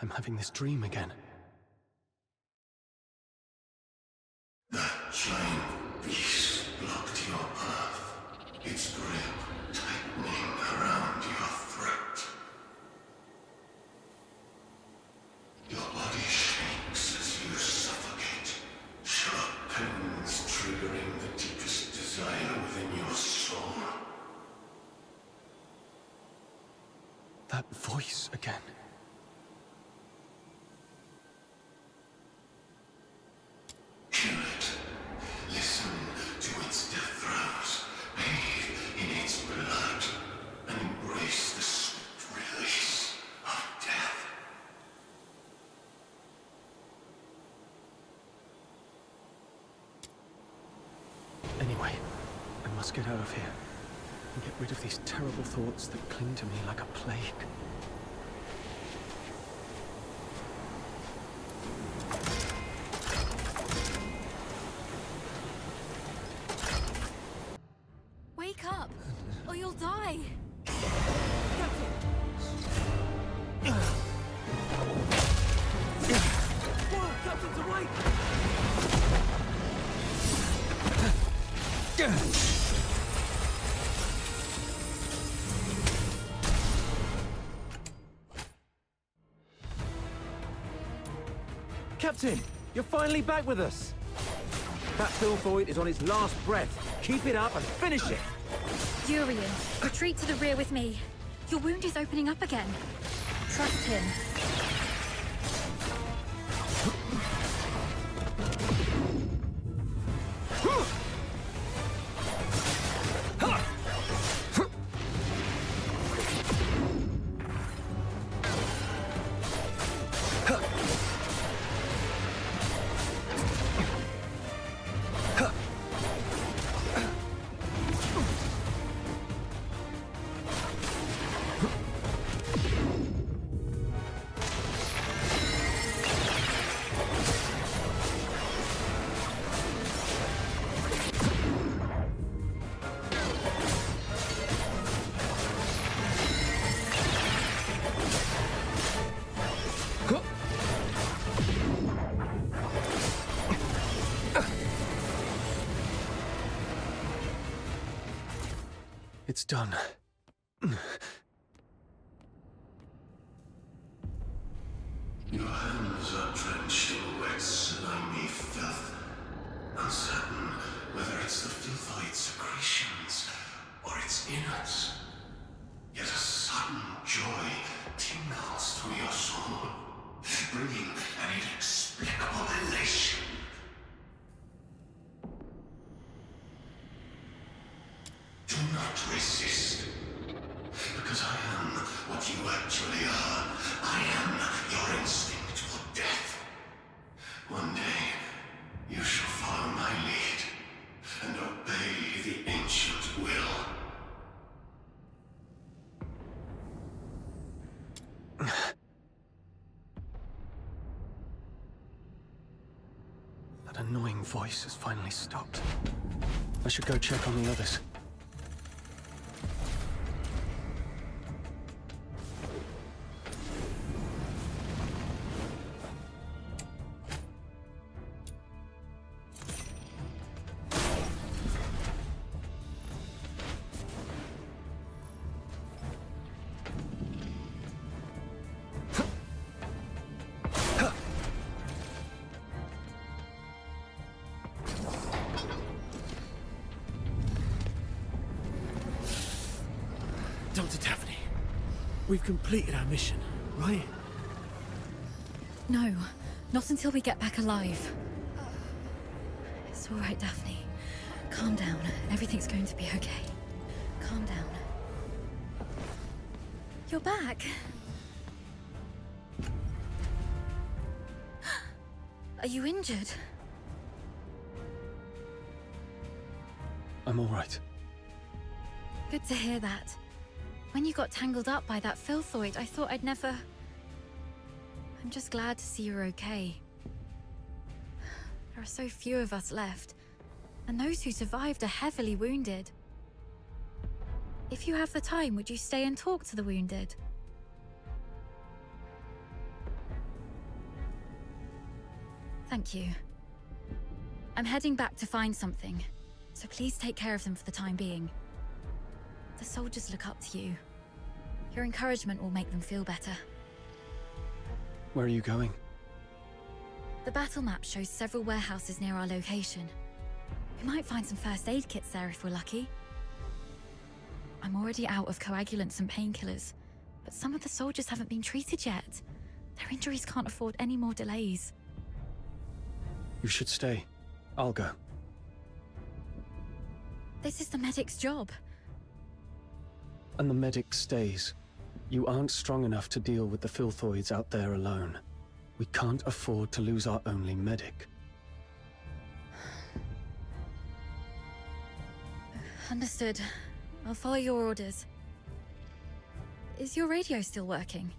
I'm having this dream again. That giant beast blocked your path, its grip tightening around your throat. Your body shakes as you suffocate, sharp pains triggering the deepest desire within your soul. That voice again. Hear it. Listen to its death throes. Bathe in its blood and embrace the swift release of death. Anyway, I must get out of here and get rid of these terrible thoughts that cling to me like a plague. Wake up, or you'll die! Captain's awake! Captain, you're finally back with us. That Filthoid is on its last breath. Keep it up and finish it. Urian, retreat to the rear with me. Your wound is opening up again. Trust him. It's done. Your hands are drenched in wet, slimy filth. Uncertain whether it's the filthoid secretions or its innards. Yet a sudden joy tingles through your soul, bringing an inexplicable elation. Do not resist, because I am what you actually are. I am your instinct for death. One day, you shall follow my lead and obey the ancient will. That annoying voice has finally stopped. I should go check on the others. Dr. Daphne, we've completed our mission, right? No, not until we get back alive. It's all right, Daphne. Calm down. Everything's going to be okay. Calm down. You're back. Are you injured? I'm all right. Good to hear that. When you got tangled up by that filthoid, I thought I'd never... I'm just glad to see you're okay. There are so few of us left, and those who survived are heavily wounded. If you have the time, would you stay and talk to the wounded? Thank you. I'm heading back to find something, so please take care of them for the time being. The soldiers look up to you. Your encouragement will make them feel better. Where are you going? The battle map shows several warehouses near our location. We might find some first aid kits there if we're lucky. I'm already out of coagulants and painkillers, but some of the soldiers haven't been treated yet. Their injuries can't afford any more delays. You should stay. I'll go. This is the medic's job. And the medic stays. You aren't strong enough to deal with the filthoids out there alone. We can't afford to lose our only medic. Understood. I'll follow your orders. Is your radio still working?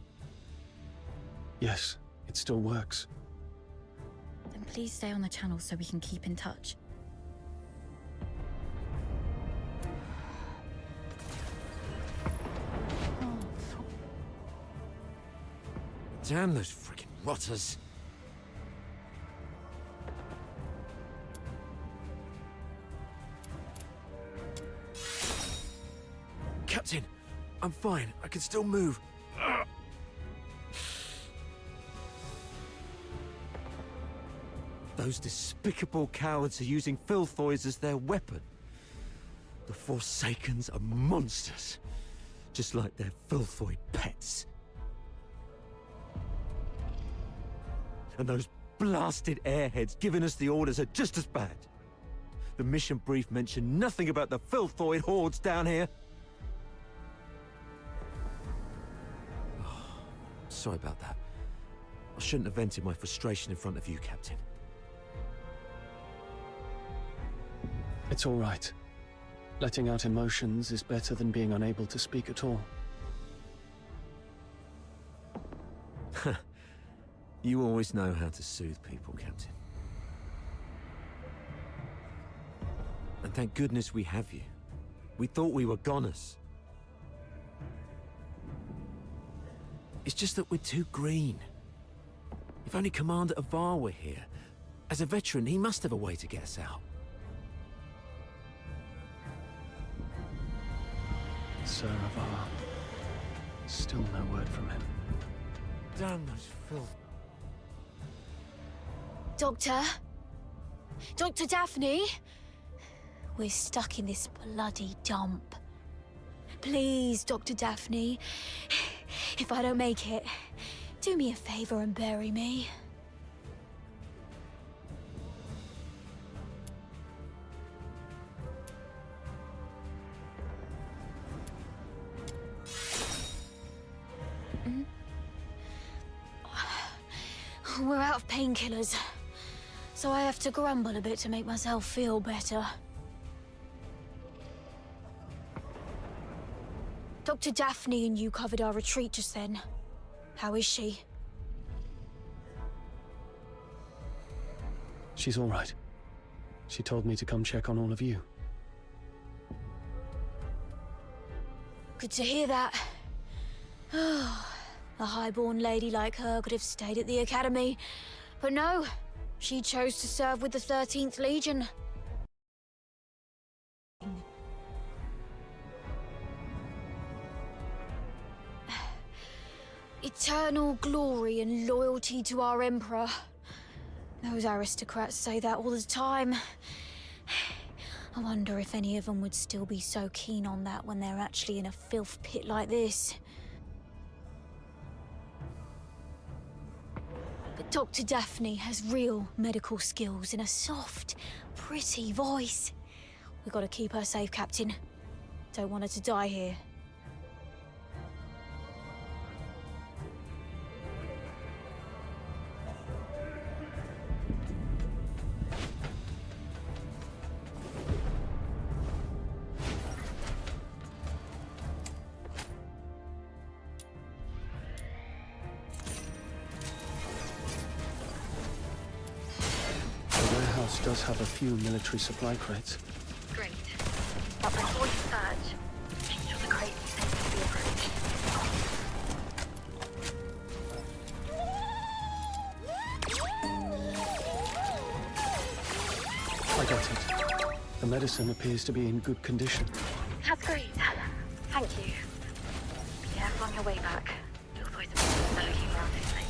Yes, it still works. Then please stay on the channel so we can keep in touch. Damn those freaking rotters. Captain, I'm fine. I can still move. Those despicable cowards are using filthoids as their weapon. The Forsakens are monsters, just like their filthoid pets. And those blasted airheads giving us the orders are just as bad. The mission brief mentioned nothing about the filthoid hordes down here. Oh, sorry about that. I shouldn't have vented my frustration in front of you, Captain. It's all right. Letting out emotions is better than being unable to speak at all. You always know how to soothe people, Captain. And thank goodness we have you. We thought we were goners. It's just that we're too green. If only Commander Avar were here. As a veteran, he must have a way to get us out. Sir Avar. Still no word from him. Damn those filth. Doctor? Dr. Daphne? We're stuck in this bloody dump. Please, Dr. Daphne. If I don't make it, do me a favor and bury me. We're out of painkillers, so I have to grumble a bit to make myself feel better. Dr. Daphne and you covered our retreat just then. How is she? She's all right. She told me to come check on all of you. Good to hear that. A highborn lady like her could have stayed at the Academy. But no, she chose to serve with the 13th Legion. Eternal glory and loyalty to our Emperor. Those aristocrats say that all the time. I wonder if any of them would still be so keen on that when they're actually in a filth pit like this. But Dr. Daphne has real medical skills and a soft, pretty voice. We've got to keep her safe, Captain. Don't want her to die here. Does have a few military supply crates. Great. But before you search, make sure the crates are safe to be approached. got it. The medicine appears to be in good condition. That's great. Thank you. Be careful on your way back. You'll find some lurking around this place.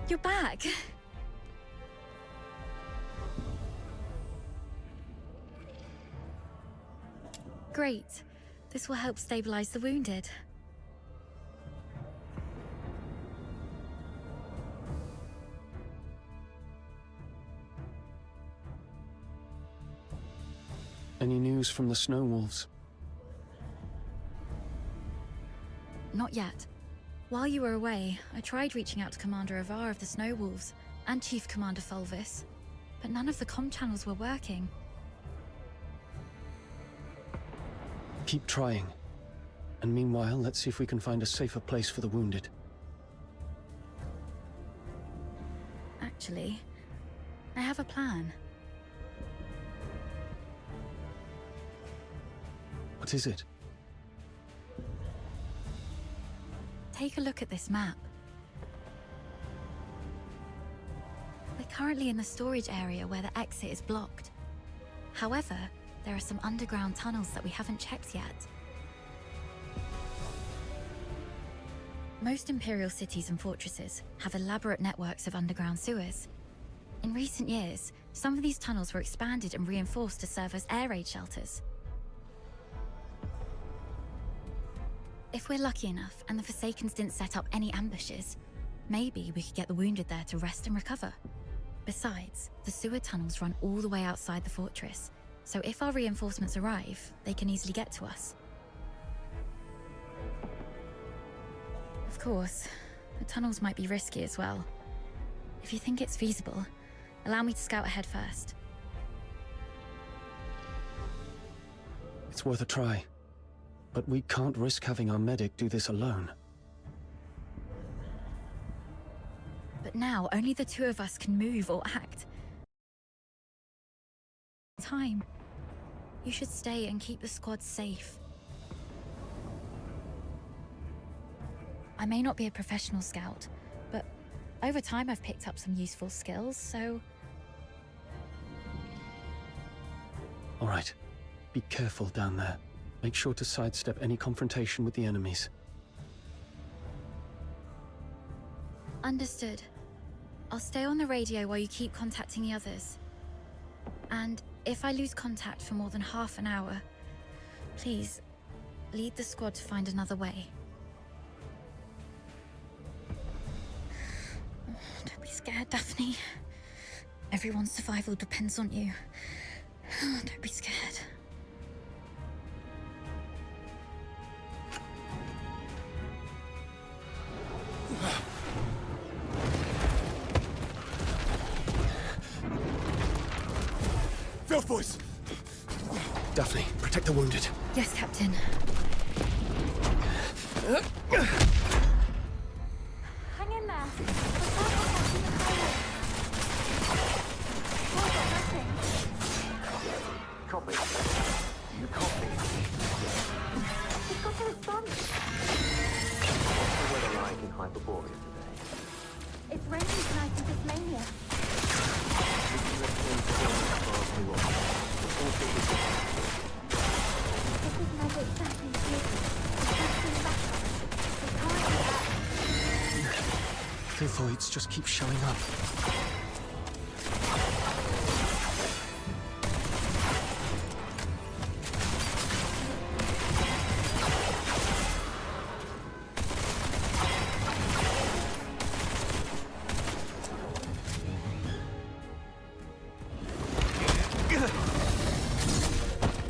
You're back. Great. This will help stabilize the wounded. Any news from the Snow Wolves? Not yet. While you were away, I tried reaching out to Commander Avar of the Snow Wolves and Chief Commander Fulvis, but none of the comm channels were working. Keep trying. And meanwhile, let's see if we can find a safer place for the wounded. Actually, I have a plan. What is it? Take a look at this map. We're currently in the storage area where the exit is blocked. However, there are some underground tunnels that we haven't checked yet. Most Imperial cities and fortresses have elaborate networks of underground sewers. In recent years, some of these tunnels were expanded and reinforced to serve as air raid shelters. If we're lucky enough and the Forsakens didn't set up any ambushes, maybe we could get the wounded there to rest and recover. Besides, the sewer tunnels run all the way outside the fortress, so if our reinforcements arrive, they can easily get to us. Of course, the tunnels might be risky as well. If you think it's feasible, allow me to scout ahead first. It's worth a try. But we can't risk having our medic do this alone. But now, only the two of us can move or act. Time. You should stay and keep the squad safe. I may not be a professional scout, but over time I've picked up some useful skills, so... All right. Be careful down there. Make sure to sidestep any confrontation with the enemies. Understood. I'll stay on the radio while you keep contacting the others. And if I lose contact for more than half an hour, please, lead the squad to find another way. Don't be scared, Daphne. Everyone's survival depends on you. Don't be scared. Voice! Daphne, protect the wounded. Yes, Captain. Hang in there. Copy. You copy. We've got a response. What's the weather like in Hyperborea today? It's raining tonight in Tasmania. This is Medic Daphne's duty. Filthoids just keep showing up.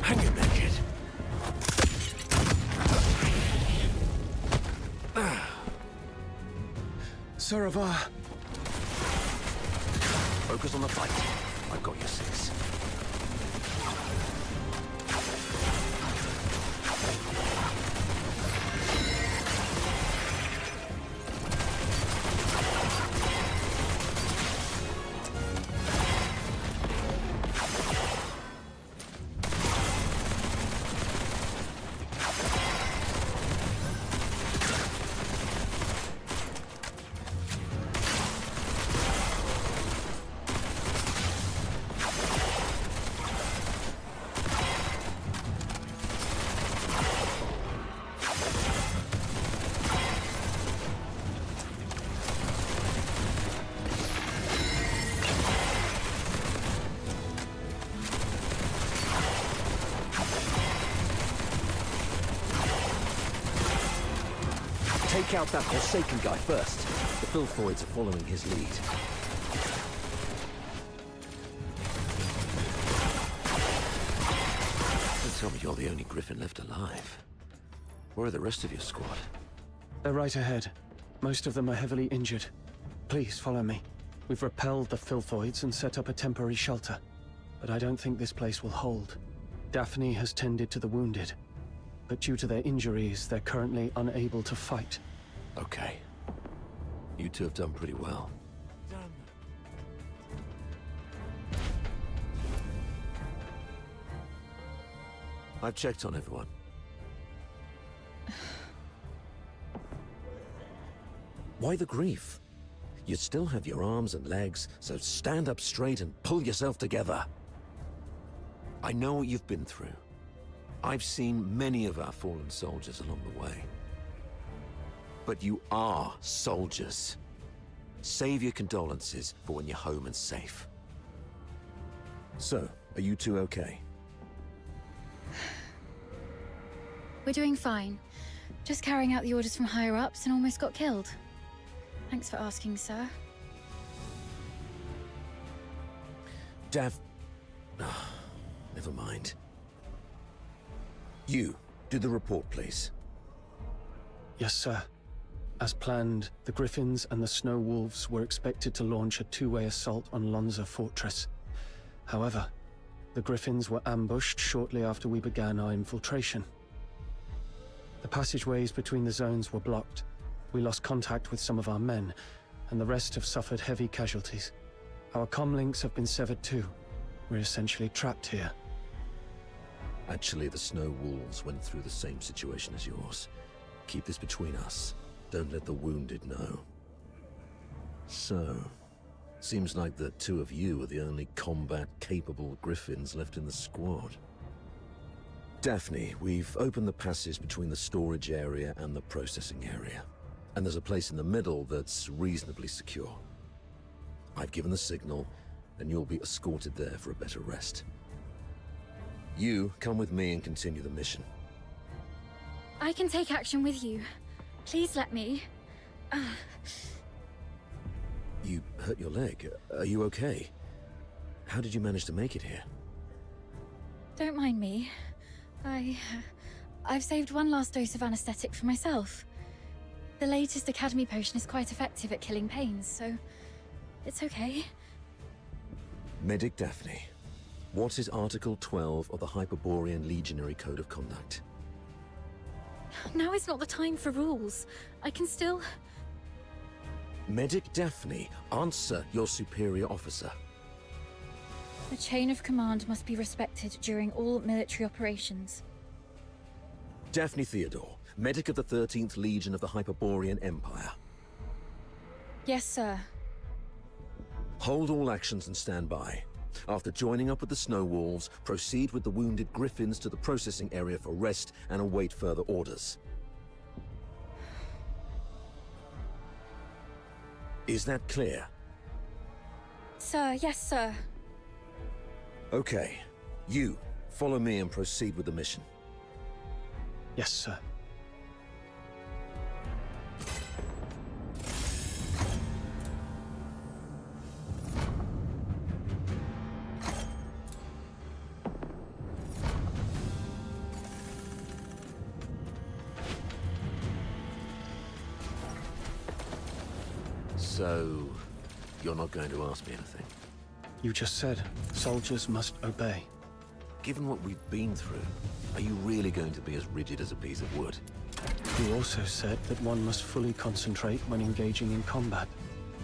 Hang in there, kid. Sir Avar. Focus on the fight. I've got your six. take out that Forsaken guy first. The Filthoids are following his lead. Don't tell me you're the only Griffin left alive. Where are the rest of your squad? They're right ahead. Most of them are heavily injured. Please follow me. We've repelled the Filthoids and set up a temporary shelter. But I don't think this place will hold. Daphne has tended to the wounded. But due to their injuries, they're currently unable to fight. Okay. You two have done pretty well. I've checked on everyone. Why the grief? You still have your arms and legs, so stand up straight and pull yourself together. I know what you've been through. I've seen many of our fallen soldiers along the way. But you are soldiers. Save your condolences for when you're home and safe. So, are you two okay? We're doing fine. Just carrying out the orders from higher-ups and almost got killed. Thanks for asking, sir. Never mind. You, do the report, please. Yes, sir. As planned, the Griffins and the Snow Wolves were expected to launch a two-way assault on Lonza Fortress. However, the Griffins were ambushed shortly after we began our infiltration. The passageways between the zones were blocked. We lost contact with some of our men, and the rest have suffered heavy casualties. Our comlinks have been severed too. We're essentially trapped here. Actually, the Snow Wolves went through the same situation as yours. Keep this between us. Don't let the wounded know. So, seems like the two of you are the only combat-capable Griffins left in the squad. Daphne, we've opened the passage between the storage area and the processing area. And there's a place in the middle that's reasonably secure. I've given the signal, and you'll be escorted there for a better rest. You, come with me and continue the mission. I can take action with you. Please let me. You hurt your leg. Are you okay? How did you manage to make it here? Don't mind me. I've saved one last dose of anesthetic for myself. The latest Academy potion is quite effective at killing pains, so it's okay. Medic Daphne, what is Article 12 of the Hyperborean Legionary Code of Conduct? Now is not the time for rules. I can still... Medic Daphne, answer your superior officer. The chain of command must be respected during all military operations. Daphne Theodore, medic of the 13th Legion of the Hyperborean Empire. Yes, sir. Hold all actions and stand by. After joining up with the Snow Wolves, proceed with the wounded Griffins to the processing area for rest and await further orders. Is that clear? Sir, yes, sir. Okay. You, follow me and proceed with the mission. Yes, sir. So, you're not going to ask me anything? You just said soldiers must obey. Given what we've been through, are you really going to be as rigid as a piece of wood? You also said that one must fully concentrate when engaging in combat.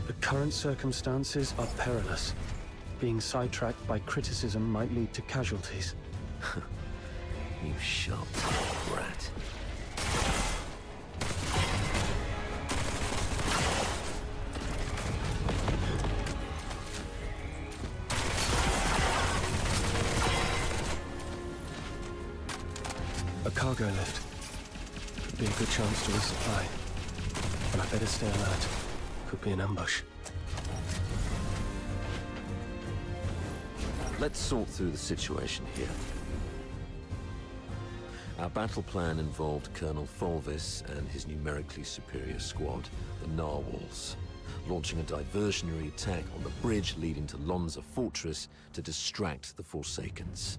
The current circumstances are perilous. Being sidetracked by criticism might lead to casualties. You sharp rat. A cargo lift. Could be a good chance to resupply. But I better stay alert. Could be an ambush. Let's sort through the situation here. Our battle plan involved Colonel Fulvis and his numerically superior squad, the Narwhals, launching a diversionary attack on the bridge leading to Lonza Fortress to distract the Forsakens.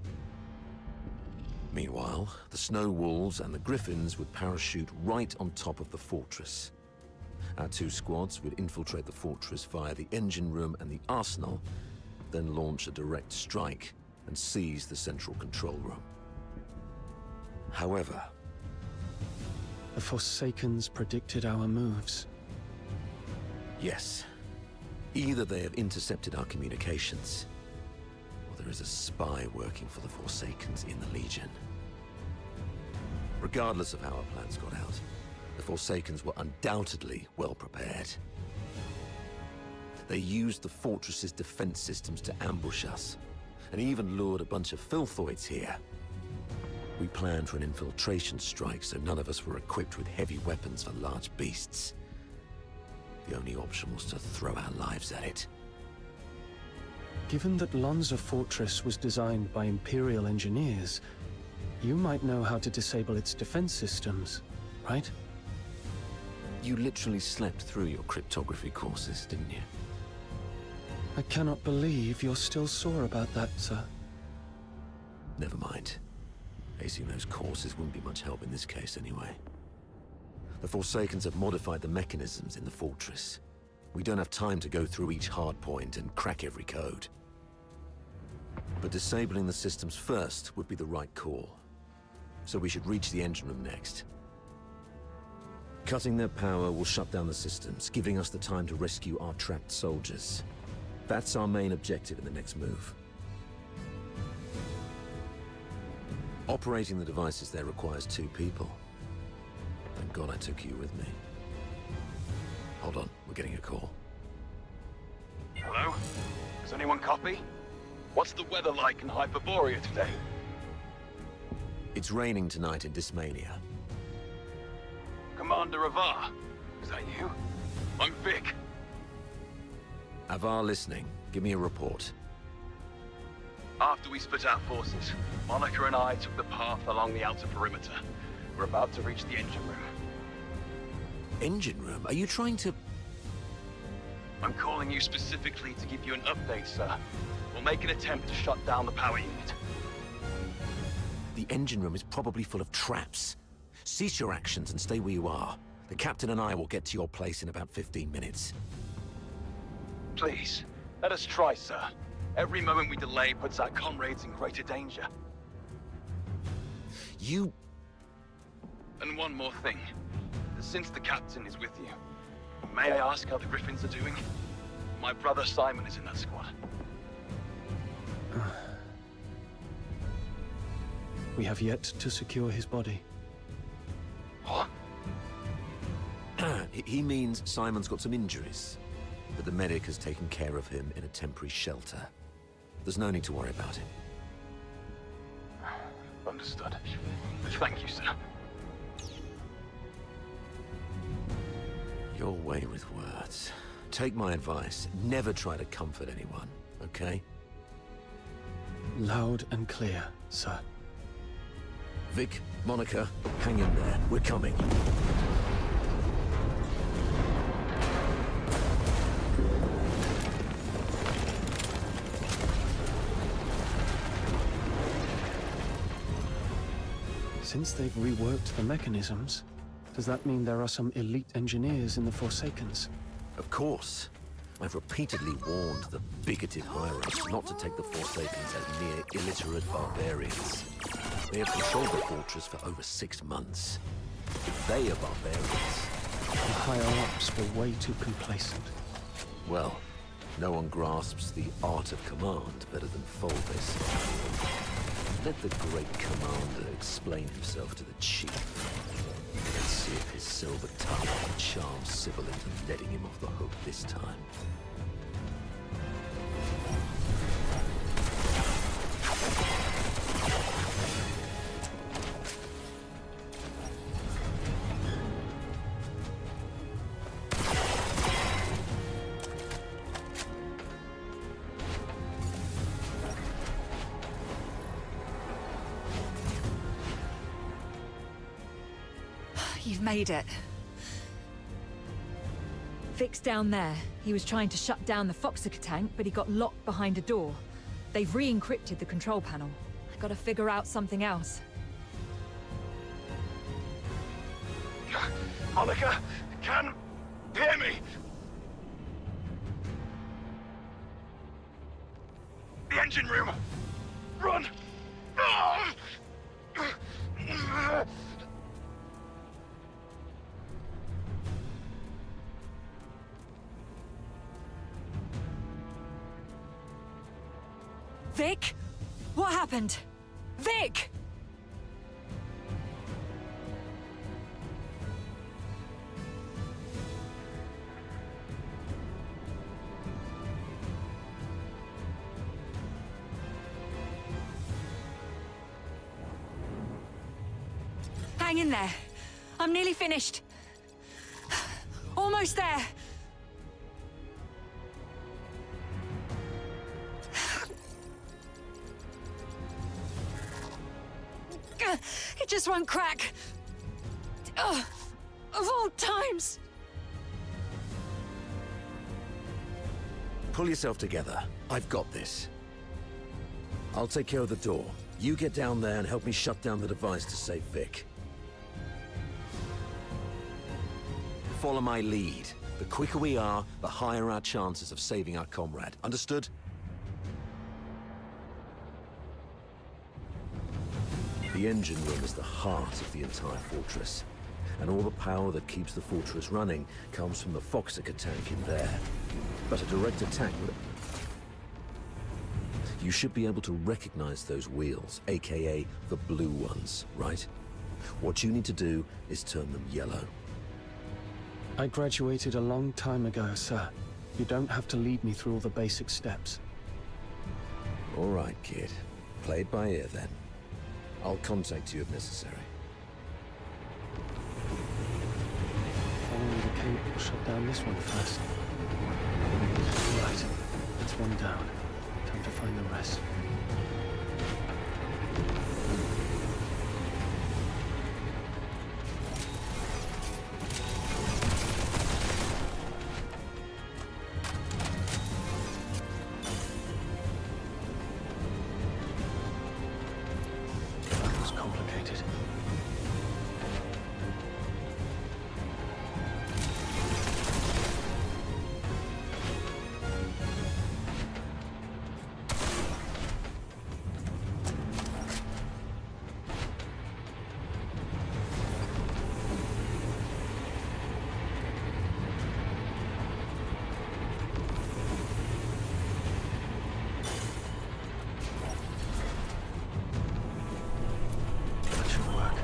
Meanwhile, the Snow Wolves and the Griffins would parachute right on top of the fortress. Our two squads would infiltrate the fortress via the engine room and the arsenal, then launch a direct strike and seize the central control room. However, The Forsakens predicted our moves. yes, either they have intercepted our communications, or there is a spy working for the Forsakens in the Legion. Regardless of how our plans got out, the Forsakens were undoubtedly well prepared. They used the fortress's defense systems to ambush us, and even lured a bunch of filthoids here. We planned for an infiltration strike, so none of us were equipped with heavy weapons for large beasts. The only option was to throw our lives at it. Given that Lonza Fortress was designed by Imperial engineers, you might know how to disable its defense systems, right? You literally slept through your cryptography courses, didn't you? I cannot believe you're still sore about that, sir. Never mind. Acing those courses wouldn't be much help in this case anyway. The Forsakens have modified the mechanisms in the fortress. We don't have time to go through each hardpoint and crack every code. But disabling the systems first would be the right call. So we should reach the engine room next. Cutting their power will shut down the systems, giving us the time to rescue our trapped soldiers. That's our main objective in the next move. Operating the devices there requires 2 people. Thank God I took you with me. Hold on, we're getting a call. Hello? Does anyone copy? What's the weather like in Hyperborea today? It's raining tonight in Dismania. Commander Avar, is that you? I'm Vic. Avar listening. Give me a report. After we split our forces, Monica and I took the path along the outer perimeter. We're about to reach the engine room. Engine room? Are you trying to... I'm calling you specifically to give you an update, sir. We'll make an attempt to shut down the power unit. The engine room is probably full of traps. Cease your actions and stay where you are. The captain and I will get to your place in about 15 minutes. Please, let us try, sir. Every moment we delay puts our comrades in greater danger. You... And one more thing. Since the captain is with you, may I ask how the Griffins are doing? My brother Simon is in that squad. We have yet to secure his body. What? He means Simon's got some injuries, but the medic has taken care of him in a temporary shelter. There's no need to worry about him. Understood. Thank you, sir. Your way with words. Take my advice. Never try to comfort anyone, okay? Loud and clear, sir. Vic, Monica, hang in there. We're coming. Since they've reworked the mechanisms, does that mean there are some elite engineers in the Forsakens? Of course. I've repeatedly warned the bigoted higher-ups not to take the Forsakens as mere illiterate barbarians. They have controlled the fortress for over 6 months. If they are barbarians... The higher-ups were way too complacent. Well, no one grasps the art of command better than Fulvis. Let the great commander explain himself to the chief. Let's see if his silver tongue can charm Sybil into letting him off the hook this time. You've made it. Vic's down there. He was trying to shut down the Foxica tank, but he got locked behind a door. They've re-encrypted the control panel. I gotta figure out something else. Monica, can hear me? The engine room! Run! Ah! Vic? What happened? Vic! Hang in there. I'm nearly finished. Almost there. It just won't crack. Of all times. Pull yourself together. I've got this. I'll take care of the door. You get down there and help me shut down the device to save Vic. Follow my lead. The quicker we are, the higher our chances of saving our comrade. Understood? The engine room is the heart of the entire fortress. And all the power that keeps the fortress running comes from the Foxica tank in there. But a direct attack would... You should be able to recognize those wheels, aka the blue ones, right? What you need to do is turn them yellow. I graduated a long time ago, sir. You don't have to lead me through all the basic steps. All right, kid. Play it by ear, then. I'll contact you if necessary. Following the cable will shut down this one first. Right, that's one down. Time to find the rest. That was complicated. That should work.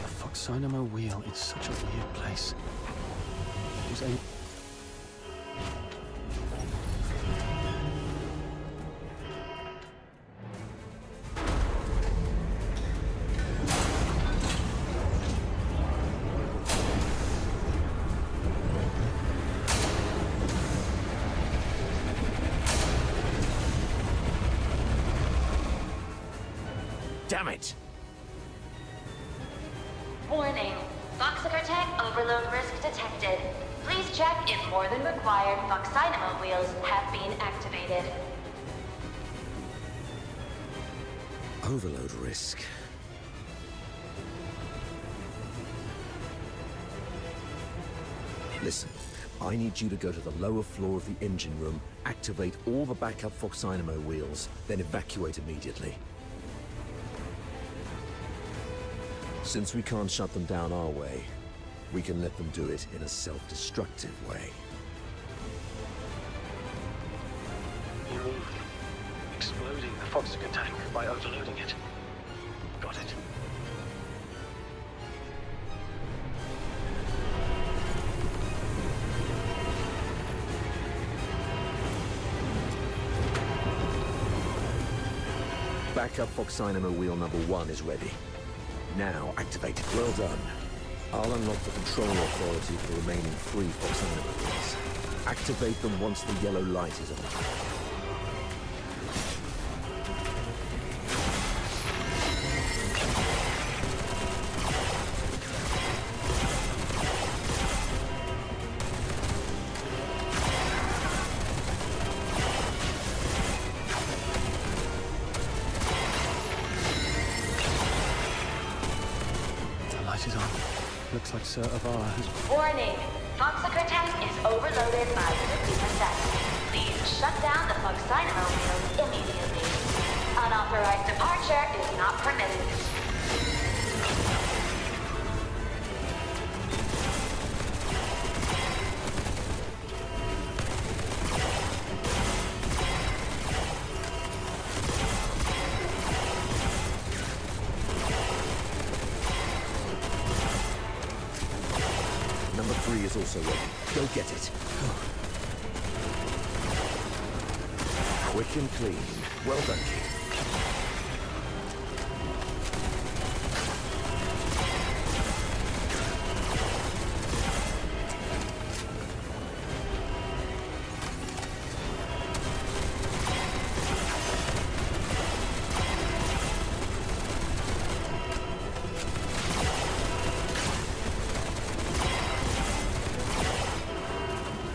The Foxynamo wheel is such a weird place. It was Damn it! Warning. Foxica tank overload risk detected. Please check if more than required Foxynamo wheels have been activated. Overload risk. Listen, I need you to go to the lower floor of the engine room, activate all the backup Foxynamo wheels, then evacuate immediately. Since we can't shut them down our way, we can let them do it in a self-destructive way. You mean exploding the Foxica tank by overloading it? Got it. Backup Foxynamo wheel number 1 is ready. Now activate it. Well done. I'll unlock the control authority for the remaining 3 Fox Animal wheels. Activate them once the yellow light is on. Light is on. Looks like Sir Avar has... Warning! Foxiker tank is overloaded by 50%. Please shut down the Foxynamo wheels immediately. Unauthorized departure is not permitted. Number 3 is also ready. Go get it. Quick and clean. Well done, kid.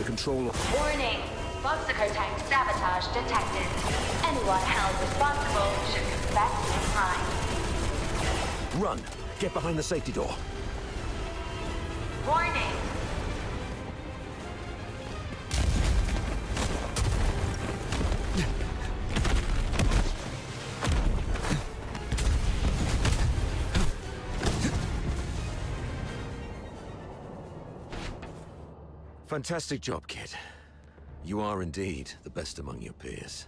Control. Warning! Foxiker tank sabotage detected. Anyone held responsible should confess in time. Run! Get behind the safety door. Warning! Fantastic job, kid. You are indeed the best among your peers.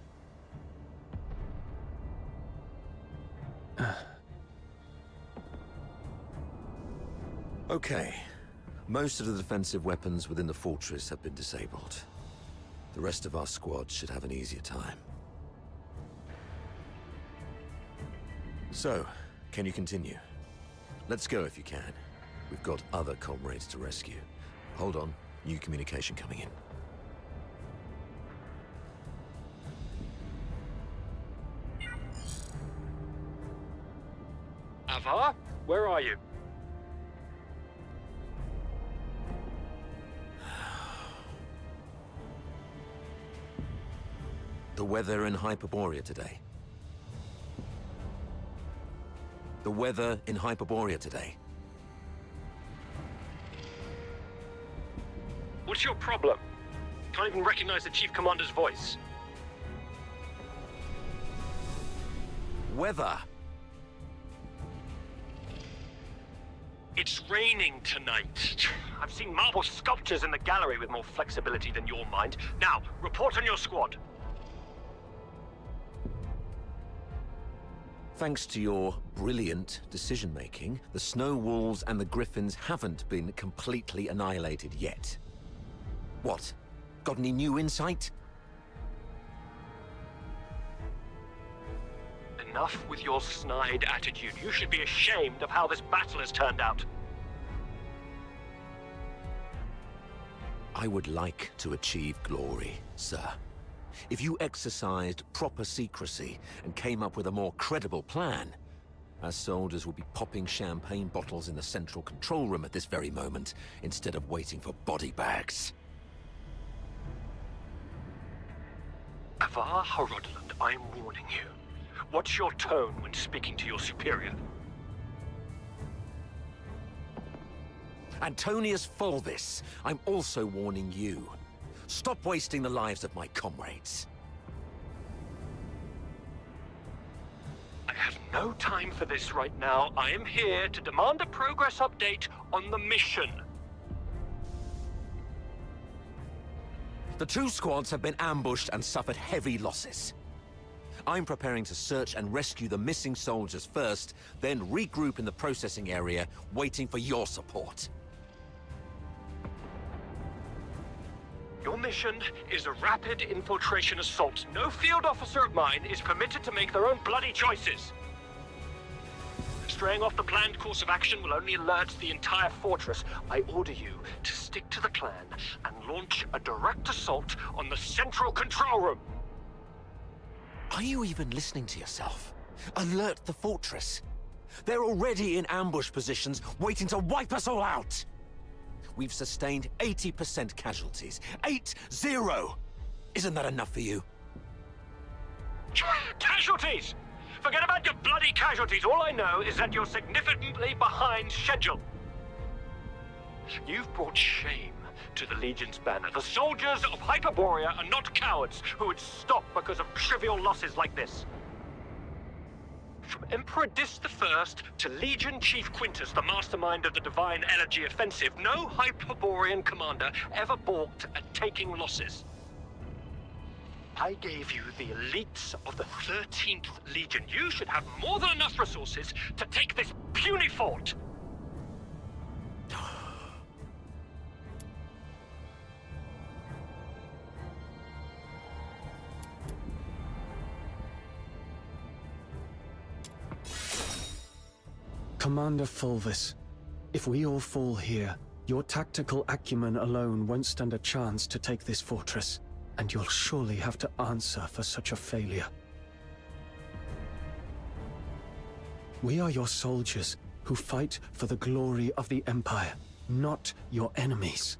Okay. Most of the defensive weapons within the fortress have been disabled. The rest of our squad should have an easier time. So, can you continue? Let's go if you can. We've got other comrades to rescue. Hold on. New communication coming in. Avar? Where are you? The weather in Hyperborea today. The weather in Hyperborea today. What's your problem? Can't even recognize the Chief Commander's voice. Weather. It's raining tonight. I've seen marble sculptures in the gallery with more flexibility than your mind. Now, report on your squad. Thanks to your brilliant decision-making, the Snow Wolves and the Griffins haven't been completely annihilated yet. What? Got any new insight? Enough with your snide attitude. You should be ashamed of how this battle has turned out. I would like to achieve glory, sir. If you exercised proper secrecy and came up with a more credible plan, our soldiers would be popping champagne bottles in the central control room at this very moment, instead of waiting for body bags. Avar Horodland, I'm warning you. What's your tone when speaking to your superior? Antonius Fulvis, I'm also warning you. Stop wasting the lives of my comrades. I have no time for this right now. I am here to demand a progress update on the mission. The 2 squads have been ambushed and suffered heavy losses. I'm preparing to search and rescue the missing soldiers first, then regroup in the processing area, waiting for your support. Your mission is a rapid infiltration assault. No field officer of mine is permitted to make their own bloody choices. As Straying off the planned course of action will only alert the entire fortress. I order you to stick to the plan and launch a direct assault on the central control room. Are you even listening to yourself? Alert the fortress. They're already in ambush positions, waiting to wipe us all out. We've sustained 80% casualties. 8-0! Isn't that enough for you? Casualties! Forget about your bloody casualties. All I know is that you're significantly behind schedule. You've brought shame to the Legion's banner. The soldiers of Hyperborea are not cowards who would stop because of trivial losses like this. From Emperor Dis I to Legion Chief Quintus, the mastermind of the Divine Energy Offensive, no Hyperborean commander ever balked at taking losses. I gave you the elites of the 13th Legion. You should have more than enough resources to take this puny fort. Commander Fulvis, if we all fall here, your tactical acumen alone won't stand a chance to take this fortress, and you'll surely have to answer for such a failure. We are your soldiers who fight for the glory of the Empire, not your enemies.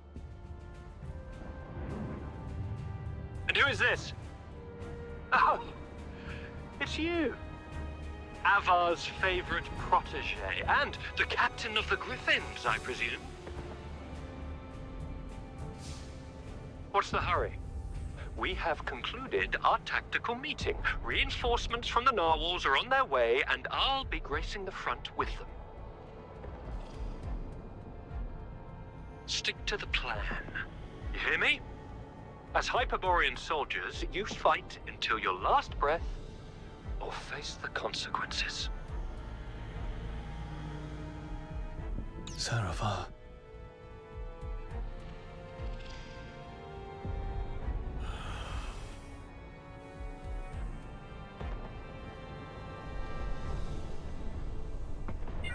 And who is this? Oh, it's you. Avar's favorite protege, and the captain of the Griffins, I presume. What's the hurry? We have concluded our tactical meeting. Reinforcements from the narwhals are on their way, and I'll be gracing the front with them. Stick to the plan. You hear me? As Hyperborean soldiers, you fight until your last breath, or face the consequences. Saravar.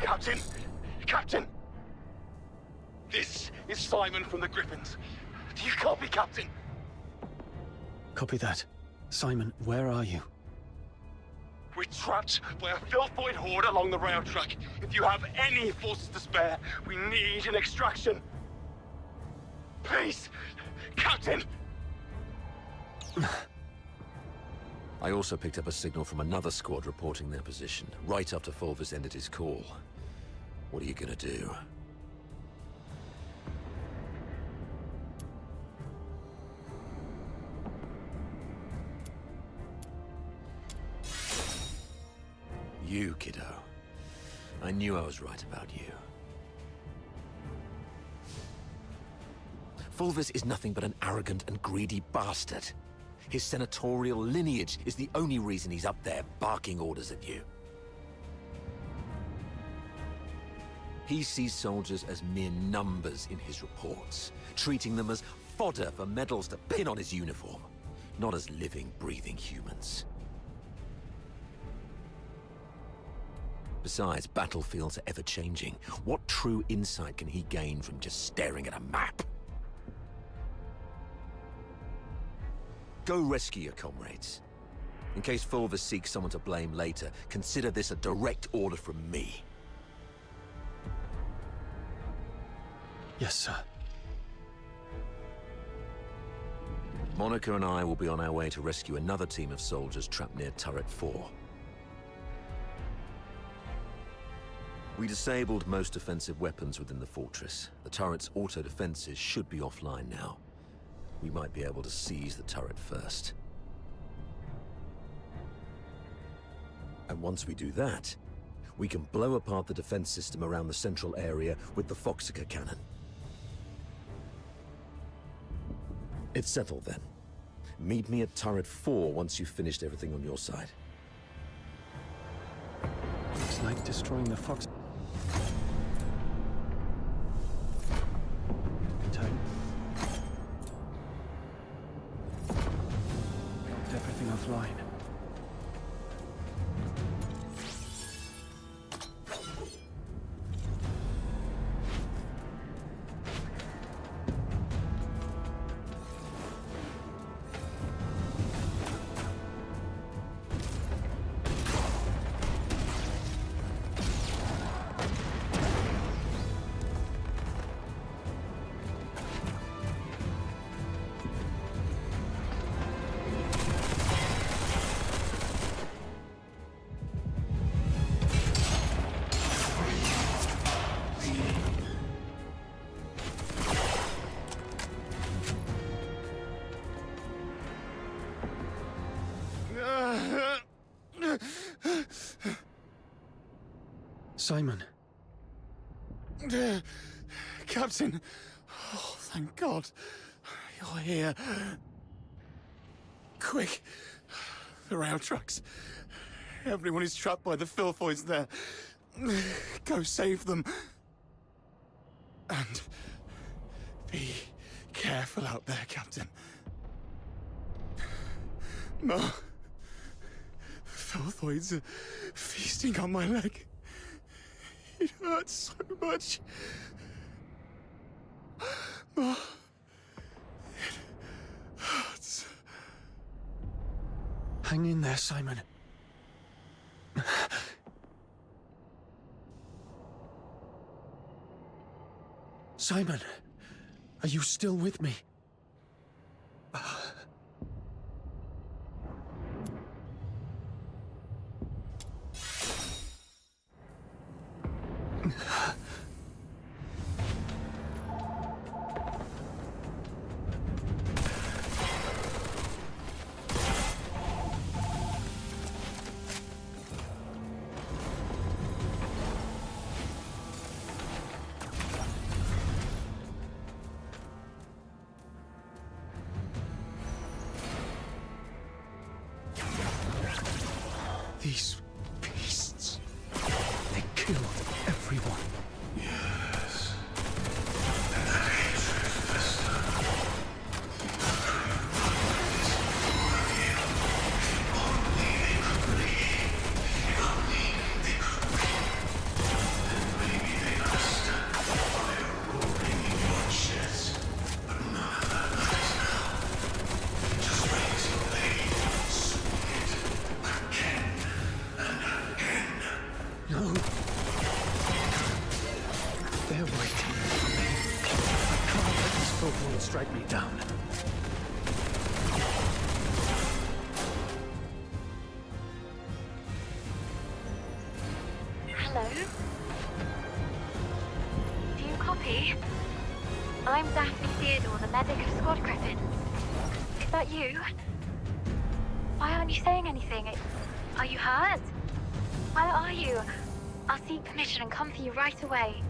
Captain! Captain! This is Simon from the Griffins. Do you copy, Captain? Copy that. Simon, where are you? We're trapped by a filth-void horde along the rail track. If you have any forces to spare, we need an extraction. Please, Captain! I also picked up a signal from another squad reporting their position, right after Fulvis ended his call. What are you gonna do? You, kiddo. I knew I was right about you. Fulvis is nothing but an arrogant and greedy bastard. His senatorial lineage is the only reason he's up there barking orders at you. He sees soldiers as mere numbers in his reports, treating them as fodder for medals to pin on his uniform, not as living, breathing humans. Besides, battlefields are ever-changing. What true insight can he gain from just staring at a map? Go rescue your comrades. In case Fulvis seeks someone to blame later, consider this a direct order from me. Yes, sir. Monica and I will be on our way to rescue another team of soldiers trapped near Turret 4. We disabled most offensive weapons within the fortress. The turret's auto-defenses should be offline now. We might be able to seize the turret first. And once we do that, we can blow apart the defense system around the central area with the Foxica cannon. It's settled then. Meet me at Turret 4 once you've finished everything on your side. Looks like destroying the Fox... Tone. Knocked everything offline. Simon. Captain! Oh, thank God. You're here. Quick! The rail tracks. Everyone is trapped by the filthoids there. Go save them. And be careful out there, Captain. No. Filthoids are feasting on my leg. It hurts so much. Ma. It hurts. Hang in there, Simon. Simon, are you still with me? These beasts, they killed everyone. Yes. And that hatred festered. If only they could bleed. If only they could bleed. Then maybe they'd understand fire roaring in your chest. But none of that matters now. Just raise your blade, swing it again and again. No. They're waiting for me. I can't let this filthoid strike me down. Hello? Do you copy? I'm Daphne Theodore, the medic of Squad Griffins. Is that you? Why aren't you saying anything? Are you hurt? Where are you? I'll seek permission and come for you right away.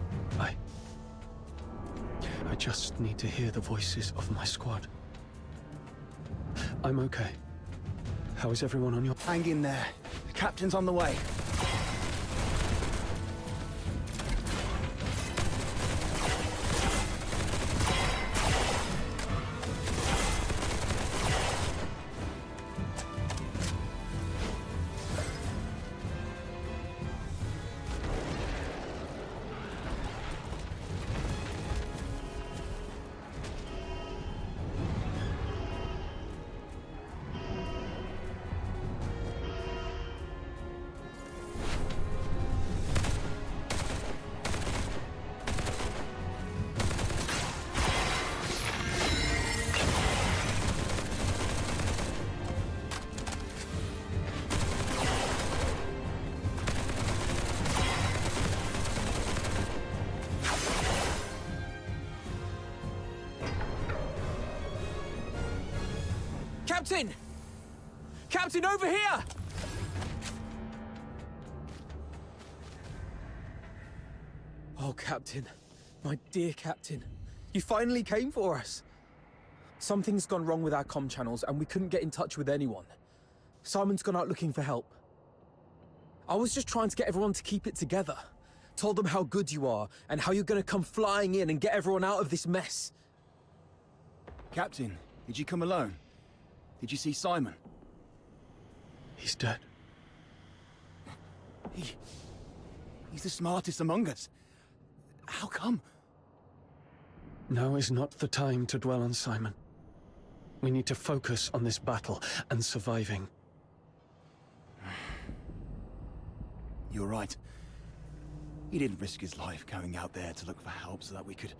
I just need to hear the voices of my squad. I'm okay. How is everyone on your... Hang in there. The captain's on the way. Captain! Captain, over here! Oh, Captain. My dear Captain. You finally came for us. Something's gone wrong with our comm channels and we couldn't get in touch with anyone. Simon's gone out looking for help. I was just trying to get everyone to keep it together. Told them how good you are and how you're gonna come flying in and get everyone out of this mess. Captain, did you come alone? Did you see Simon? He's dead. He's the smartest among us. How come? Now is not the time to dwell on Simon. We need to focus on this battle and surviving. You're right. He didn't risk his life going out there to look for help so that we could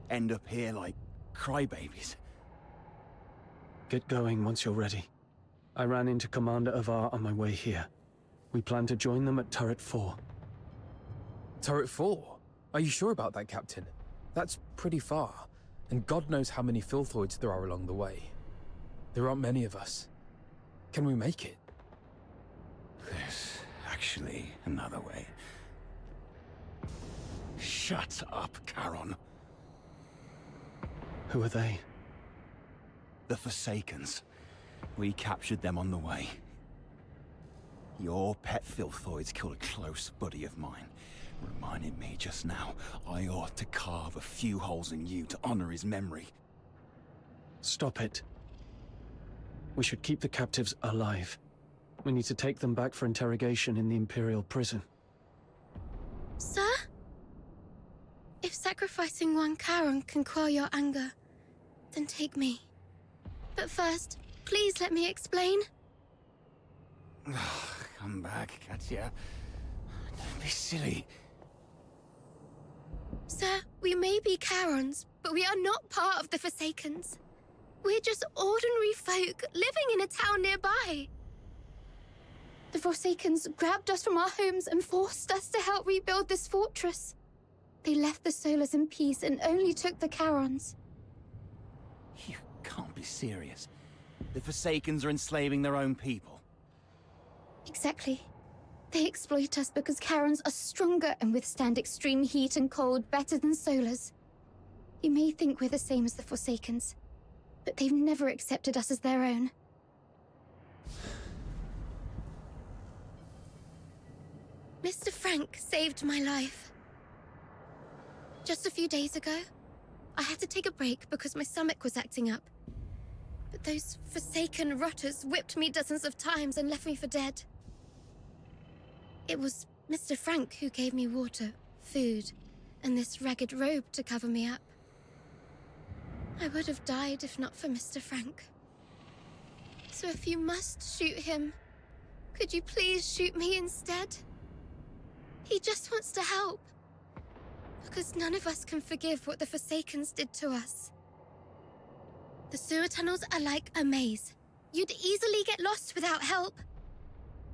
end up here like crybabies. Get going once you're ready. I ran into Commander Avar on my way here. We plan to join them at Turret 4. Turret 4? Are you sure about that, Captain? That's pretty far, and God knows how many filthoids there are along the way. There aren't many of us. Can we make it? There's actually another way. Shut up, Charon. Who are they? The Forsakens. We captured them on the way. Your pet filthoids killed a close buddy of mine. Reminded me just now, I ought to carve a few holes in you to honor his memory. Stop it. We should keep the captives alive. We need to take them back for interrogation in the Imperial prison. Sir? If sacrificing one Charon can quell your anger, then take me. But first, please let me explain. Come back, Katya. Don't be silly. Sir, we may be Charons, but we are not part of the Forsakens. We're just ordinary folk living in a town nearby. The Forsakens grabbed us from our homes and forced us to help rebuild this fortress. They left the Solars in peace and only took the Charons. You can't be serious. The Forsakens are enslaving their own people. Exactly. They exploit us because Charons are stronger and withstand extreme heat and cold better than Solars. You may think we're the same as the Forsakens, but they've never accepted us as their own. Mr. Frank saved my life. Just a few days ago, I had to take a break because my stomach was acting up. But those Forsaken rotters whipped me dozens of times and left me for dead. It was Mr. Frank who gave me water, food, and this ragged robe to cover me up. I would have died if not for Mr. Frank. So if you must shoot him, could you please shoot me instead? He just wants to help. Because none of us can forgive what the Forsakens did to us. The sewer tunnels are like a maze. You'd easily get lost without help.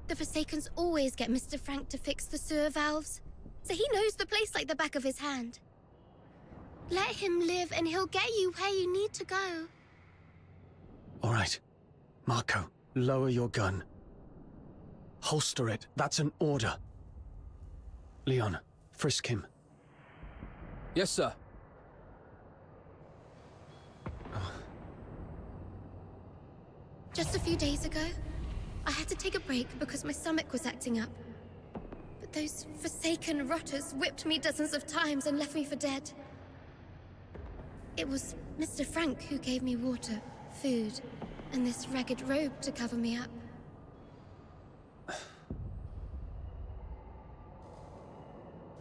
The Forsakens always get Mr. Frank to fix the sewer valves, so he knows the place like the back of his hand. Let him live and he'll get you where you need to go. All right. Marco, lower your gun. Holster it. That's an order. Leon, frisk him. Yes, sir. Just a few days ago, I had to take a break because my stomach was acting up. But those Forsaken rotters whipped me dozens of times and left me for dead. It was Mr. Frank who gave me water, food, and this ragged robe to cover me up.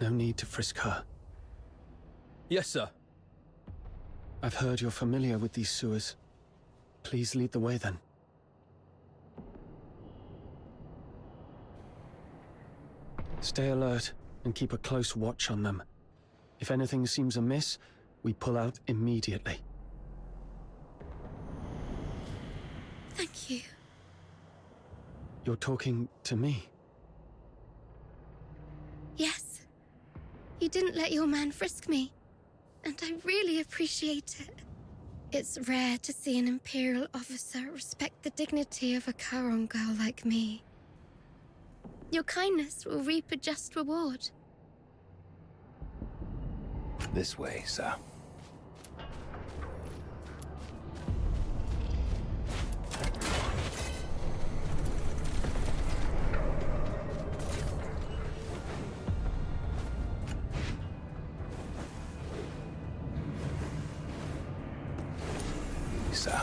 No need to frisk her. Yes, sir. I've heard you're familiar with these sewers. Please lead the way then. Stay alert and keep a close watch on them. If anything seems amiss, we pull out immediately. Thank you. You're talking to me? Yes. You didn't let your man frisk me, and I really appreciate it. It's rare to see an Imperial officer respect the dignity of a Charon girl like me. Your kindness will reap a just reward. This way, sir. Sir,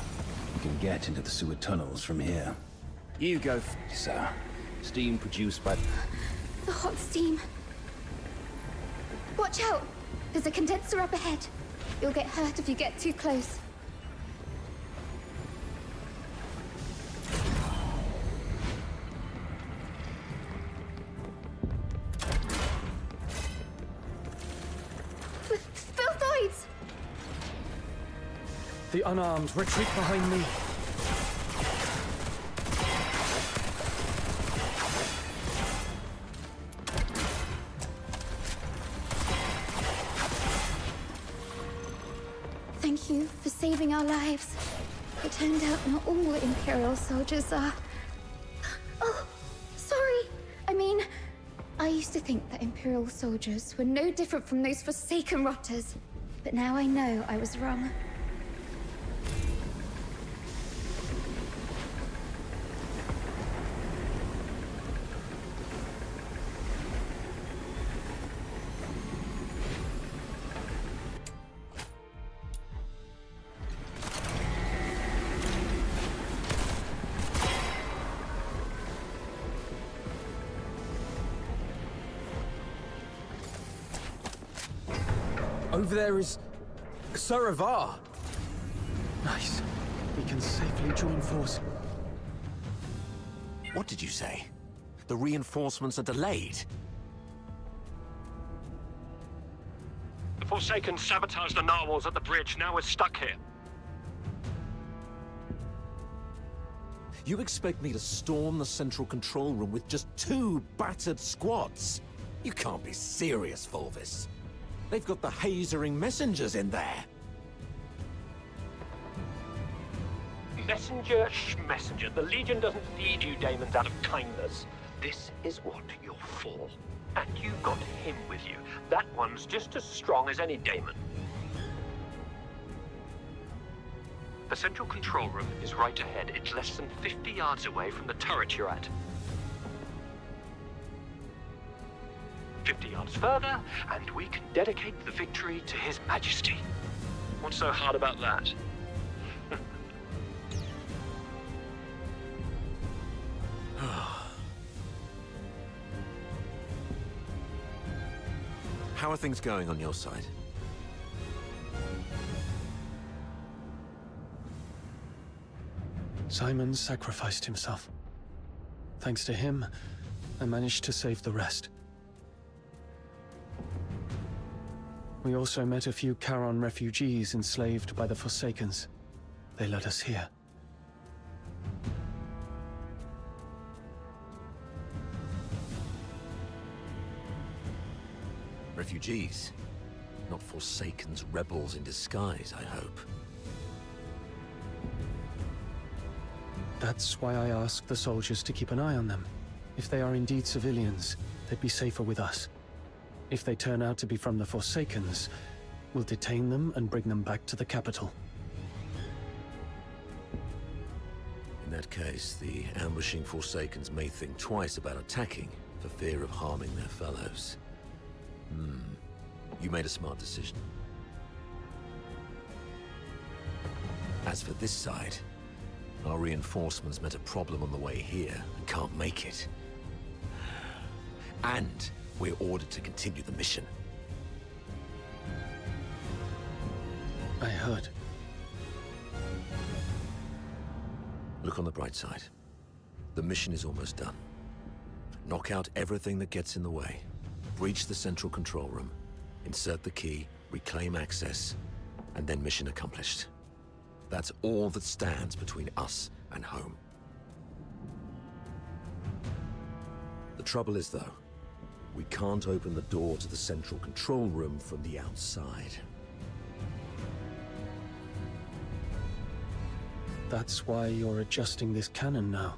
you can get into the sewer tunnels from here. You go, sir. Steam produced by... The hot steam. Watch out! There's a condenser up ahead. You'll get hurt if you get too close. Filthoids! The unarmed, retreat behind me. Thank you for saving our lives. It turned out not all Imperial soldiers are... Oh, sorry. I used to think that Imperial soldiers were no different from those forsaken rotters, but now I know I was wrong. Over there is Saravar. Nice. We can safely join force. What did you say? The reinforcements are delayed? The Forsaken sabotaged the narwhals at the bridge. Now we're stuck here. You expect me to storm the central control room with just 2 battered squads? You can't be serious, Volvis. They've got the hazering messengers in there. Messenger messenger. The Legion doesn't feed you daemons out of kindness. This is what you're for. And you got him with you. That one's just as strong as any daemon. The central control room is right ahead. It's less than 50 yards away from the turret you're at. 50 yards further, and we can dedicate the victory to His Majesty. What's so hard about that? How are things going on your side? Simon sacrificed himself. Thanks to him, I managed to save the rest. We also met a few Charon refugees enslaved by the Forsakens. They led us here. Refugees? Not Forsakens, rebels in disguise, I hope. That's why I asked the soldiers to keep an eye on them. If they are indeed civilians, they'd be safer with us. If they turn out to be from the Forsakens, we'll detain them and bring them back to the capital. In that case, the ambushing Forsakens may think twice about attacking for fear of harming their fellows. You made a smart decision. As for this side, our reinforcements met a problem on the way here and can't make it. And we're ordered to continue the mission. I heard. Look on the bright side. The mission is almost done. Knock out everything that gets in the way. Breach the central control room. Insert the key, reclaim access, and then mission accomplished. That's all that stands between us and home. The trouble is, though, we can't open the door to the central control room from the outside. That's why you're adjusting this cannon now.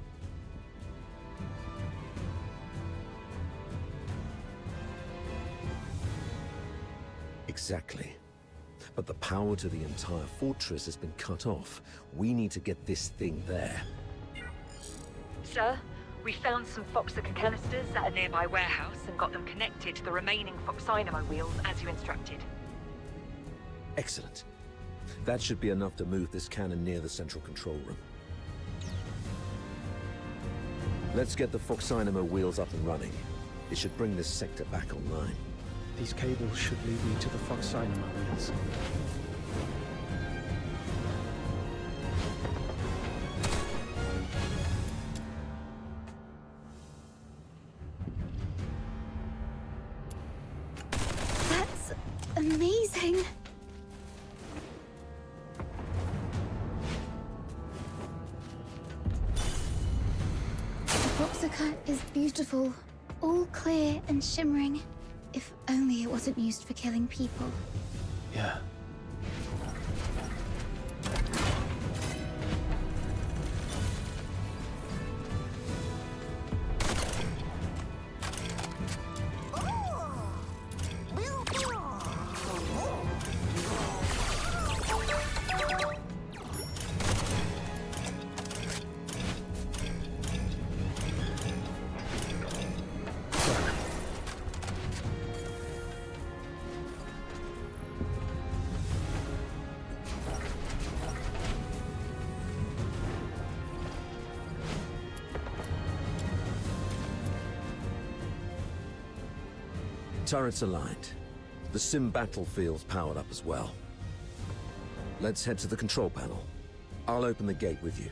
Exactly. But the power to the entire fortress has been cut off. We need to get this thing there. Sir, we found some Foxica canisters at a nearby warehouse and got them connected to the remaining Foxynamo wheels as you instructed. Excellent. That should be enough to move this cannon near the central control room. Let's get the Foxynamo wheels up and running. It should bring this sector back online. These cables should lead me to the Foxynamo wheels. That's amazing. The Foxica is beautiful, all clear and shimmering. If only it wasn't used for killing people. Yeah. Turrets aligned. The sim battlefield's powered up as well. Let's head to the control panel. I'll open the gate with you.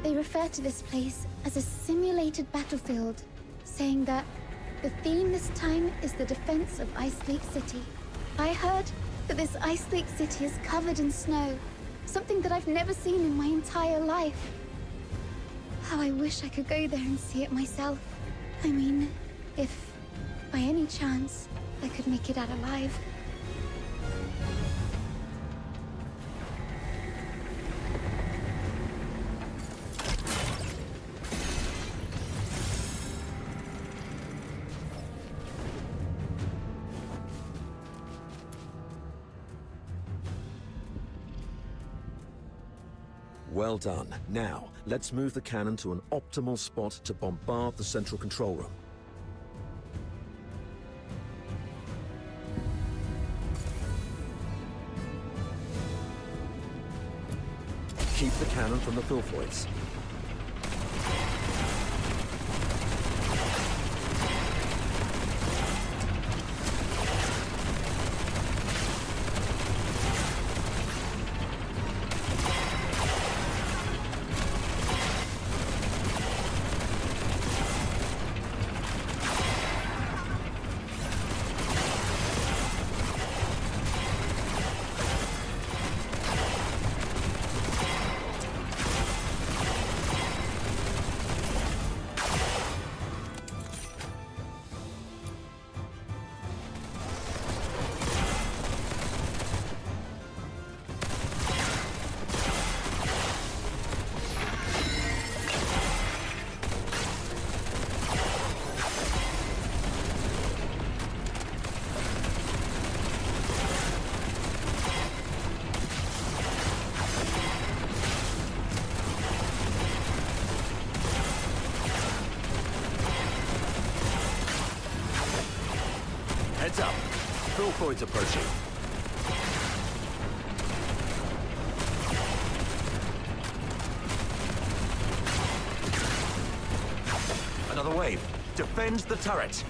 They refer to this place as a simulated battlefield, saying that the theme this time is the defense of Ice Lake City. I heard that this Ice Lake City is covered in snow, something that I've never seen in my entire life. How I wish I could go there and see it myself. I mean, if by any chance I could make it out alive. Well done. Now, let's move the cannon to an optimal spot to bombard the central control room. Keep the cannon from the Filfoids. Heads up. Filfoid's approaching. Another wave. Defends the turret.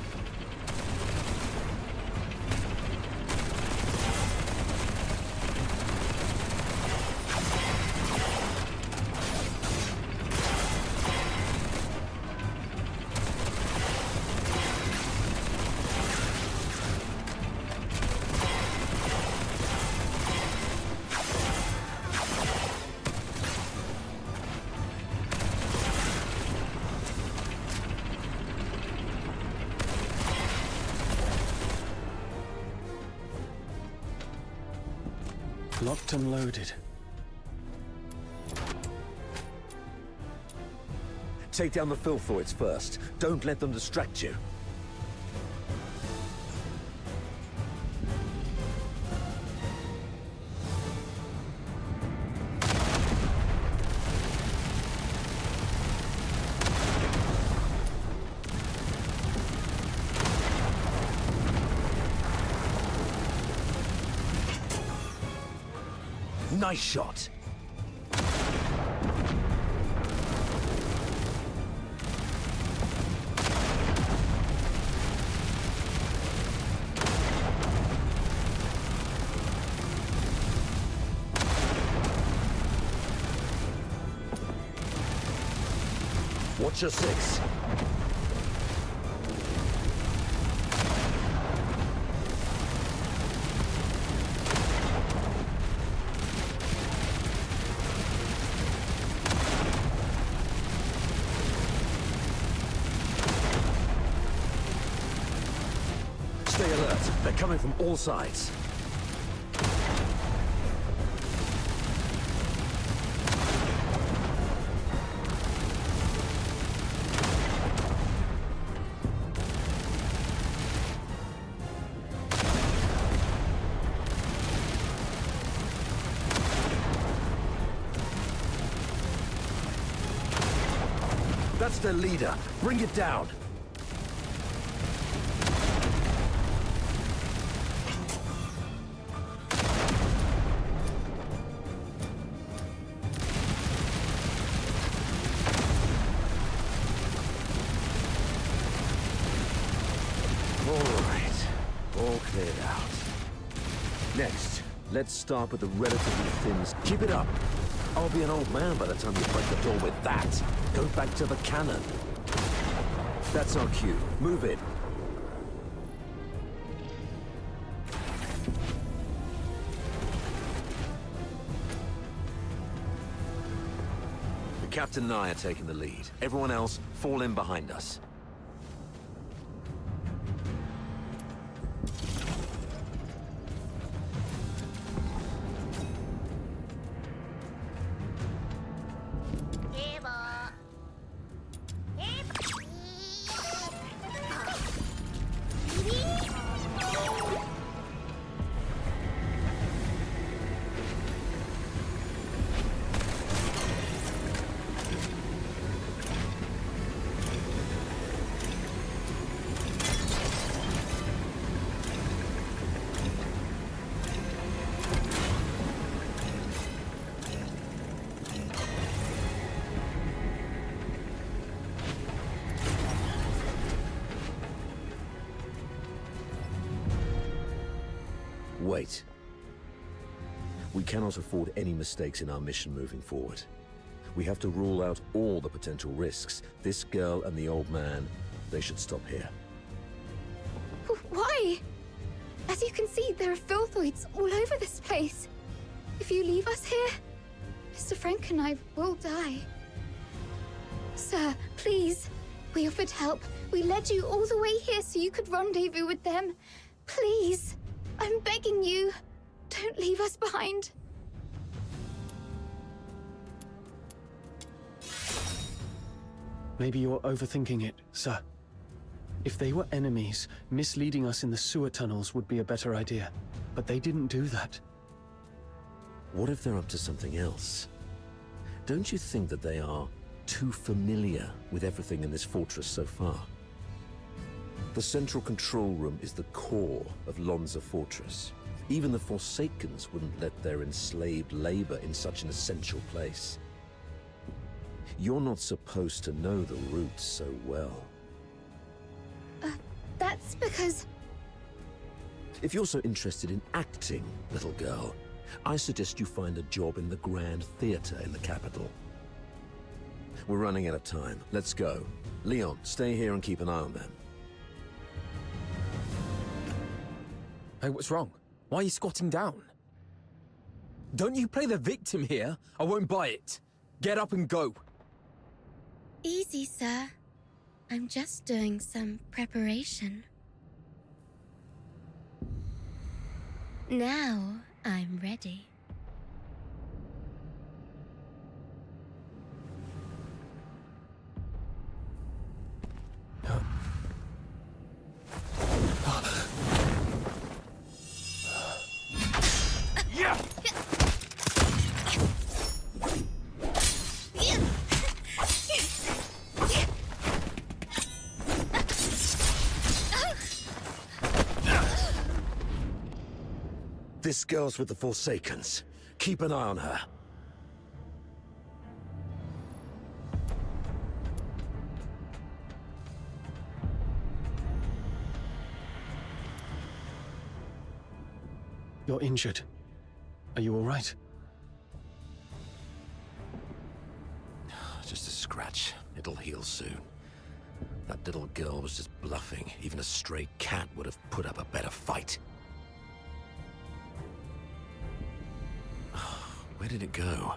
Locked and loaded. Take down the Filfoids first. Don't let them distract you. Nice shot. Watch your six. Stay alert. They're coming from all sides. That's their leader. Bring it down. All right. All cleared out. Next, let's start with the relatively thin... Keep it up. I'll be an old man by the time you break the door with that. Go back to the cannon. That's our cue. Move in. The captain and I are taking the lead. Everyone else, fall in behind us. Wait. We cannot afford any mistakes in our mission moving forward. We have to rule out all the potential risks. This girl and the old man, they should stop here. Why? As you can see, there are filthoids all over this place. If you leave us here, Mr. Frank and I will die. Sir, please. We offered help. We led you all the way here so you could rendezvous with them. Please. I'm begging you. Don't leave us behind. Maybe you're overthinking it, sir. If they were enemies, misleading us in the sewer tunnels would be a better idea. But they didn't do that. What if they're up to something else? Don't you think that they are too familiar with everything in this fortress so far? The central control room is the core of Lonza Fortress. Even the Forsakens wouldn't let their enslaved labor in such an essential place. You're not supposed to know the routes so well. That's because... If you're so interested in acting, little girl, I suggest you find a job in the Grand Theater in the capital. We're running out of time. Let's go. Leon, stay here and keep an eye on them. Hey, what's wrong? Why are you squatting down? Don't you play the victim here? I won't buy it. Get up and go. Easy, sir. I'm just doing some preparation. Now I'm ready. This girl's with the Forsakens. Keep an eye on her. You're injured. Are you all right? Just a scratch. It'll heal soon. That little girl was just bluffing. Even a stray cat would have put up a better fight. Where did it go?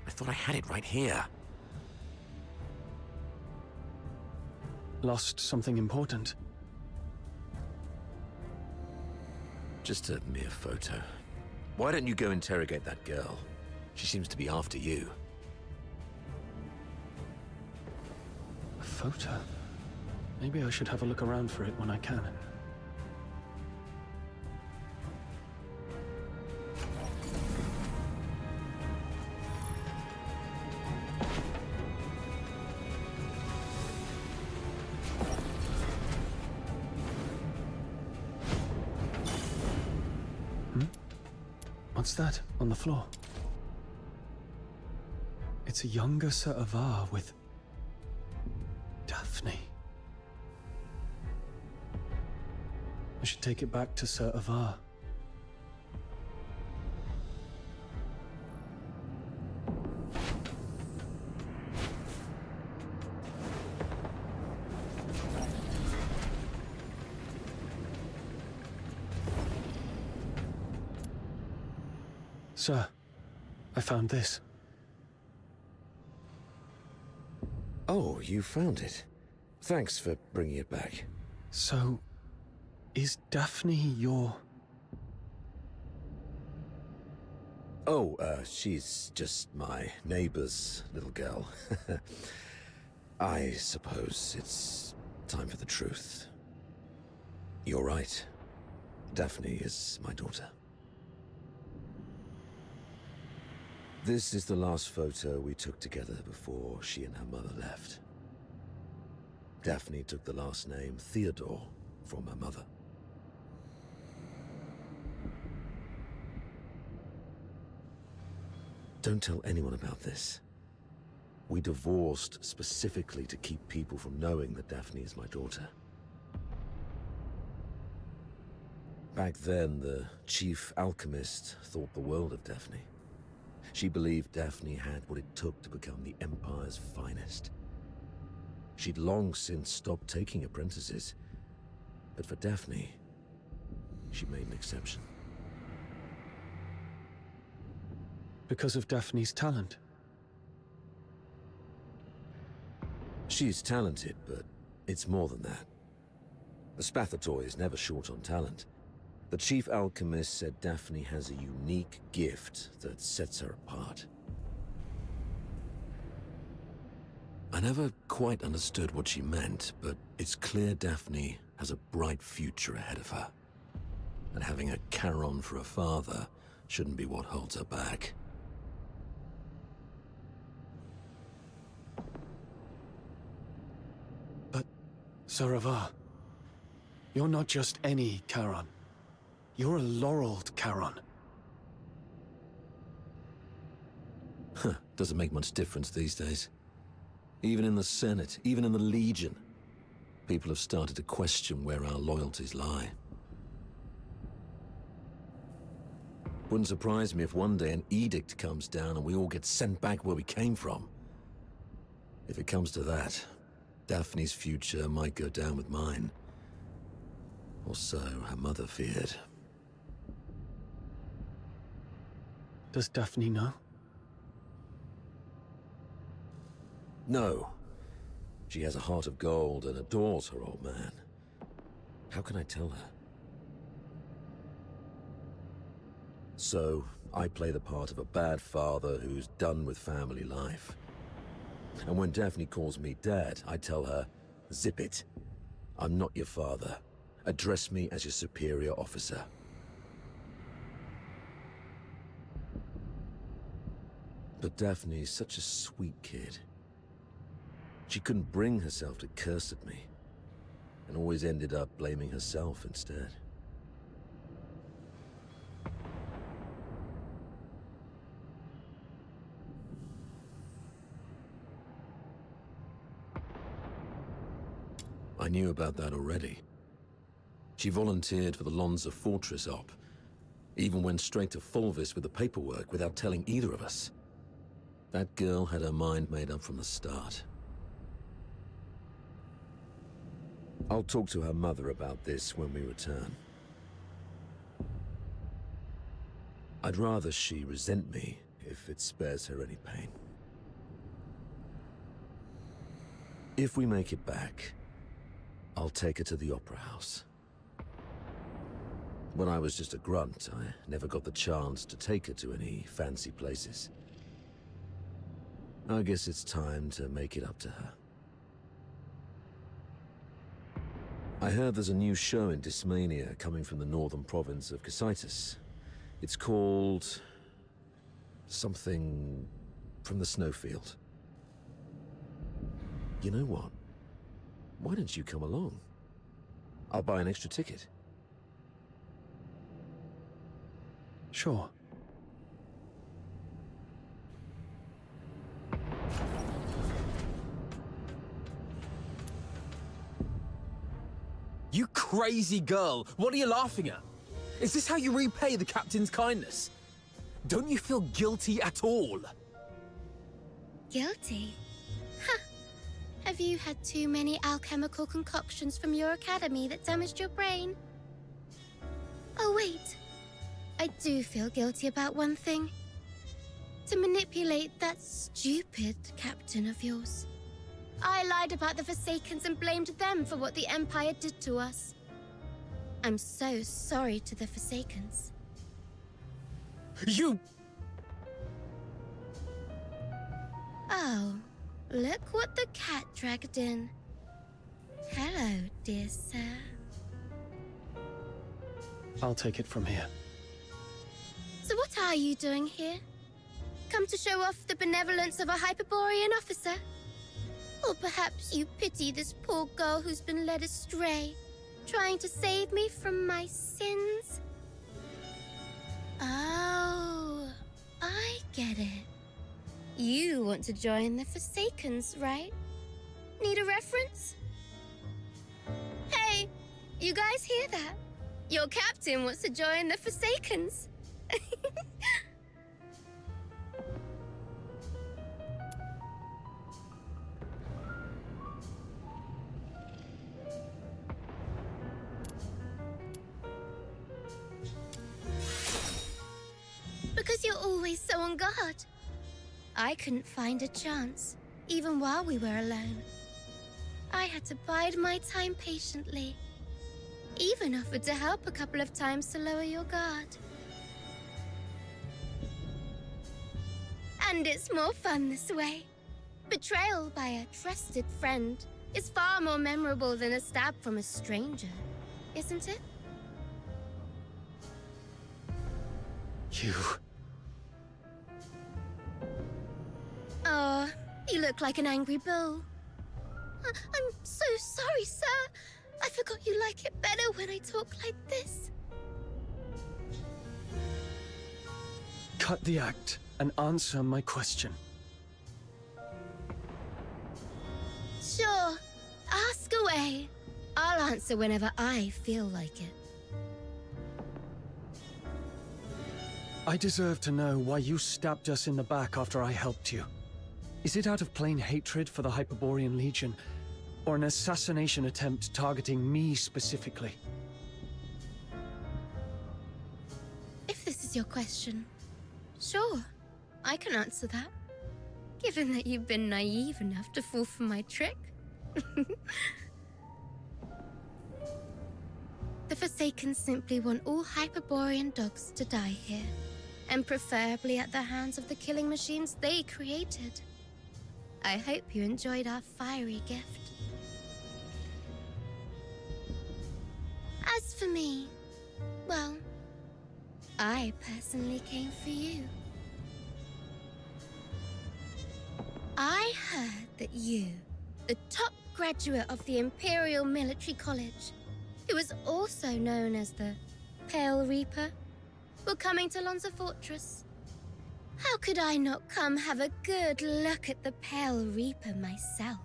I thought I had it right here. Lost something important? Just a mere photo. Why don't you go interrogate that girl? She seems to be after you. A photo? Maybe I should have a look around for it when I can. What's that on the floor? It's a younger Sir Avar with Daphne. I should take it back to Sir Avar. Sir, I found this. Oh, you found it. Thanks for bringing it back. So, is Daphne your... Oh, she's just my neighbor's little girl. I suppose it's time for the truth. You're right. Daphne is my daughter. This is the last photo we took together before she and her mother left. Daphne took the last name Theodore from her mother. Don't tell anyone about this. We divorced specifically to keep people from knowing that Daphne is my daughter. Back then, the chief alchemist thought the world of Daphne. She believed Daphne had what it took to become the Empire's finest. She'd long since stopped taking apprentices, but for Daphne, she made an exception. Because of Daphne's talent? She's talented, but it's more than that. The Spathatoi is never short on talent. The chief alchemist said Daphne has a unique gift that sets her apart. I never quite understood what she meant, but it's clear Daphne has a bright future ahead of her. And having a Charon for a father shouldn't be what holds her back. But, Sir Avar, you're not just any Charon. You're a laureled Charon. Huh, doesn't make much difference these days. Even in the Senate, even in the Legion, people have started to question where our loyalties lie. Wouldn't surprise me if one day an edict comes down and we all get sent back where we came from. If it comes to that, Daphne's future might go down with mine. Or so her mother feared. Does Daphne know? No. She has a heart of gold and adores her old man. How can I tell her? So, I play the part of a bad father who's done with family life. And when Daphne calls me Dad, I tell her, zip it. I'm not your father. Address me as your superior officer. But Daphne's such a sweet kid. She couldn't bring herself to curse at me, and always ended up blaming herself instead. I knew about that already. She volunteered for the Lonza Fortress op, even went straight to Fulvis with the paperwork without telling either of us. That girl had her mind made up from the start. I'll talk to her mother about this when we return. I'd rather she resent me if it spares her any pain. If we make it back, I'll take her to the Opera House. When I was just a grunt, I never got the chance to take her to any fancy places. I guess it's time to make it up to her. I heard there's a new show in Dysmania coming from the northern province of Cocytus. It's called... something from the snowfield. You know what? Why don't you come along? I'll buy an extra ticket. Sure. You crazy girl! What are you laughing at? Is this how you repay the captain's kindness? Don't you feel guilty at all? Guilty? Huh. Have you had too many alchemical concoctions from your academy that damaged your brain? Oh, wait. I do feel guilty about one thing. To manipulate that stupid captain of yours. I lied about the Forsakens and blamed them for what the Empire did to us. I'm so sorry to the Forsakens. You... Oh, look what the cat dragged in. Hello, dear sir. I'll take it from here. So what are you doing here? Come to show off the benevolence of a Hyperborean officer? Or perhaps you pity this poor girl who's been led astray, trying to save me from my sins? Oh, I get it. You want to join the Forsakens, right? Need a reference? Hey, you guys hear that? Your captain wants to join the Forsakens. Because you're always so on guard. I couldn't find a chance, even while we were alone. I had to bide my time patiently. Even offered to help a couple of times to lower your guard. And it's more fun this way. Betrayal by a trusted friend is far more memorable than a stab from a stranger, isn't it? You... Oh, you look like an angry bull. I'm so sorry, sir. I forgot you like it better when I talk like this. Cut the act and answer my question. Sure, ask away. I'll answer whenever I feel like it. I deserve to know why you stabbed us in the back after I helped you. Is it out of plain hatred for the Hyperborean Legion, or an assassination attempt targeting me specifically? If this is your question, sure, I can answer that. Given that you've been naive enough to fall for my trick. The Forsaken simply want all Hyperborean dogs to die here, and preferably at the hands of the killing machines they created. I hope you enjoyed our fiery gift. As for me, well, I personally came for you. I heard that you, the top graduate of the Imperial Military College, who is also known as the Pale Reaper, were coming to Lonza Fortress. How could I not come have a good look at the Pale Reaper myself?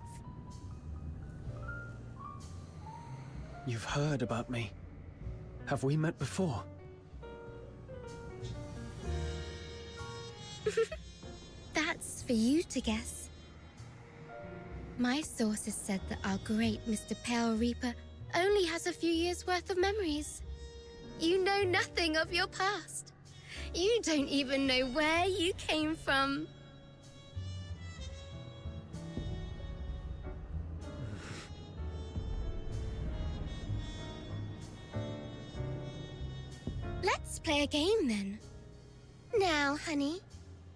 You've heard about me. Have we met before? That's for you to guess. My sources said that our great Mr. Pale Reaper only has a few years' worth of memories. You know nothing of your past. You don't even know where you came from. Let's play a game then. Now, honey,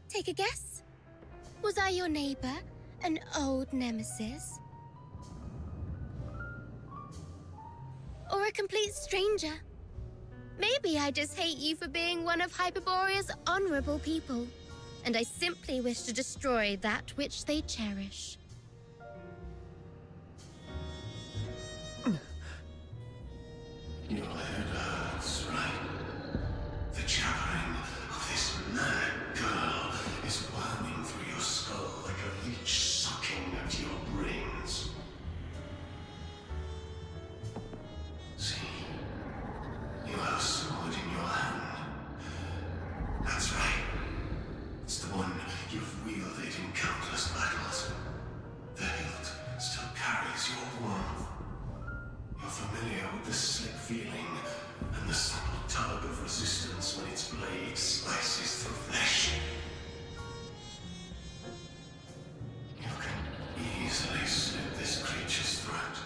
take a guess. Was I your neighbor, an old nemesis? Or a complete stranger? Maybe I just hate you for being one of Hyperborea's honorable people, and I simply wish to destroy that which they cherish. Your head hurts, right? The jabbering of this mad girl is worming through your skull like a leech sucking at your brains. See, you have a sword in your hand. That's right. It's the one you've wielded in countless battles. The hilt still carries your warmth. You're familiar with the slick feeling and the subtle tug of resistance when its blade slices through flesh. You can easily slit this creature's throat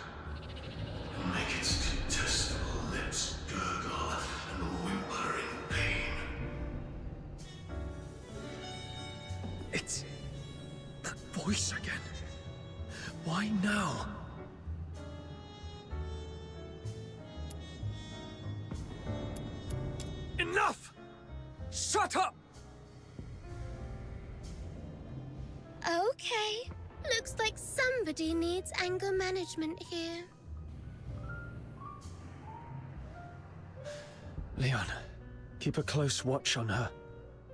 and make its detestable lips gurgle and whimper in pain. It's that voice again. Why now? Enough! Shut up! Okay. Looks like somebody needs anger management here. Leon, keep a close watch on her.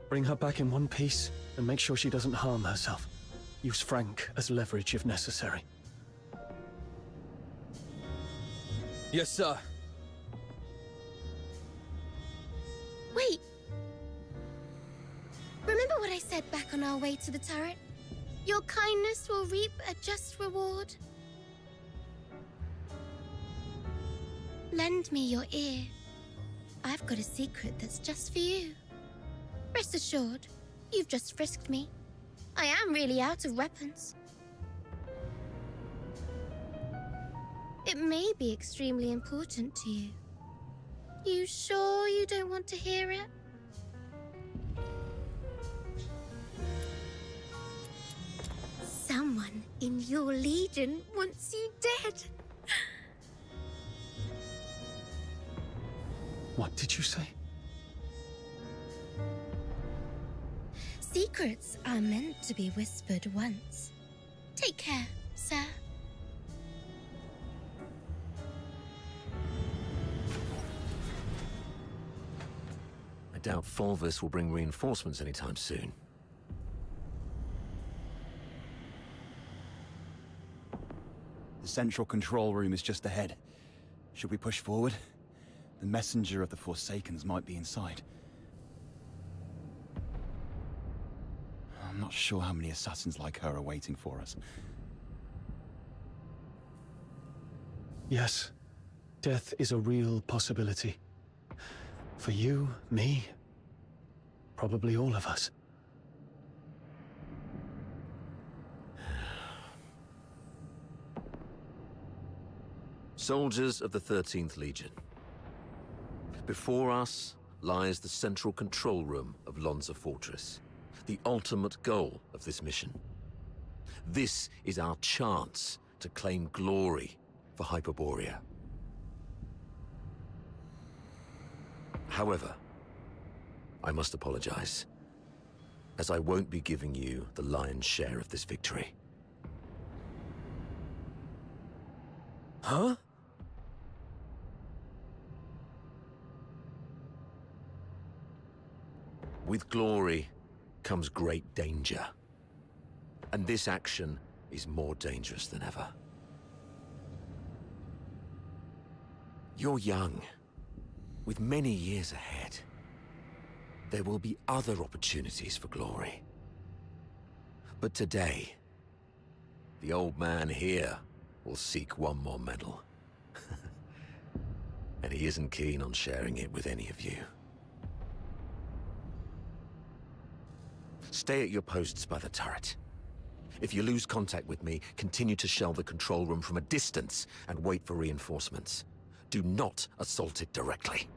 Bring her back in one piece and make sure she doesn't harm herself. Use Frank as leverage if necessary. Yes, sir. Wait. Remember what I said back on our way to the turret? Your kindness will reap a just reward. Lend me your ear. I've got a secret that's just for you. Rest assured, you've just frisked me. I am really out of weapons. It may be extremely important to you. You sure you don't want to hear it? Someone in your legion wants you dead. What did you say? Secrets are meant to be whispered once. Take care, sir. I doubt Fulvis will bring reinforcements anytime soon. The central control room is just ahead. Should we push forward? The messenger of the Forsakens might be inside. I'm not sure how many assassins like her are waiting for us. Yes, death is a real possibility. For you, me, probably all of us. Soldiers of the 13th Legion. Before us lies the central control room of Lonza Fortress, the ultimate goal of this mission. This is our chance to claim glory for Hyperborea. However, I must apologize, as I won't be giving you the lion's share of this victory. Huh? With glory comes great danger. And this action is more dangerous than ever. You're young, with many years ahead. There will be other opportunities for glory. But today, the old man here will seek one more medal. And he isn't keen on sharing it with any of you. Stay at your posts by the turret. If you lose contact with me, continue to shell the control room from a distance and wait for reinforcements. Do not assault it directly.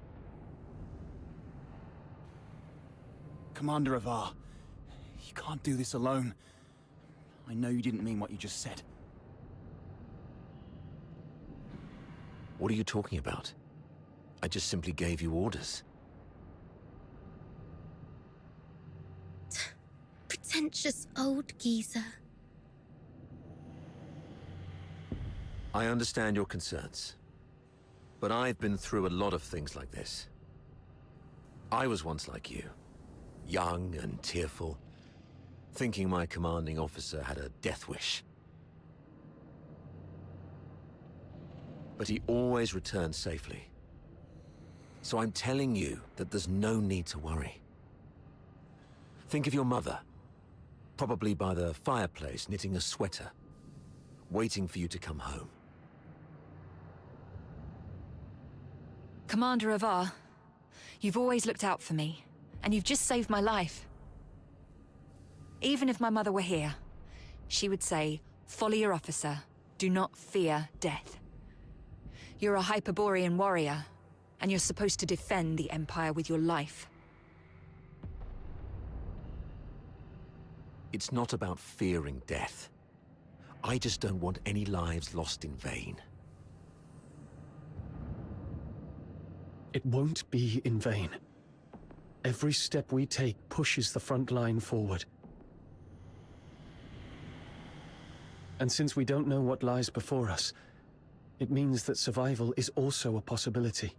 Commander Avar, you can't do this alone. I know you didn't mean what you just said. What are you talking about? I just simply gave you orders. Pretentious old geezer. I understand your concerns. But I've been through a lot of things like this. I was once like you. Young and tearful. Thinking my commanding officer had a death wish. But he always returned safely. So I'm telling you that there's no need to worry. Think of your mother. Probably by the fireplace, knitting a sweater. Waiting for you to come home. Commander Avar, you've always looked out for me, and you've just saved my life. Even if my mother were here, she would say, "Follow your officer. Do not fear death." You're a Hyperborean warrior, and you're supposed to defend the Empire with your life. It's not about fearing death. I just don't want any lives lost in vain. It won't be in vain. Every step we take pushes the front line forward. And since we don't know what lies before us, it means that survival is also a possibility.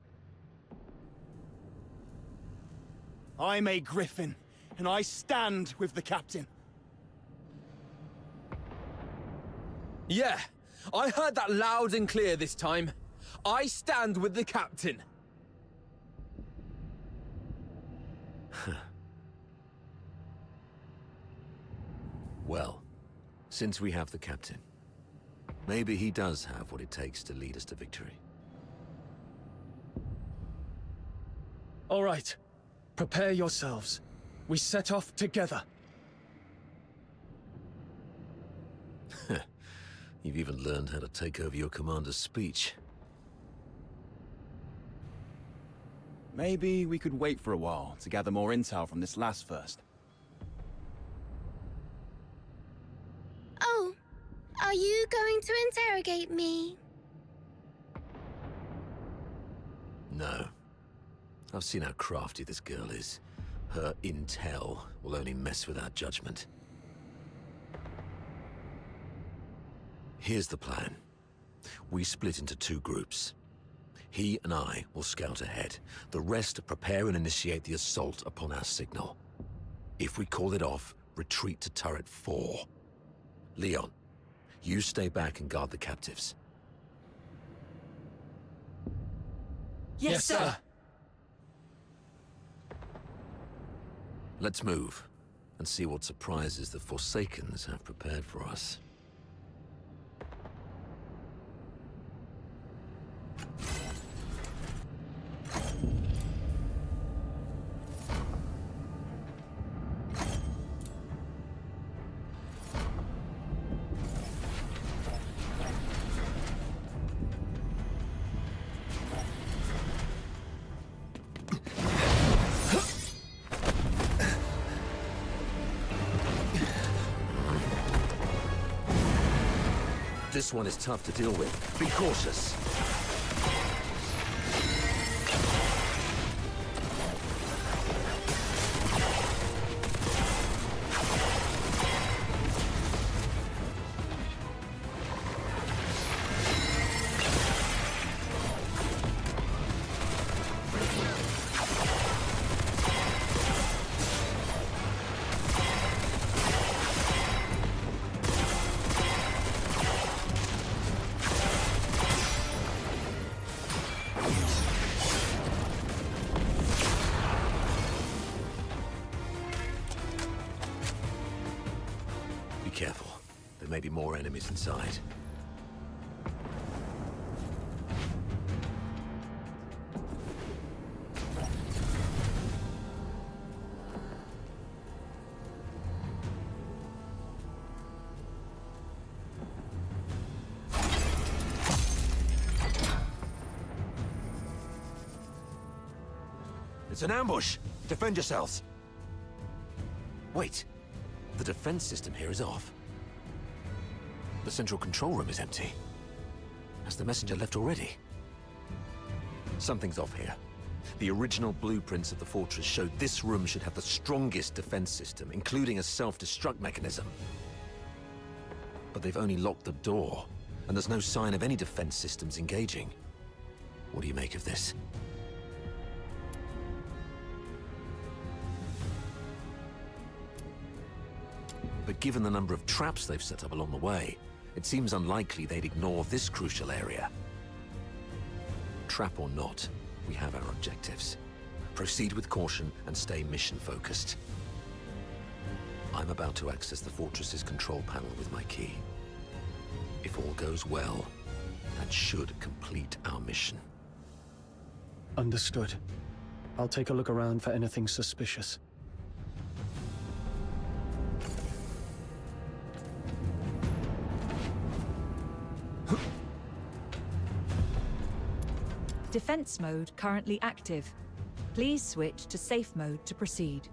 I'm a Griffin, and I stand with the Captain. Yeah, I heard that loud and clear this time. I stand with the Captain. Well, since we have the Captain, maybe he does have what it takes to lead us to victory. All right, prepare yourselves. We set off together. You've even learned how to take over your commander's speech. Maybe we could wait for a while to gather more intel from this last first. Oh, are you going to interrogate me? No. I've seen how crafty this girl is. Her intel will only mess with our judgment. Here's the plan. We split into two groups. He and I will scout ahead. The rest prepare and initiate the assault upon our signal. If we call it off, retreat to turret 4. Leon, you stay back and guard the captives. Yes, sir! Let's move, and see what surprises the Forsakens have prepared for us. This one is tough to deal with. Be cautious. Be careful. There may be more enemies inside. It's an ambush! Defend yourselves! Wait. The defense system here is off. The central control room is empty. Has the messenger left already? Something's off here. The original blueprints of the fortress showed this room should have the strongest defense system, including a self-destruct mechanism. But they've only locked the door, and there's no sign of any defense systems engaging. What do you make of this? But given the number of traps they've set up along the way, it seems unlikely they'd ignore this crucial area. Trap or not, we have our objectives. Proceed with caution and stay mission-focused. I'm about to access the fortress's control panel with my key. If all goes well, that should complete our mission. Understood. I'll take a look around for anything suspicious. Defense mode currently active. Please switch to safe mode to proceed.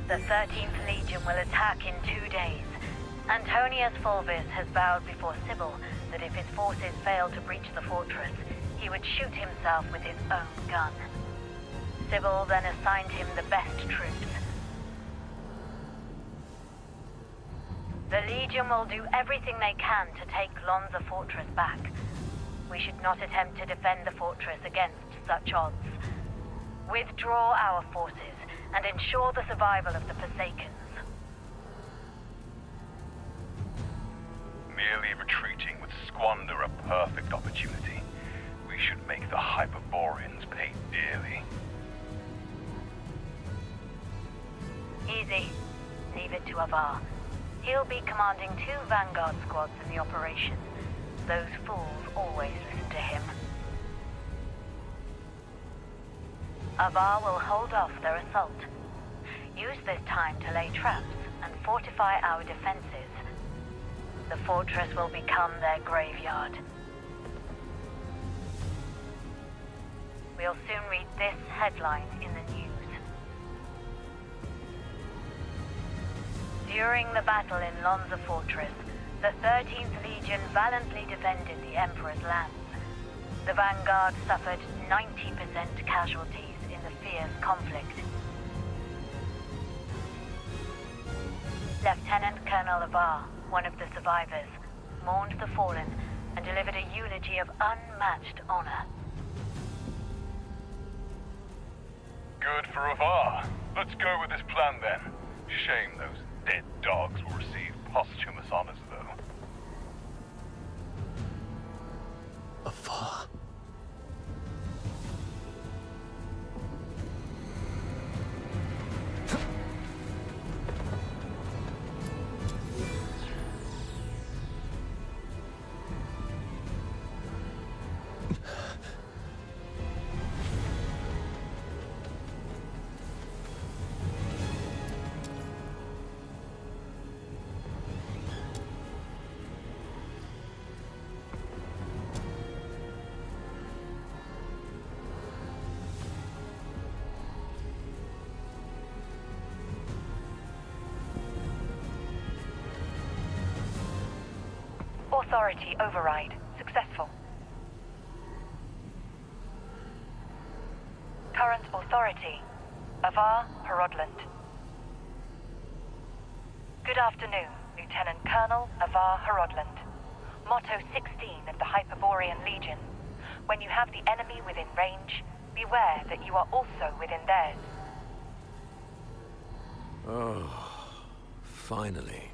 The 13th Legion will attack in 2 days. Antonius Fulvis has vowed before Sybil that if his forces fail to breach the fortress, he would shoot himself with his own gun. Sybil then assigned him the best troops. The Legion will do everything they can to take Lonza Fortress back. We should not attempt to defend the fortress against such odds. Withdraw our forces and ensure the survival of the Forsakens. Merely retreating would squander a perfect opportunity. We should make the Hyperboreans pay dearly. Easy. Leave it to Avar. He'll be commanding 2 Vanguard squads in the operation. Those fools always listen to him. Avar will hold off their assault. Use this time to lay traps and fortify our defenses. The fortress will become their graveyard. We'll soon read this headline in the news. During the battle in Lonza Fortress, the 13th Legion valiantly defended the Emperor's lands. The Vanguard suffered 90% casualties in the fierce conflict. Lieutenant Colonel Avar, one of the survivors, mourned the fallen and delivered a eulogy of unmatched honor. Good for Avar. Let's go with this plan then. Shame those dead dogs will receive posthumous honors, though. Avar. Authority override successful. Current authority, Avar Herodland. Good afternoon, Lieutenant Colonel Avar Herodland. Motto 16 of the Hyperborean Legion. When you have the enemy within range, beware that you are also within theirs. Oh, finally.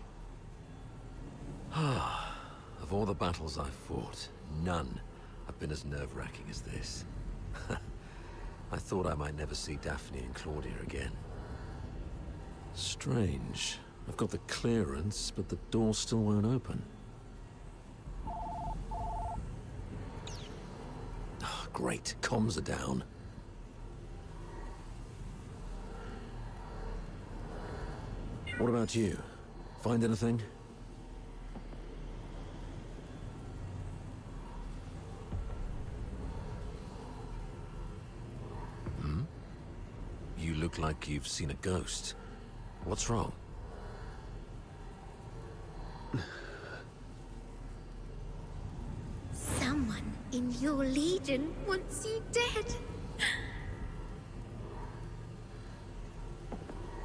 Of all the battles I've fought, none have been as nerve-wracking as this. I thought I might never see Daphne and Claudia again. Strange. I've got the clearance, but the door still won't open. Oh, great. Comms are down. What about you? Find anything? You look like you've seen a ghost. What's wrong? Someone in your legion wants you dead.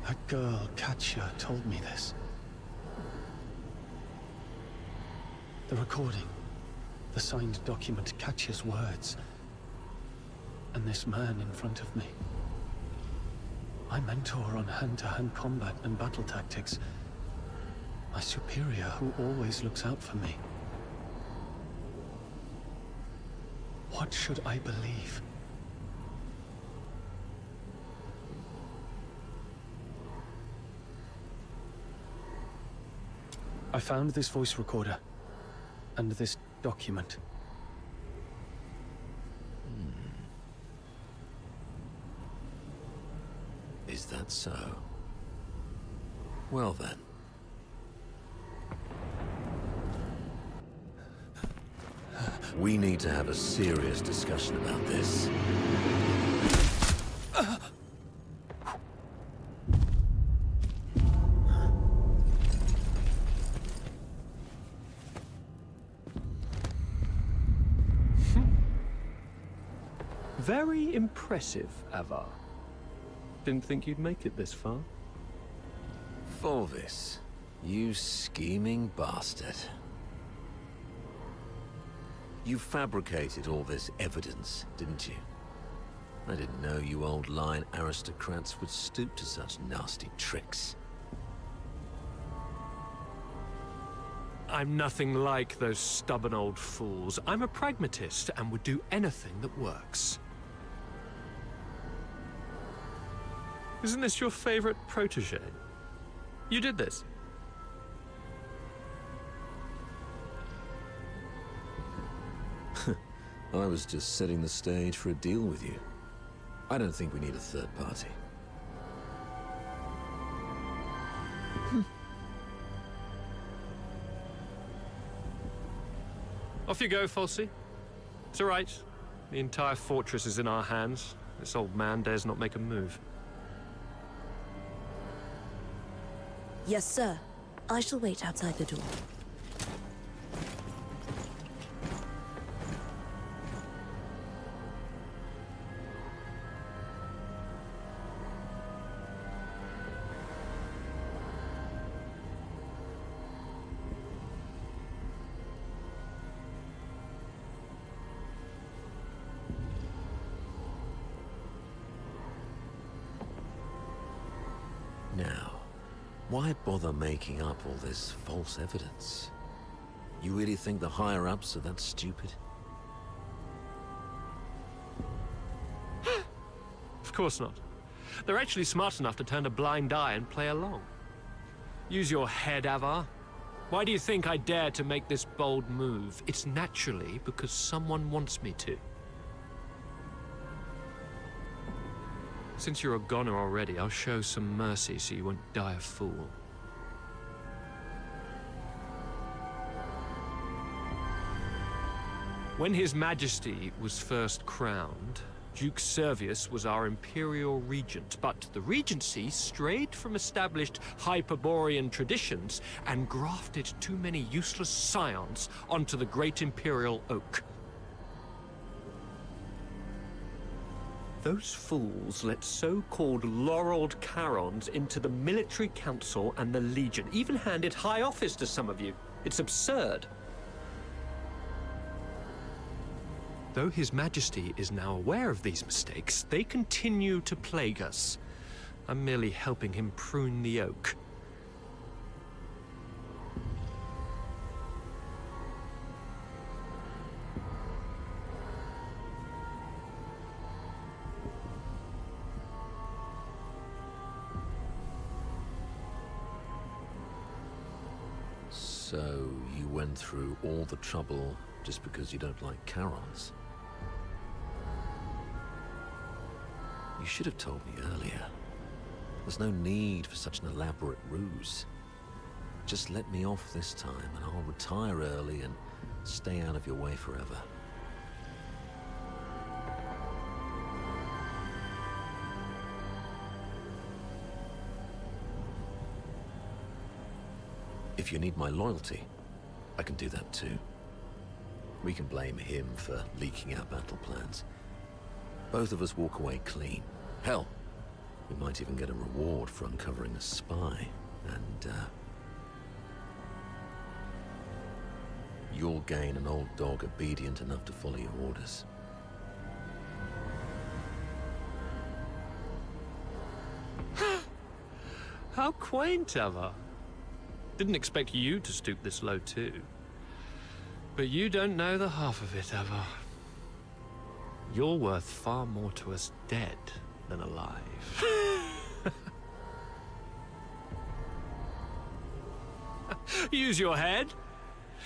That girl, Katya, told me this. The recording. The signed document, Katya's words. And this man in front of me. My mentor on hand-to-hand combat and battle tactics. My superior who always looks out for me. What should I believe? I found this voice recorder and this document. Is that so? Well then. We need to have a serious discussion about this. Very impressive, Avar. Didn't think you'd make it this far. Volvis, you scheming bastard. You fabricated all this evidence, didn't you? I didn't know you old line aristocrats would stoop to such nasty tricks. I'm nothing like those stubborn old fools. I'm a pragmatist and would do anything that works. Isn't this your favorite protege? You did this. I was just setting the stage for a deal with you. I don't think we need a third party. Off you go, Falsey. It's all right. The entire fortress is in our hands. This old man dares not make a move. Yes, sir. I shall wait outside the door. Now, why bother making up all this false evidence? You really think the higher-ups are that stupid? Of course not. They're actually smart enough to turn a blind eye and play along. Use your head, Avar. Why do you think I dare to make this bold move? It's naturally because someone wants me to. Since you're a goner already, I'll show some mercy so you won't die a fool. When His Majesty was first crowned, Duke Servius was our imperial regent, but the regency strayed from established Hyperborean traditions and grafted too many useless scions onto the great imperial oak. Those fools let so-called laureled Charons into the military council and the Legion, even handed high office to some of you. It's absurd. Though His Majesty is now aware of these mistakes, they continue to plague us. I'm merely helping him prune the oak. So, you went through all the trouble just because you don't like Charons? You should have told me earlier. There's no need for such an elaborate ruse. Just let me off this time, and I'll retire early and stay out of your way forever. If you need my loyalty, I can do that too. We can blame him for leaking our battle plans. Both of us walk away clean. Hell, we might even get a reward for uncovering a spy, and you'll gain an old dog obedient enough to follow your orders. How quaint, Ava. Didn't expect you to stoop this low too. But you don't know the half of it, Ava. You're worth far more to us dead than alive. Use your head.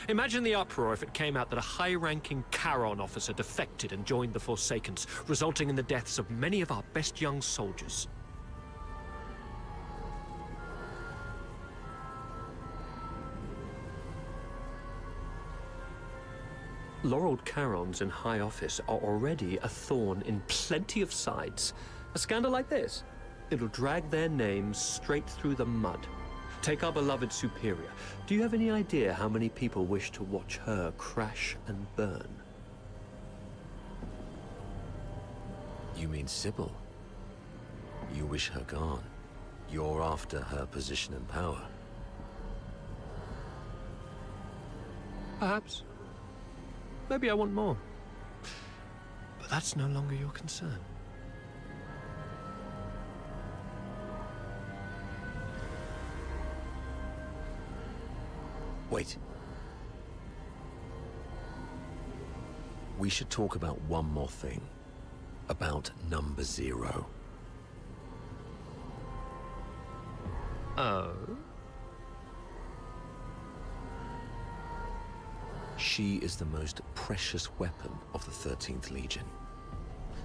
Imagine the uproar if it came out that a high-ranking Charon officer defected and joined the Forsakens, resulting in the deaths of many of our best young soldiers. Laureled Charons in high office are already a thorn in plenty of sides. A scandal like this, it'll drag their names straight through the mud. Take our beloved Superior. Do you have any idea how many people wish to watch her crash and burn? You mean Sybil? You wish her gone. You're after her position and power. Perhaps. Maybe I want more. But that's no longer your concern. Wait. We should talk about one more thing. About number 0. Oh? She is the most precious weapon of the 13th Legion.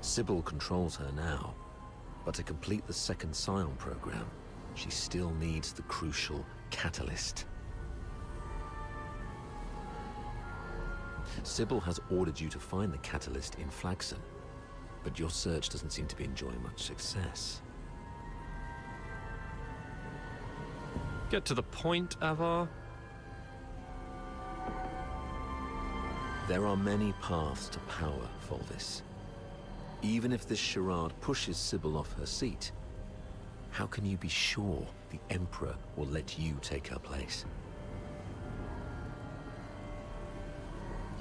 Sybil controls her now, but to complete the second Scion program, she still needs the crucial catalyst. Sybil has ordered you to find the catalyst in Flagson, but your search doesn't seem to be enjoying much success. Get to the point, Avar. There are many paths to power, Fulvis. Even if this charade pushes Sybil off her seat, how can you be sure the Emperor will let you take her place?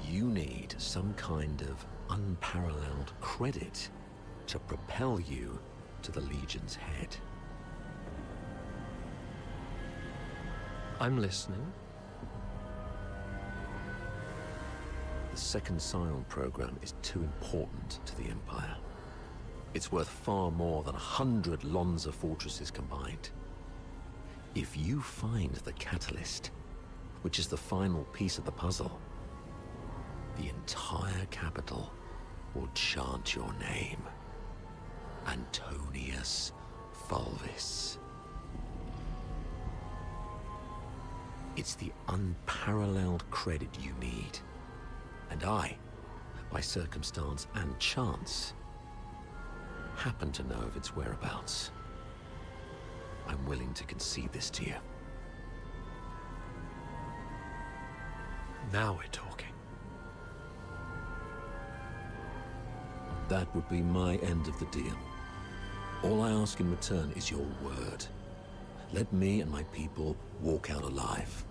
You need some kind of unparalleled credit to propel you to the Legion's head. I'm listening. The second Scion program is too important to the Empire. It's worth far more than 100 Lonza fortresses combined. If you find the catalyst, which is the final piece of the puzzle, the entire capital will chant your name. Antonius Fulvis. It's the unparalleled credit you need. And I, by circumstance and chance, happen to know of its whereabouts. I'm willing to concede this to you. Now we're talking. That would be my end of the deal. All I ask in return is your word. Let me and my people walk out alive.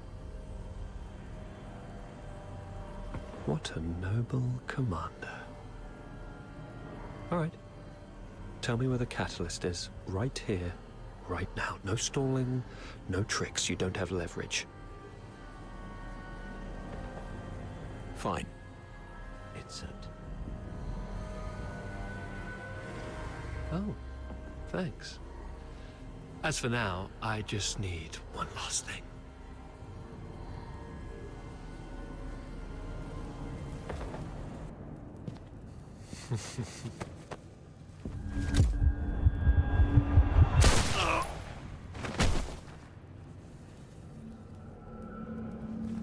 What a noble commander. All right. Tell me where the catalyst is. Right here, right now. No stalling, no tricks. You don't have leverage. Fine. It's at... Oh, thanks. As for now, I just need one last thing.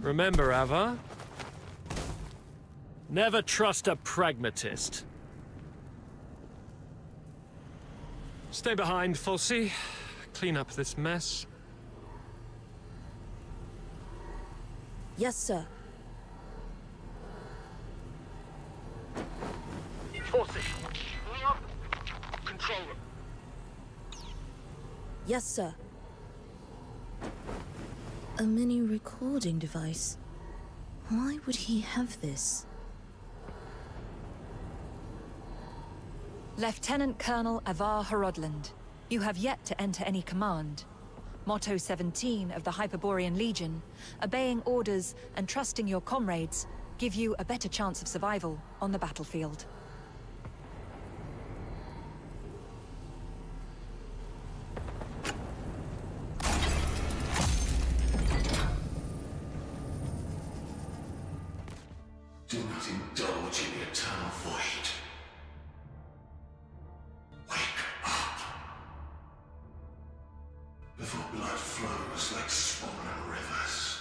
Remember, Ava? Never trust a pragmatist. Stay behind, Fulci. Clean up this mess. Yes, sir. Fulci, control room. Yes, sir. A mini recording device. Why would he have this? Lieutenant Colonel Avar Horodland, you have yet to enter any command. Motto 17 of the Hyperborean Legion, obeying orders and trusting your comrades, give you a better chance of survival on the battlefield. Do not indulge in the eternal void. Wake up. Before blood flows like swollen rivers,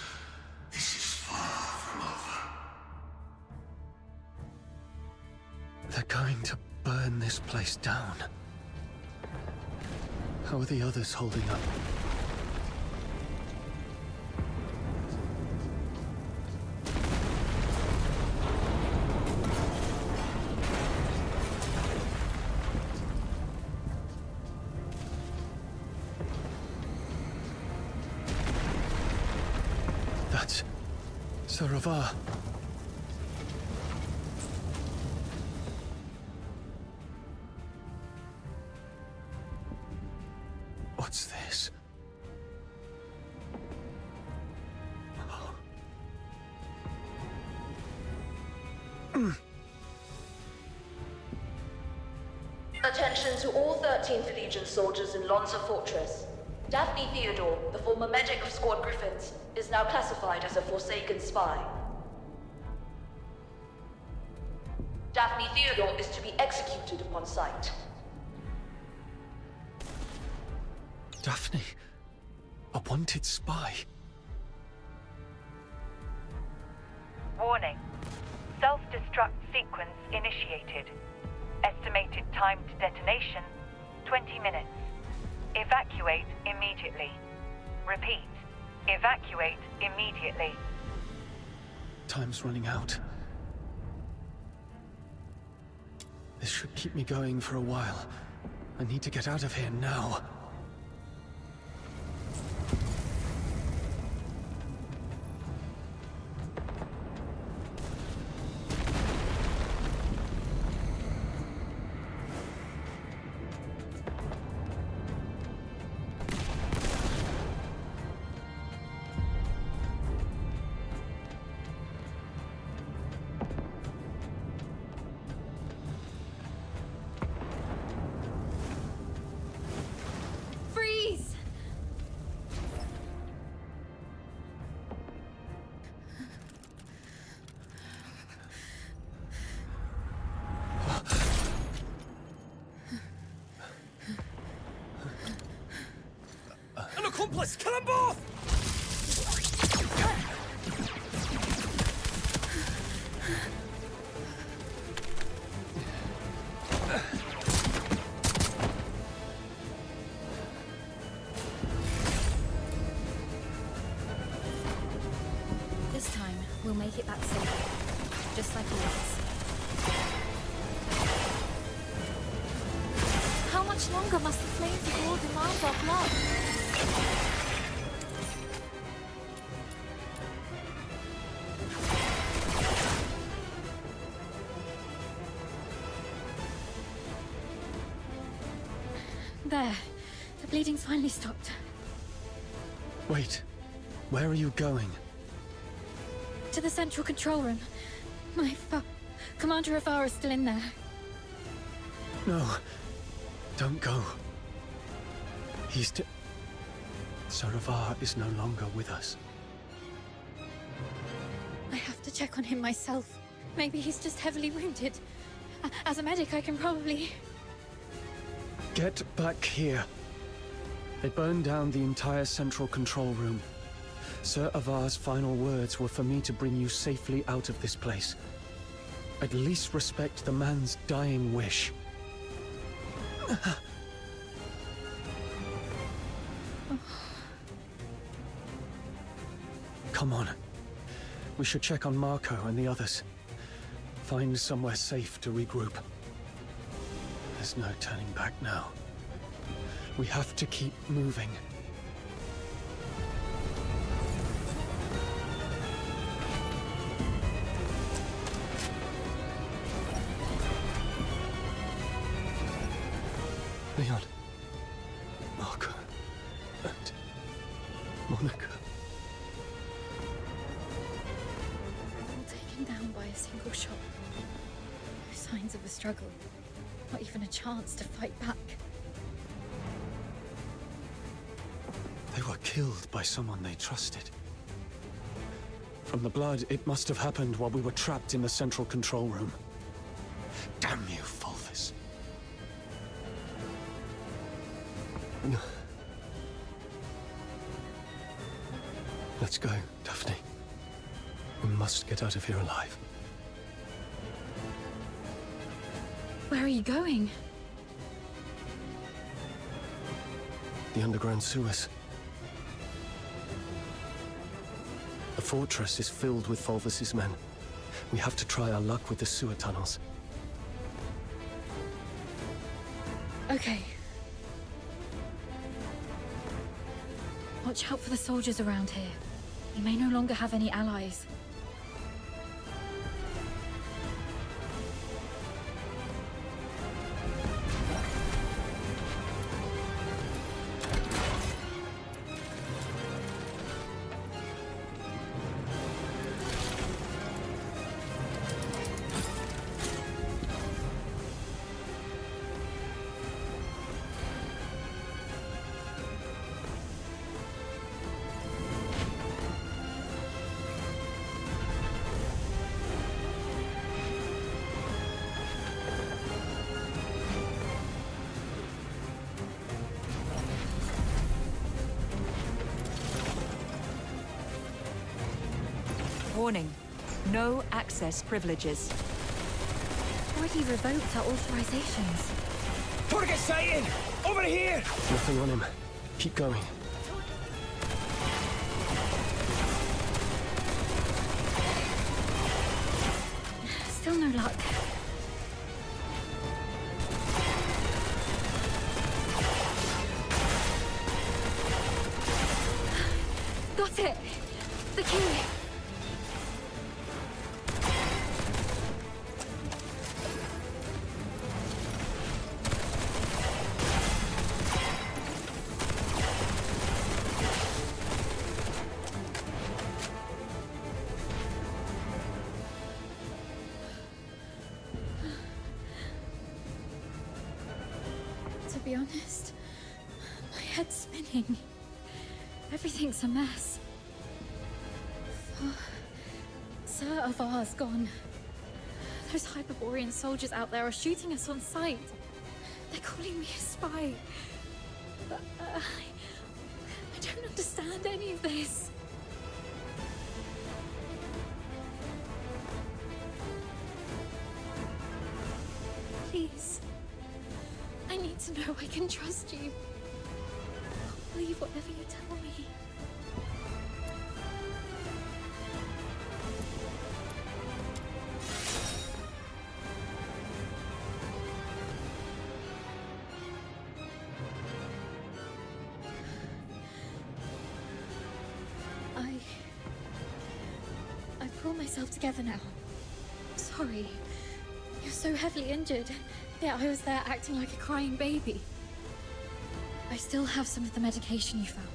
this is far from over. They're going to burn this place down. How are the others holding up? That's Saravar. What's this? Attention to all 13th Legion soldiers in Lonza Fortress. Daphne Theodore, the former medic of Squad Griffins, is now classified as a Forsaken spy. Daphne Theodore is to be executed upon sight. Daphne, a wanted spy. Warning. Self-destruct sequence initiated. Estimated time to detonation, 20 minutes. Evacuate immediately. Repeat. Evacuate immediately. Time's running out. This should keep me going for a while. I need to get out of here now. Freeze! An accomplice! Kill them both! This time, we'll make it back safe. Just like always. How much longer must the flames of war demand our blood? There. The bleeding's finally stopped. Wait, where are you going? To the central control room. Commander Avar is still in there. No, don't go. Saravar is no longer with us. I have to check on him myself. Maybe he's just heavily wounded. As a medic, I can probably... Get back here. They burned down the entire central control room. Sir Avar's final words were for me to bring you safely out of this place. At least respect the man's dying wish. Come on. We should check on Marco and the others. Find somewhere safe to regroup. There's no turning back now. We have to keep moving. Leon, Marco, and Monica. All taken down by a single shot. No signs of a struggle. Not even a chance to fight back. They were killed by someone they trusted. From the blood, it must have happened while we were trapped in the central control room. Damn you, Fulvis. Let's go, Daphne. We must get out of here alive. Where are you going? The underground sewers. The fortress is filled with Fulvis's men. We have to try our luck with the sewer tunnels. Okay. Watch out for the soldiers around here. We may no longer have any allies. Warning. No access privileges. Already revoked our authorizations. Target sighted! Over here! Nothing on him. Keep going. Still no luck. Got it! The key! To be honest, my head's spinning. Everything's a mess. Sir Avar's gone. Those Hyperborean soldiers out there are shooting us on sight. They're calling me a spy. But, I don't understand any of this. Please. I need to know I can trust you. I'll believe whatever you tell me. I pull myself together now. Sorry. You're so heavily injured. Yeah, I was there acting like a crying baby. I still have some of the medication you found.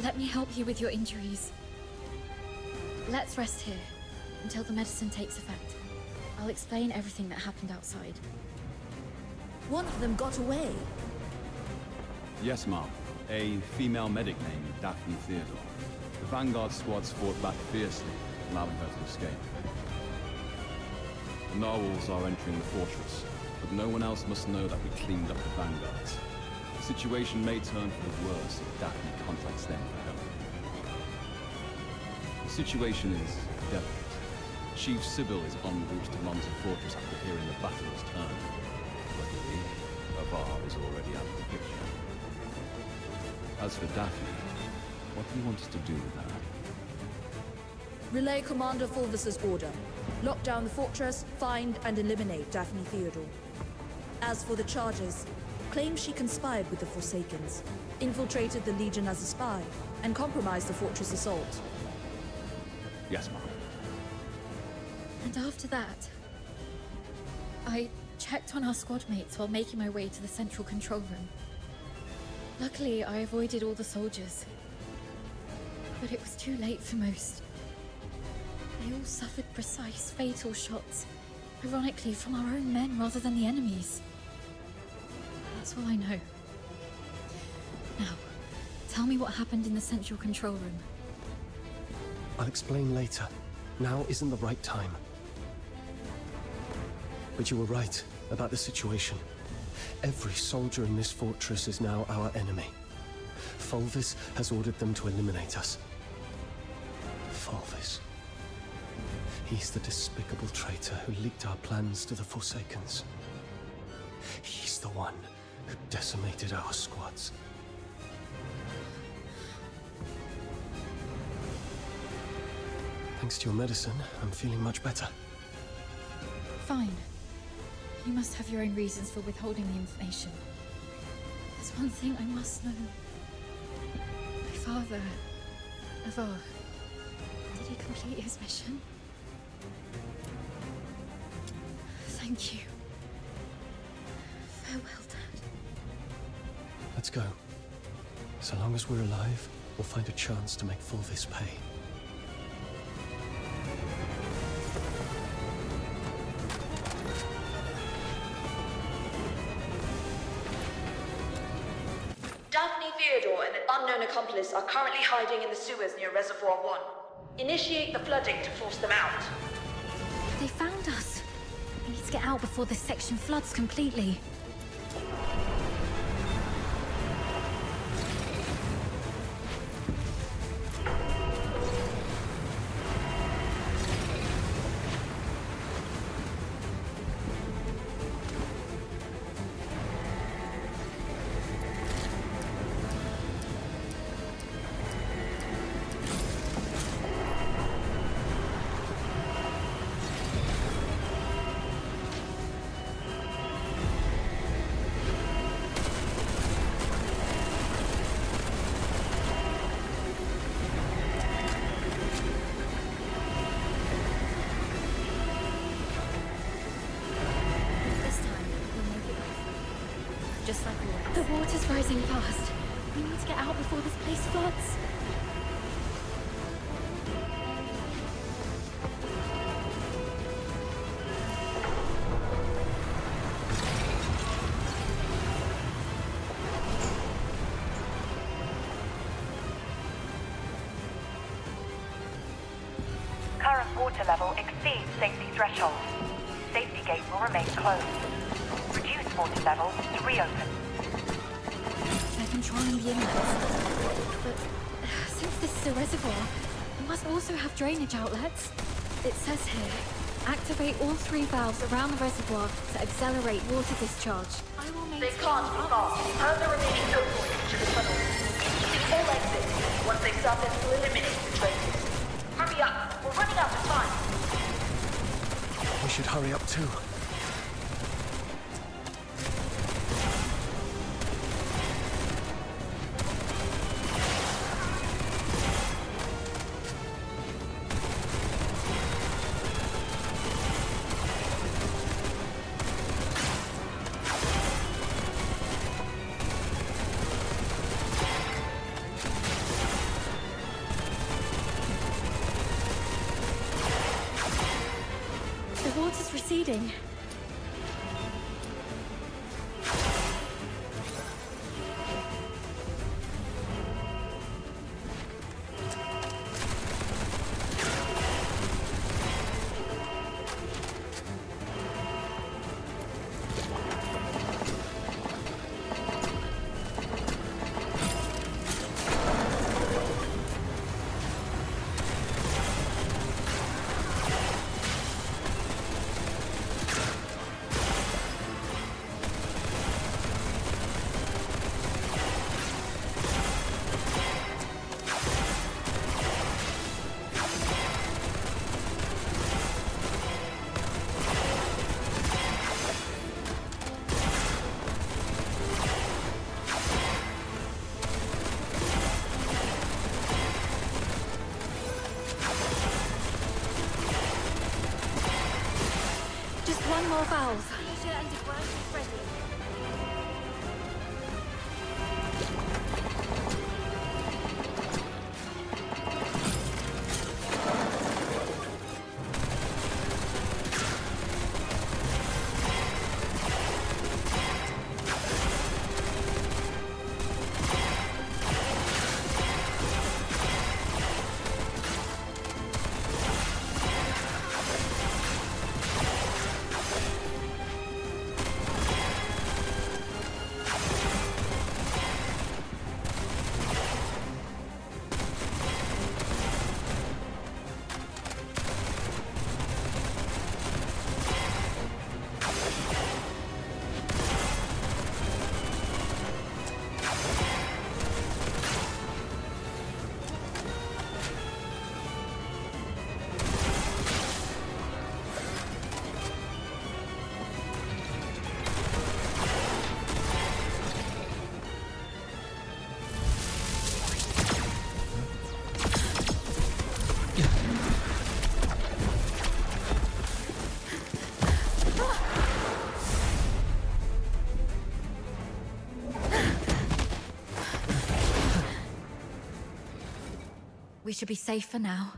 Let me help you with your injuries. Let's rest here until the medicine takes effect. I'll explain everything that happened outside. One of them got away. Yes, ma'am. A female medic named Daphne Theodore. The Vanguard squads fought back fiercely, allowing her to escape. The narwhals are entering the fortress, but no one else must know that we cleaned up the vanguards. The situation may turn for the worse if Daphne contacts them for help. The situation is delicate. Chief Sybil is en route to Lonza Fortress after hearing the battle has turned. Luckily, Avar is already out of the picture. As for Daphne, what do you want us to do with her? Relay Commander Fulvis's order. Lock down the fortress, find and eliminate Daphne Theodore. As for the charges, claim she conspired with the Forsakens, infiltrated the Legion as a spy, and compromised the fortress assault. Yes, Mom. And after that, I checked on our squad mates while making my way to the central control room. Luckily, I avoided all the soldiers. But it was too late for most. They all suffered precise, fatal shots. Ironically, from our own men rather than the enemy's. That's all I know. Now, tell me what happened in the central control room. I'll explain later. Now isn't the right time. But you were right about the situation. Every soldier in this fortress is now our enemy. Fulvis has ordered them to eliminate us. Fulvis. He's the despicable traitor who leaked our plans to the Forsakens. He's the one who decimated our squads. Thanks to your medicine, I'm feeling much better. Fine. You must have your own reasons for withholding the information. There's one thing I must know. My father, Avar, did he complete his mission? Thank you. Farewell, Dad. Let's go. So long as we're alive, we'll find a chance to make Fulvis pay. Daphne Theodore and an unknown accomplice are currently hiding in the sewers near Reservoir 1. Initiate the flooding to force them out. They found us. We need to get out before this section floods completely. Just like always. The water's rising fast. We need to get out before this place floods. Current water level exceeds safety threshold. Safety gate will remain closed. Reduce water level to reopen. They're controlling the inlets. But since this is a reservoir, we must also have drainage outlets. It says here, activate all 3 valves around the reservoir to accelerate water discharge. I will maintain. They can't be fast. Turn the remaining choke points to the tunnel. Using all exits. Once they surface, we'll eliminate the traces. Hurry up. We're running out of time. We should hurry up too. The water's receding. Control valve. Seizure and device ready. We should be safe for now.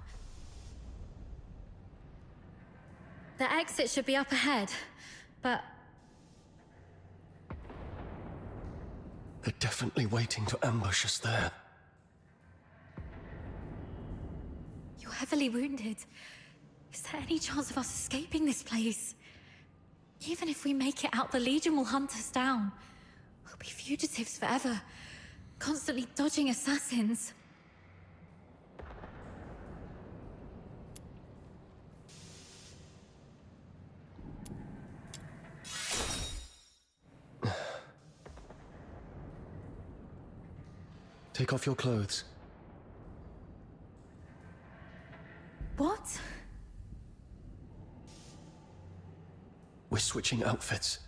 The exit should be up ahead, but... They're definitely waiting to ambush us there. You're heavily wounded. Is there any chance of us escaping this place? Even if we make it out, the Legion will hunt us down. We'll be fugitives forever, constantly dodging assassins. Take off your clothes. What? We're switching outfits.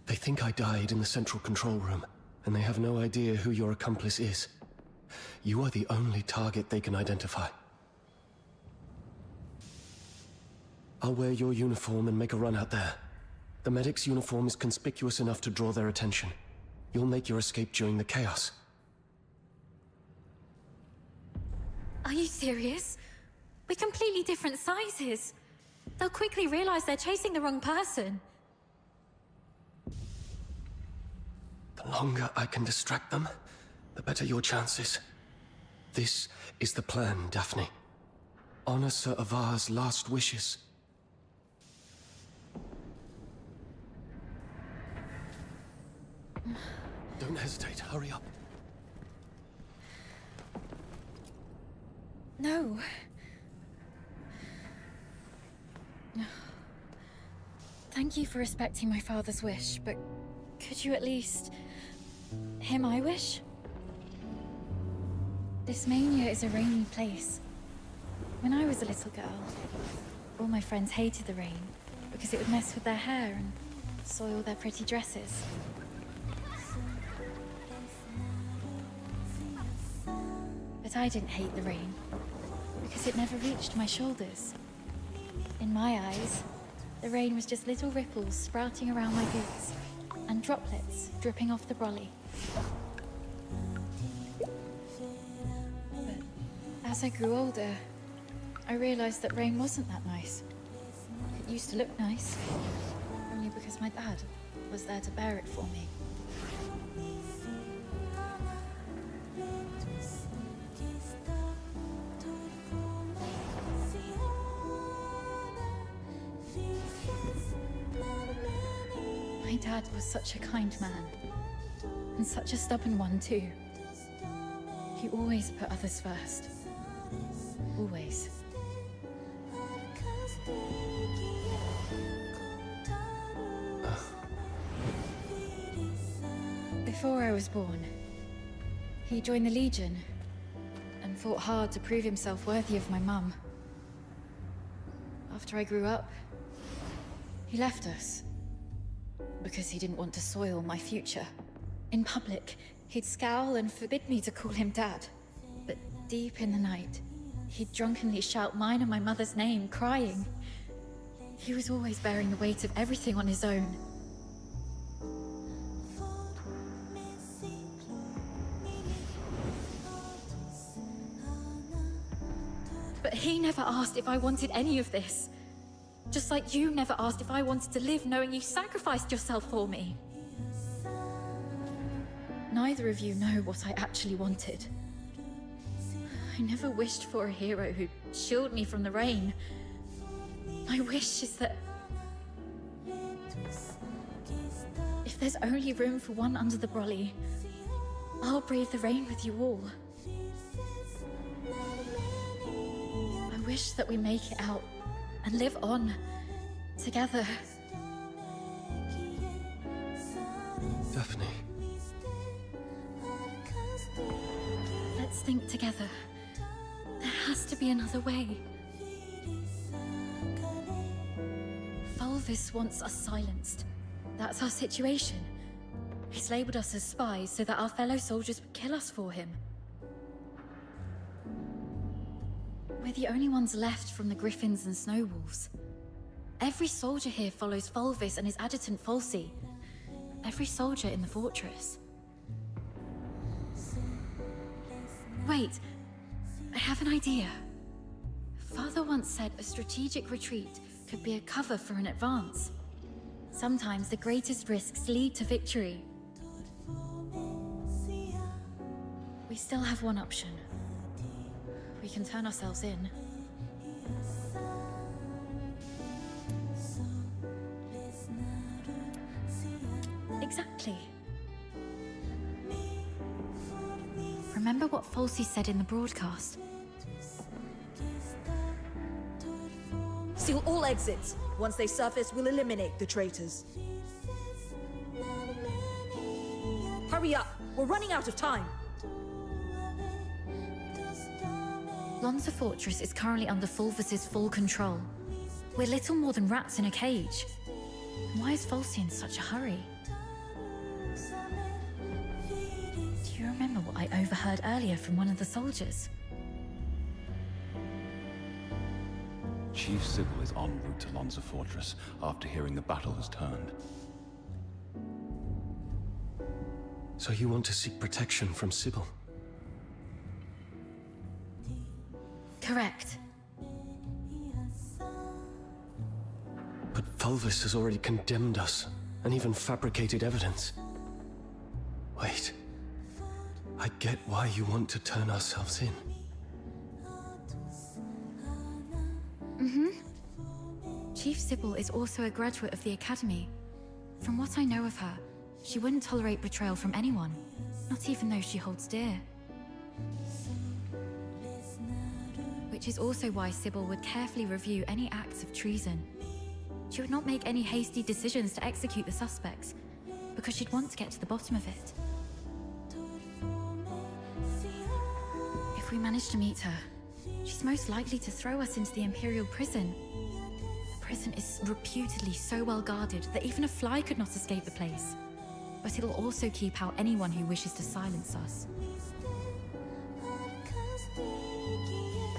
They think I died in the central control room, and they have no idea who your accomplice is. You are the only target they can identify. I'll wear your uniform and make a run out there. The medic's uniform is conspicuous enough to draw their attention. You'll make your escape during the chaos. Are you serious? We're completely different sizes. They'll quickly realize they're chasing the wrong person. The longer I can distract them, the better your chances. This is the plan, Daphne. Honor Sir Avar's last wishes. Don't hesitate, hurry up. No. Thank you for respecting my father's wish, but could you at least hear my wish? This mania is a rainy place. When I was a little girl, all my friends hated the rain because it would mess with their hair and soil their pretty dresses. But I didn't hate the rain, because it never reached my shoulders. In my eyes, the rain was just little ripples sprouting around my boots, and droplets dripping off the brolly. But as I grew older, I realized that rain wasn't that nice. It used to look nice, only because my dad was there to bear it for me. My dad was such a kind man, and such a stubborn one too. He always put others first. Always. Before I was born, he joined the Legion and fought hard to prove himself worthy of my mum. After I grew up, he left us because he didn't want to soil my future. In public, he'd scowl and forbid me to call him Dad. But deep in the night, he'd drunkenly shout mine and my mother's name, crying, He was always bearing the weight of everything on his own. But he never asked if I wanted any of this. Just like you never asked if I wanted to live knowing you sacrificed yourself for me. Neither of you know what I actually wanted. I never wished for a hero who'd shield me from the rain. My wish is that if there's only room for one under the brolly, I'll brave the rain with you all. I wish that we make it out and live on together. Daphne. Let's think together. There has to be another way. Fulvis wants us silenced. That's our situation. He's labeled us as spies so that our fellow soldiers would kill us for him. We're the only ones left from the Griffins and Snow Wolves. Every soldier here follows Fulvis and his adjutant Falsey. Every soldier in the fortress. Wait, I have an idea. Father once said a strategic retreat could be a cover for an advance. Sometimes the greatest risks lead to victory. We still have one option. We can turn ourselves in. Exactly. Remember what Falsey said in the broadcast? Seal all exits. Once they surface, we'll eliminate the traitors. Hurry up! We're running out of time! Lonza Fortress is currently under Fulvis's full control. We're little more than rats in a cage. Why is Falsey in such a hurry? Do you remember what I overheard earlier from one of the soldiers? Chief Sybil is en route to Lonza Fortress after hearing the battle has turned. So you want to seek protection from Sybil? Correct. But Fulvis has already condemned us, and even fabricated evidence. Wait. I get why you want to turn ourselves in. Chief Sybil is also a graduate of the Academy. From what I know of her, she wouldn't tolerate betrayal from anyone, not even those she holds dear. Which is also why Sybil would carefully review any acts of treason. She would not make any hasty decisions to execute the suspects, because she'd want to get to the bottom of it. If we manage to meet her, she's most likely to throw us into the Imperial prison. The prison is reputedly so well guarded that even a fly could not escape the place. But it'll also keep out anyone who wishes to silence us.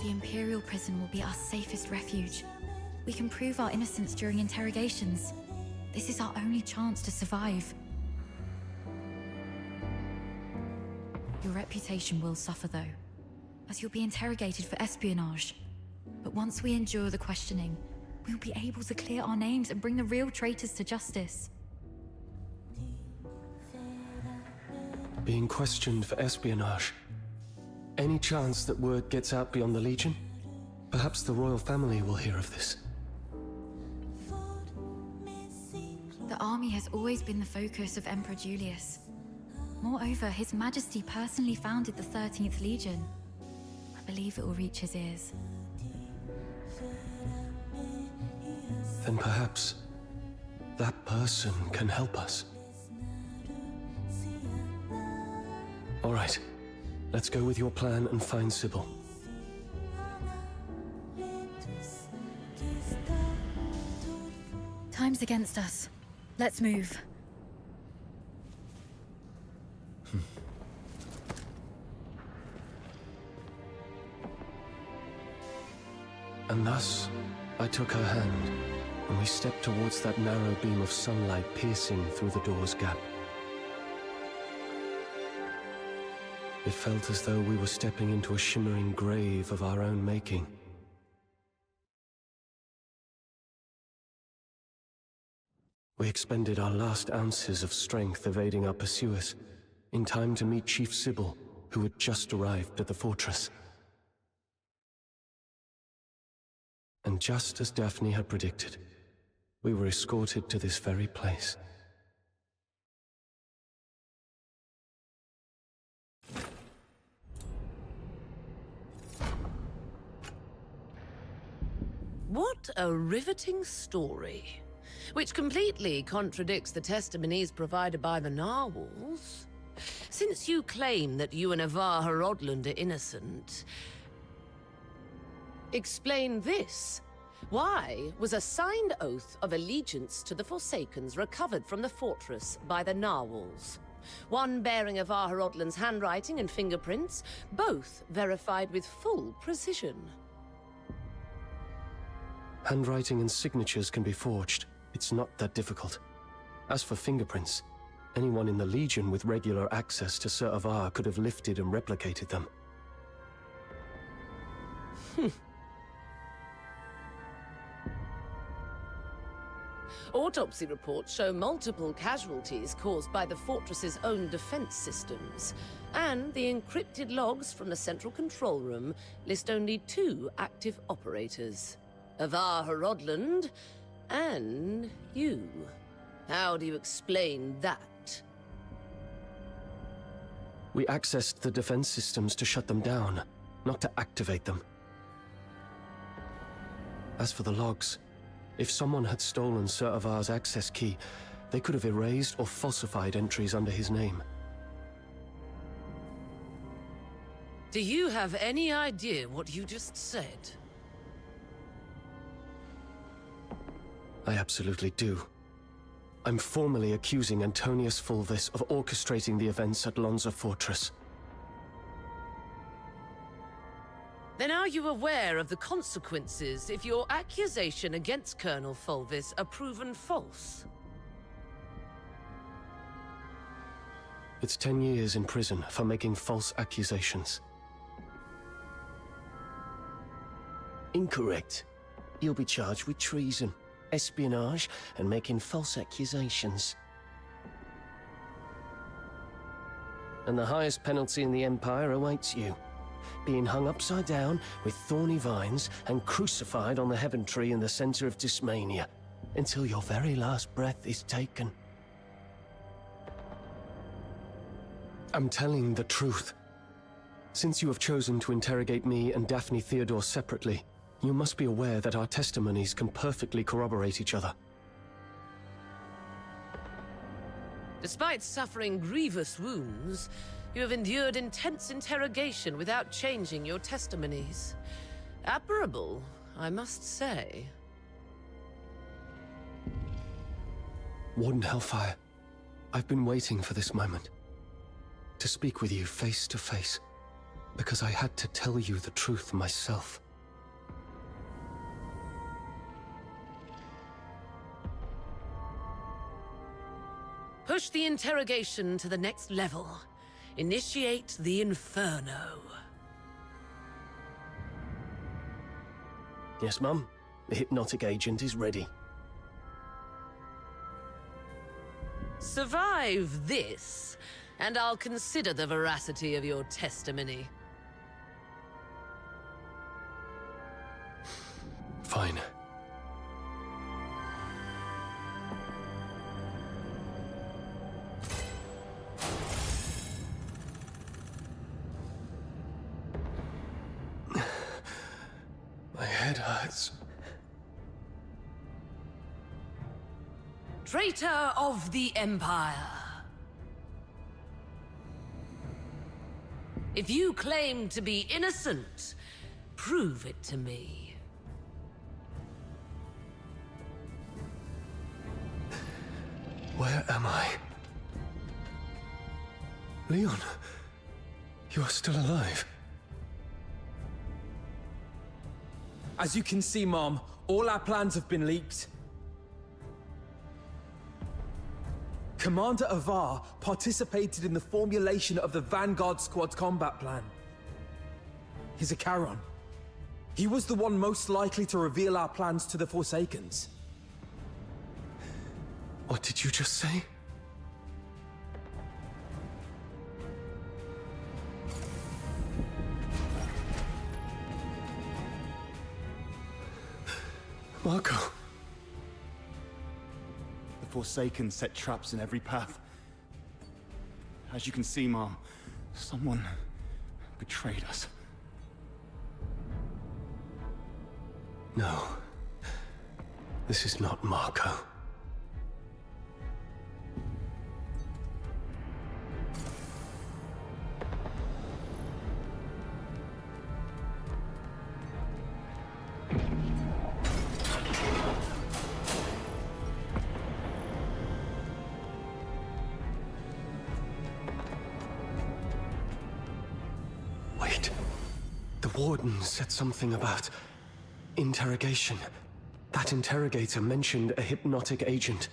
The Imperial prison will be our safest refuge. We can prove our innocence during interrogations. This is our only chance to survive. Your reputation will suffer though, as you'll be interrogated for espionage. But once we endure the questioning, we'll be able to clear our names and bring the real traitors to justice. Being questioned for espionage. Any chance that word gets out beyond the Legion? Perhaps the royal family will hear of this. The army has always been the focus of Emperor Julius. Moreover, His Majesty personally founded the 13th Legion. I believe it will reach his ears. Then perhaps that person can help us. All right, let's go with your plan and find Sybil. Time's against us. Let's move. And thus, I took her hand and we stepped towards that narrow beam of sunlight piercing through the door's gap. It felt as though we were stepping into a shimmering grave of our own making. We expended our last ounces of strength evading our pursuers, in time to meet Chief Sybil, who had just arrived at the fortress. And just as Daphne had predicted, we were escorted to this very place. What a riveting story, which completely contradicts the testimonies provided by the narwhals. Since you claim that you and Avar Horodland are innocent, explain this. Why was a signed oath of allegiance to the Forsakens recovered from the fortress by the narwhals? One bearing Avar Horodland's handwriting and fingerprints, both verified with full precision. Handwriting and signatures can be forged. It's not that difficult. As for fingerprints, anyone in the Legion with regular access to Sir Avar could have lifted and replicated them. Autopsy reports show multiple casualties caused by the fortress's own defense systems, and the encrypted logs from the central control room list only 2 active operators. Avar Horodland and you. How do you explain that? We accessed the defense systems to shut them down, not to activate them. As for the logs, if someone had stolen Sir Avar's access key, they could have erased or falsified entries under his name. Do you have any idea what you just said? I absolutely do. I'm formally accusing Antonius Fulvis of orchestrating the events at Lonza Fortress. Then are you aware of the consequences if your accusation against Colonel Fulvis are proven false? It's 10 years in prison for making false accusations. Incorrect. You'll be charged with treason, espionage, and making false accusations. And the highest penalty in the Empire awaits you. Being hung upside down with thorny vines and crucified on the heaven tree in the center of Dysmania until your very last breath is taken. I'm telling the truth. Since you have chosen to interrogate me and Daphne Theodore separately, you must be aware that our testimonies can perfectly corroborate each other. Despite suffering grievous wounds, you have endured intense interrogation without changing your testimonies. Admirable, I must say. Warden Hellfire, I've been waiting for this moment. To speak with you face to face, because I had to tell you the truth myself. Push the interrogation to the next level. Initiate the Inferno. Yes, Mum. The hypnotic agent is ready. Survive this, and I'll consider the veracity of your testimony. Fine. My head hurts. Traitor of the Empire. If you claim to be innocent, prove it to me. Where am I? Leon, you are still alive. As you can see, Mom, all our plans have been leaked. Commander Avar participated in the formulation of the Vanguard Squad's combat plan. He's a Charon. He was the one most likely to reveal our plans to the Forsakens. What did you just say? Marco. The Forsaken set traps in every path. As you can see, Mom, someone betrayed us. No. This is not Marco. Wait. The Warden said something about interrogation. That interrogator mentioned a hypnotic agent.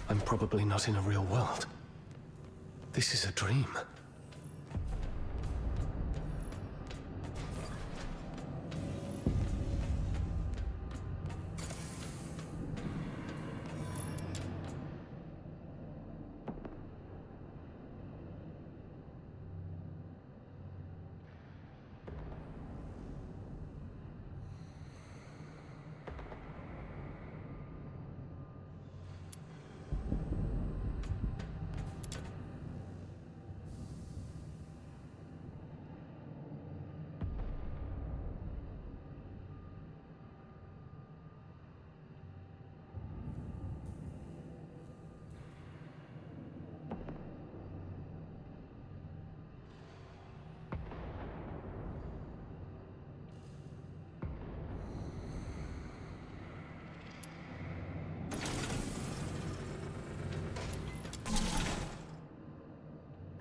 I'm probably not in a real world. This is a dream.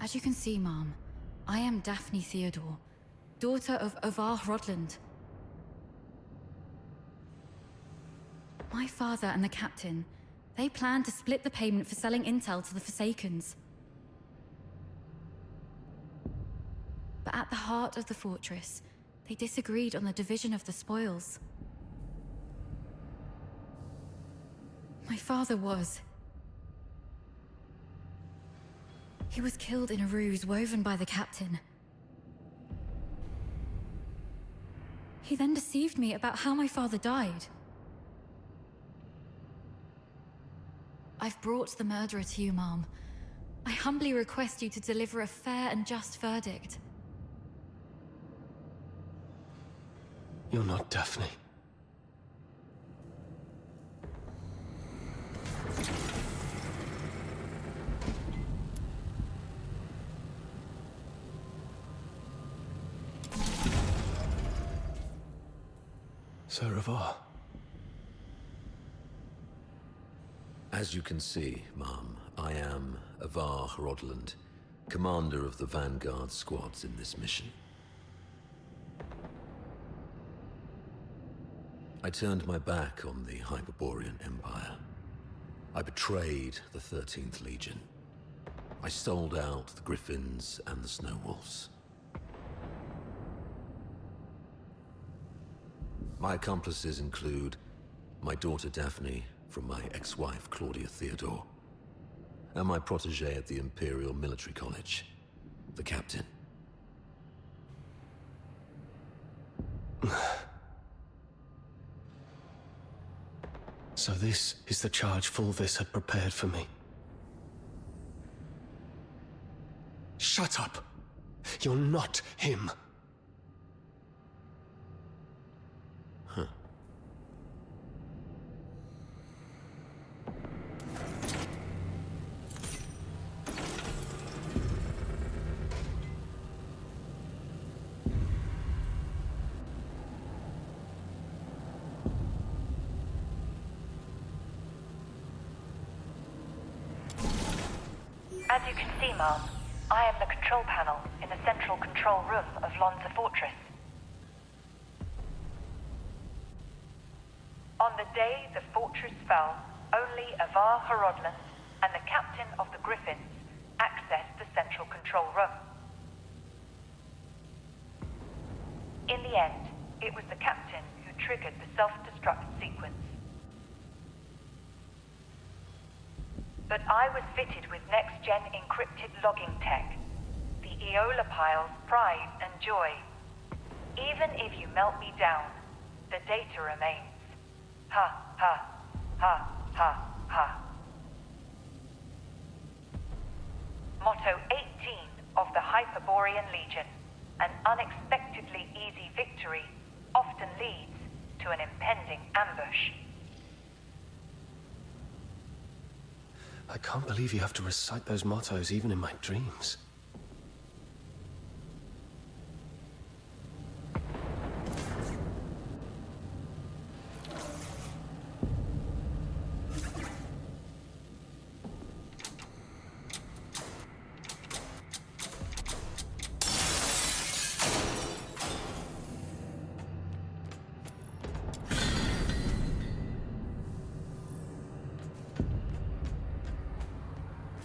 As you can see, Mom, I am Daphne Theodore, daughter of Avar Rodland. My father and the captain, they planned to split the payment for selling intel to the Forsakens. But at the heart of the fortress, they disagreed on the division of the spoils. My father was. He was killed in a ruse woven by the captain. He then deceived me about how my father died. I've brought the murderer to you, Mom. I humbly request you to deliver a fair and just verdict. You're not Daphne. Sir Avar. As you can see, Mom, I am Avar Rodland, commander of the Vanguard squads in this mission. I turned my back on the Hyperborean Empire. I betrayed the 13th Legion. I sold out the Griffins and the Snow Wolves. My accomplices include my daughter Daphne from my ex-wife Claudia Theodore, and my protege at the Imperial Military College, the captain. So this is the charge Fulvis had prepared for me. Shut up! You're not him! Huh. As you can see, Mom, I am the control panel in the central control room of Lonza Fortress. On the day the fortress fell, only Avar Rodland, and the captain of the Griffins accessed the central control room. In the end, it was the captain who triggered the self-destruct sequence. But I was fitted with next-gen encrypted logging tech, the Eola Pile's pride and joy. Even if you melt me down, the data remains. Ha, ha, ha, ha, ha. Motto 18 of the Hyperborean Legion. An unexpectedly easy victory often leads to an impending ambush. I can't believe you have to recite those mottos even in my dreams.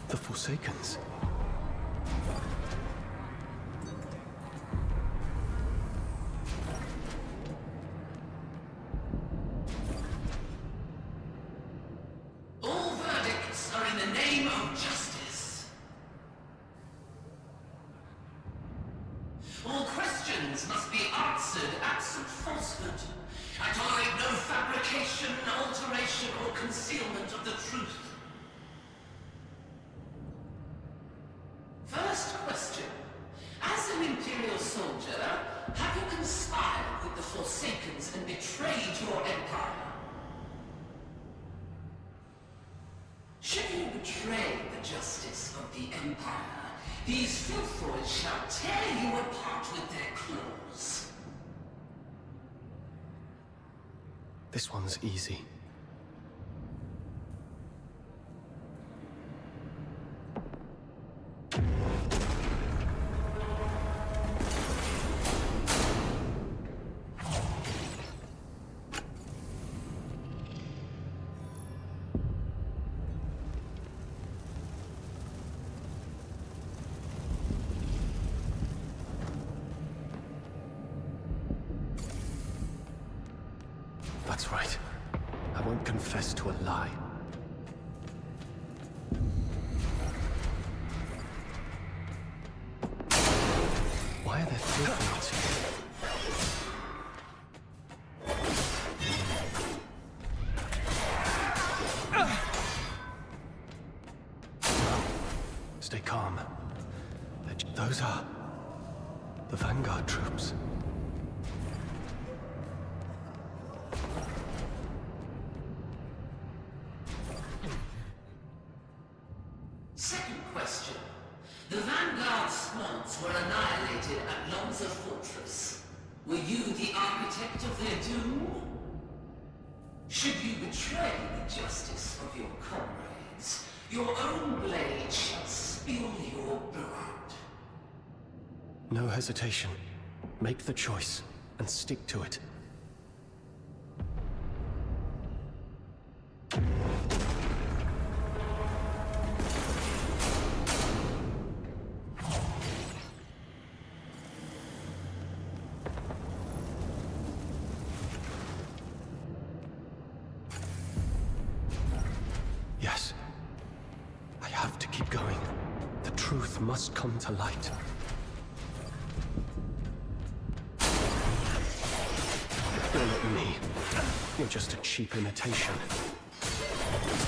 The Forsakens. All verdicts are in the name of justice. All questions must be answered absent falsehood. I tolerate no fabrication, alteration, or concealment of the truth. First question. As an Imperial soldier, have you conspired with the Forsakens and betrayed your empire? Should you betray the justice of the Empire, these filthoids shall tear you apart with their claws. This one's easy. That's right. I won't confess to a lie. Why are there three fields here? Stay calm. Those are the Vanguard troops. Second question. The Vanguard squads were annihilated at Lonza Fortress. Were you the architect of their doom? Should you betray the justice of your comrades, your own blade shall spill your blood. No hesitation. Make the choice and stick to it. Yes. I have to keep going. The truth must come to light. Don't look at me. You're just a cheap imitation.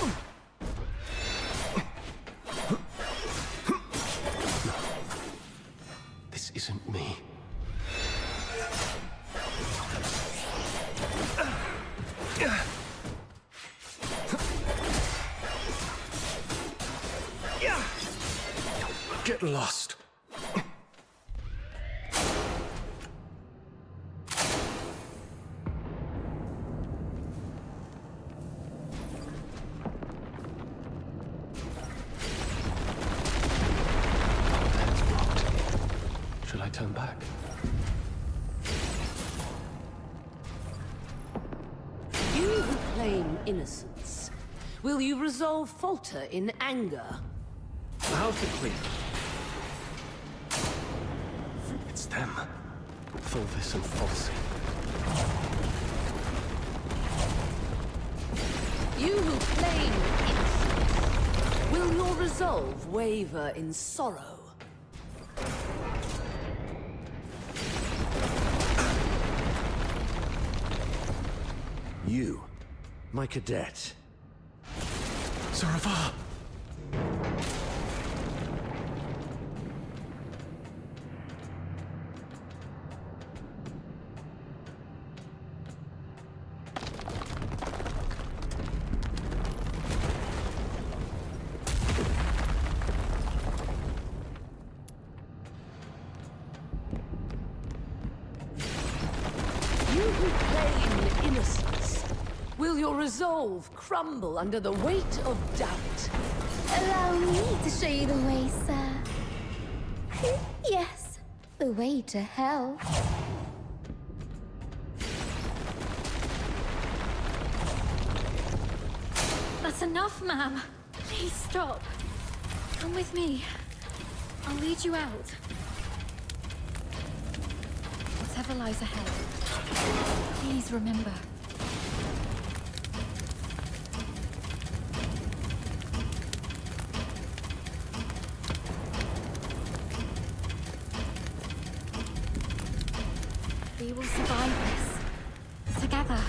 No. This isn't me. Get lost. Should I turn back? You who claim innocence, Will you resolve falter in anger? Perfectly. It's them. Fulvis and Falsey. You who claim innocence, will your resolve waver in sorrow? You, my cadet. Saravar! You who claim innocence, will your resolve crumble under the weight of doubt? Allow me to show you the way, sir. Yes, the way to hell. That's enough, ma'am. Please stop. Come with me. I'll lead you out. Whatever lies ahead, please remember. We will survive this. Together.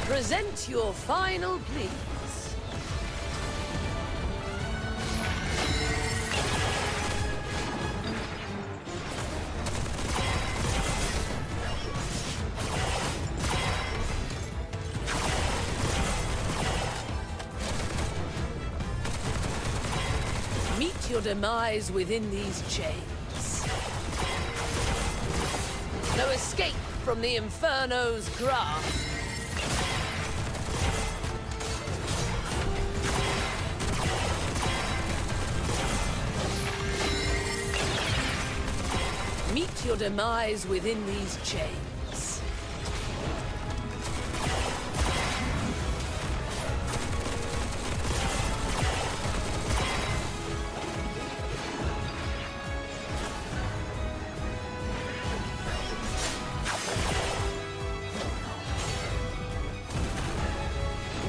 Present your final pleas. Meet your demise within these chains. No escape from the Inferno's grasp. Meet your demise within these chains.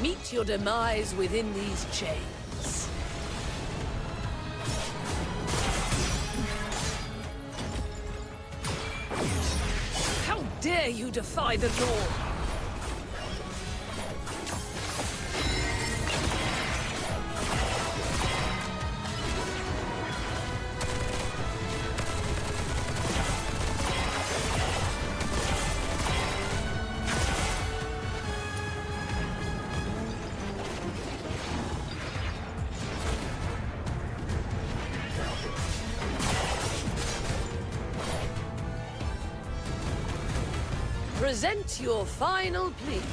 Meet your demise within these chains. How dare you defy the law? Present your final pleas.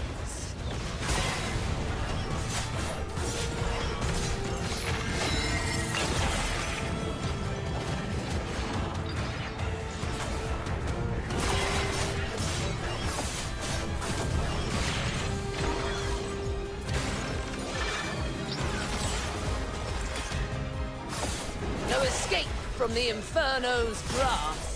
No escape from the Inferno's grasp.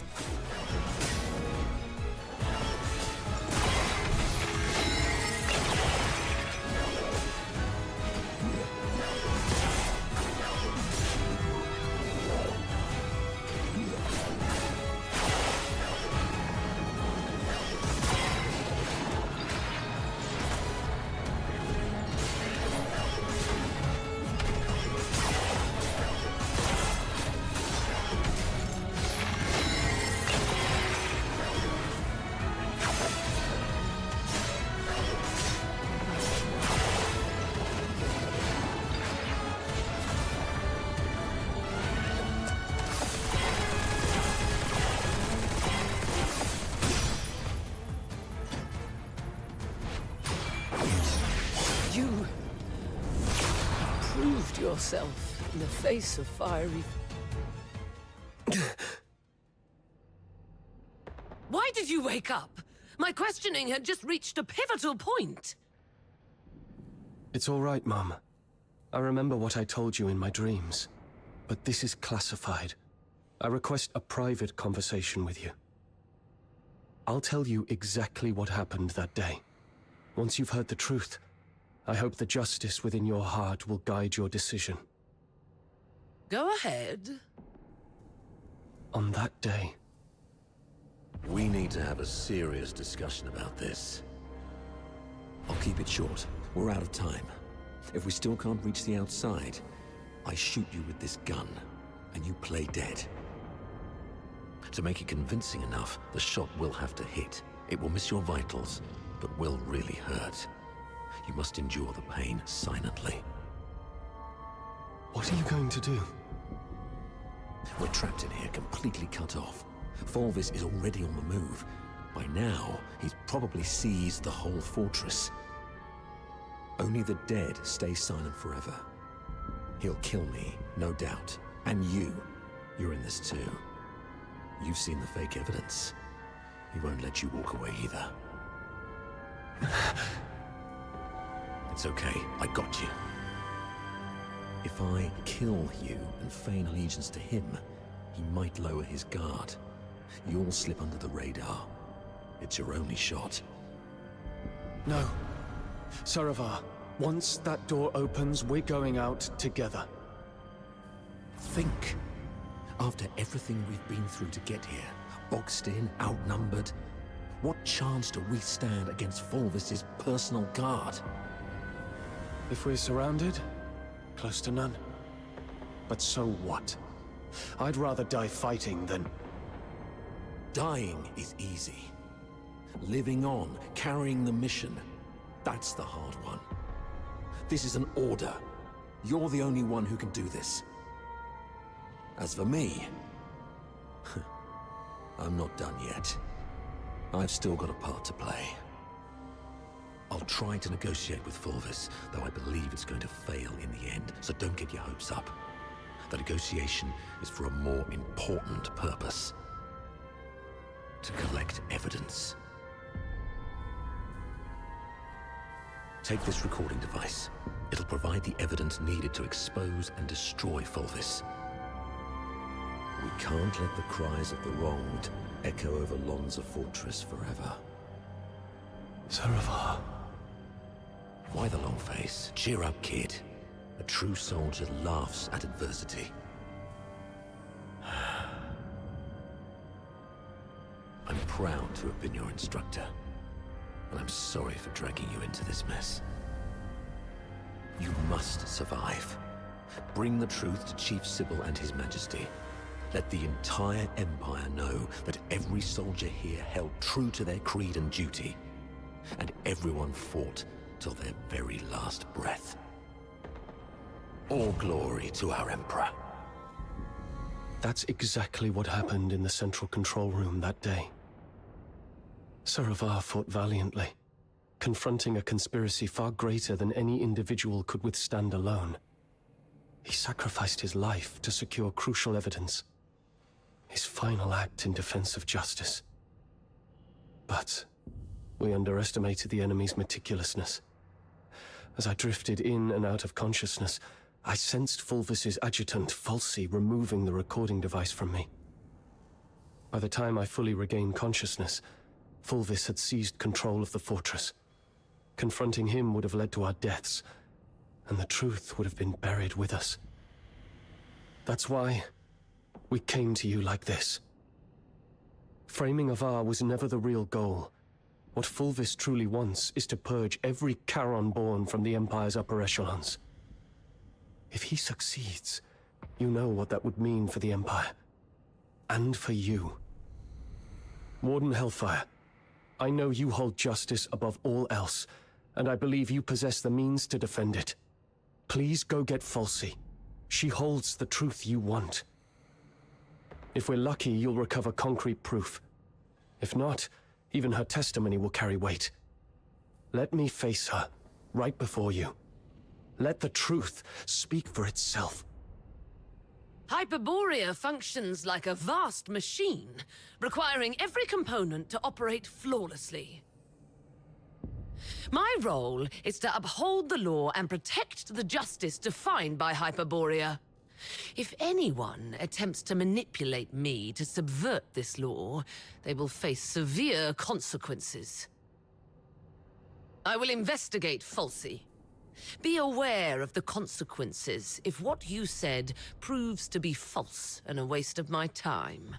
You proved yourself in the face of fiery... Why did you wake up? My questioning had just reached a pivotal point. It's all right, Mum. I remember what I told you in my dreams. But this is classified. I request a private conversation with you. I'll tell you exactly what happened that day. Once you've heard the truth, I hope the justice within your heart will guide your decision. Go ahead. On that day... We need to have a serious discussion about this. I'll keep it short. We're out of time. If we still can't reach the outside, I shoot you with this gun, and you play dead. To make it convincing enough, the shot will have to hit. It will miss your vitals, but will really hurt. You must endure the pain silently. What are you going to do? We're trapped in here, completely cut off. Fulvis is already on the move. By now, he's probably seized the whole fortress. Only the dead stay silent forever. He'll kill me, no doubt. And you. You're in this too. You've seen the fake evidence. He won't let you walk away either. It's okay, I got you. If I kill you and feign allegiance to him, he might lower his guard. You'll slip under the radar. It's your only shot. No. Saravar, once that door opens, we're going out together. Think. After everything we've been through to get here, boxed in, outnumbered, what chance do we stand against Fulvis's personal guard? If we're surrounded, close to none. But so what? I'd rather die fighting than... Dying is easy. Living on, carrying the mission, that's the hard one. This is an order. You're the only one who can do this. As for me, I'm not done yet. I've still got a part to play. I'll try to negotiate with Fulvis, though I believe it's going to fail in the end, so don't get your hopes up. The negotiation is for a more important purpose. To collect evidence. Take this recording device. It'll provide the evidence needed to expose and destroy Fulvis. We can't let the cries of the wronged echo over Lonza Fortress forever. Saravar. Why the long face? Cheer up, kid. A true soldier laughs at adversity. I'm proud to have been your instructor, and I'm sorry for dragging you into this mess. You must survive. Bring the truth to Chief Sybil and His Majesty. Let the entire Empire know that every soldier here held true to their creed and duty, and everyone fought till their very last breath. All glory to our Emperor. That's exactly what happened in the central control room that day. Saravar fought valiantly, confronting a conspiracy far greater than any individual could withstand alone. He sacrificed his life to secure crucial evidence, his final act in defense of justice. But we underestimated the enemy's meticulousness. As I drifted in and out of consciousness, I sensed Fulvis's adjutant, Falsey, removing the recording device from me. By the time I fully regained consciousness, Fulvis had seized control of the fortress. Confronting him would have led to our deaths, and the truth would have been buried with us. That's why we came to you like this. Framing Avar was never the real goal. What Fulvis truly wants is to purge every Charon born from the Empire's upper echelons. If he succeeds, you know what that would mean for the Empire. And for you. Warden Hellfire, I know you hold justice above all else, and I believe you possess the means to defend it. Please go get Falsey. She holds the truth you want. If we're lucky, you'll recover concrete proof. If not, even her testimony will carry weight. Let me face her, right before you. Let the truth speak for itself. Hyperborea functions like a vast machine, requiring every component to operate flawlessly. My role is to uphold the law and protect the justice defined by Hyperborea. If anyone attempts to manipulate me to subvert this law, they will face severe consequences. I will investigate Falsey. Be aware of the consequences if what you said proves to be false and a waste of my time.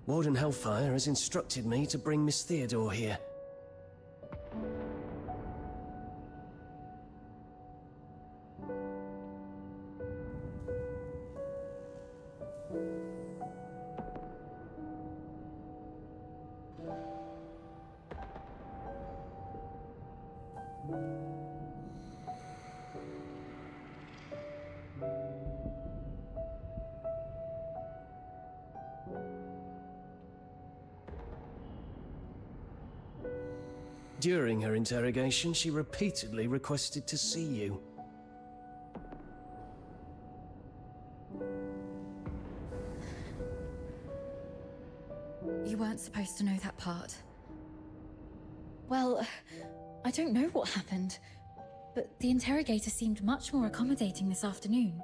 Warden Hellfire has instructed me to bring Miss Theodore here. During her interrogation, she repeatedly requested to see you. You weren't supposed to know that part. Well, I don't know what happened, but the interrogator seemed much more accommodating this afternoon.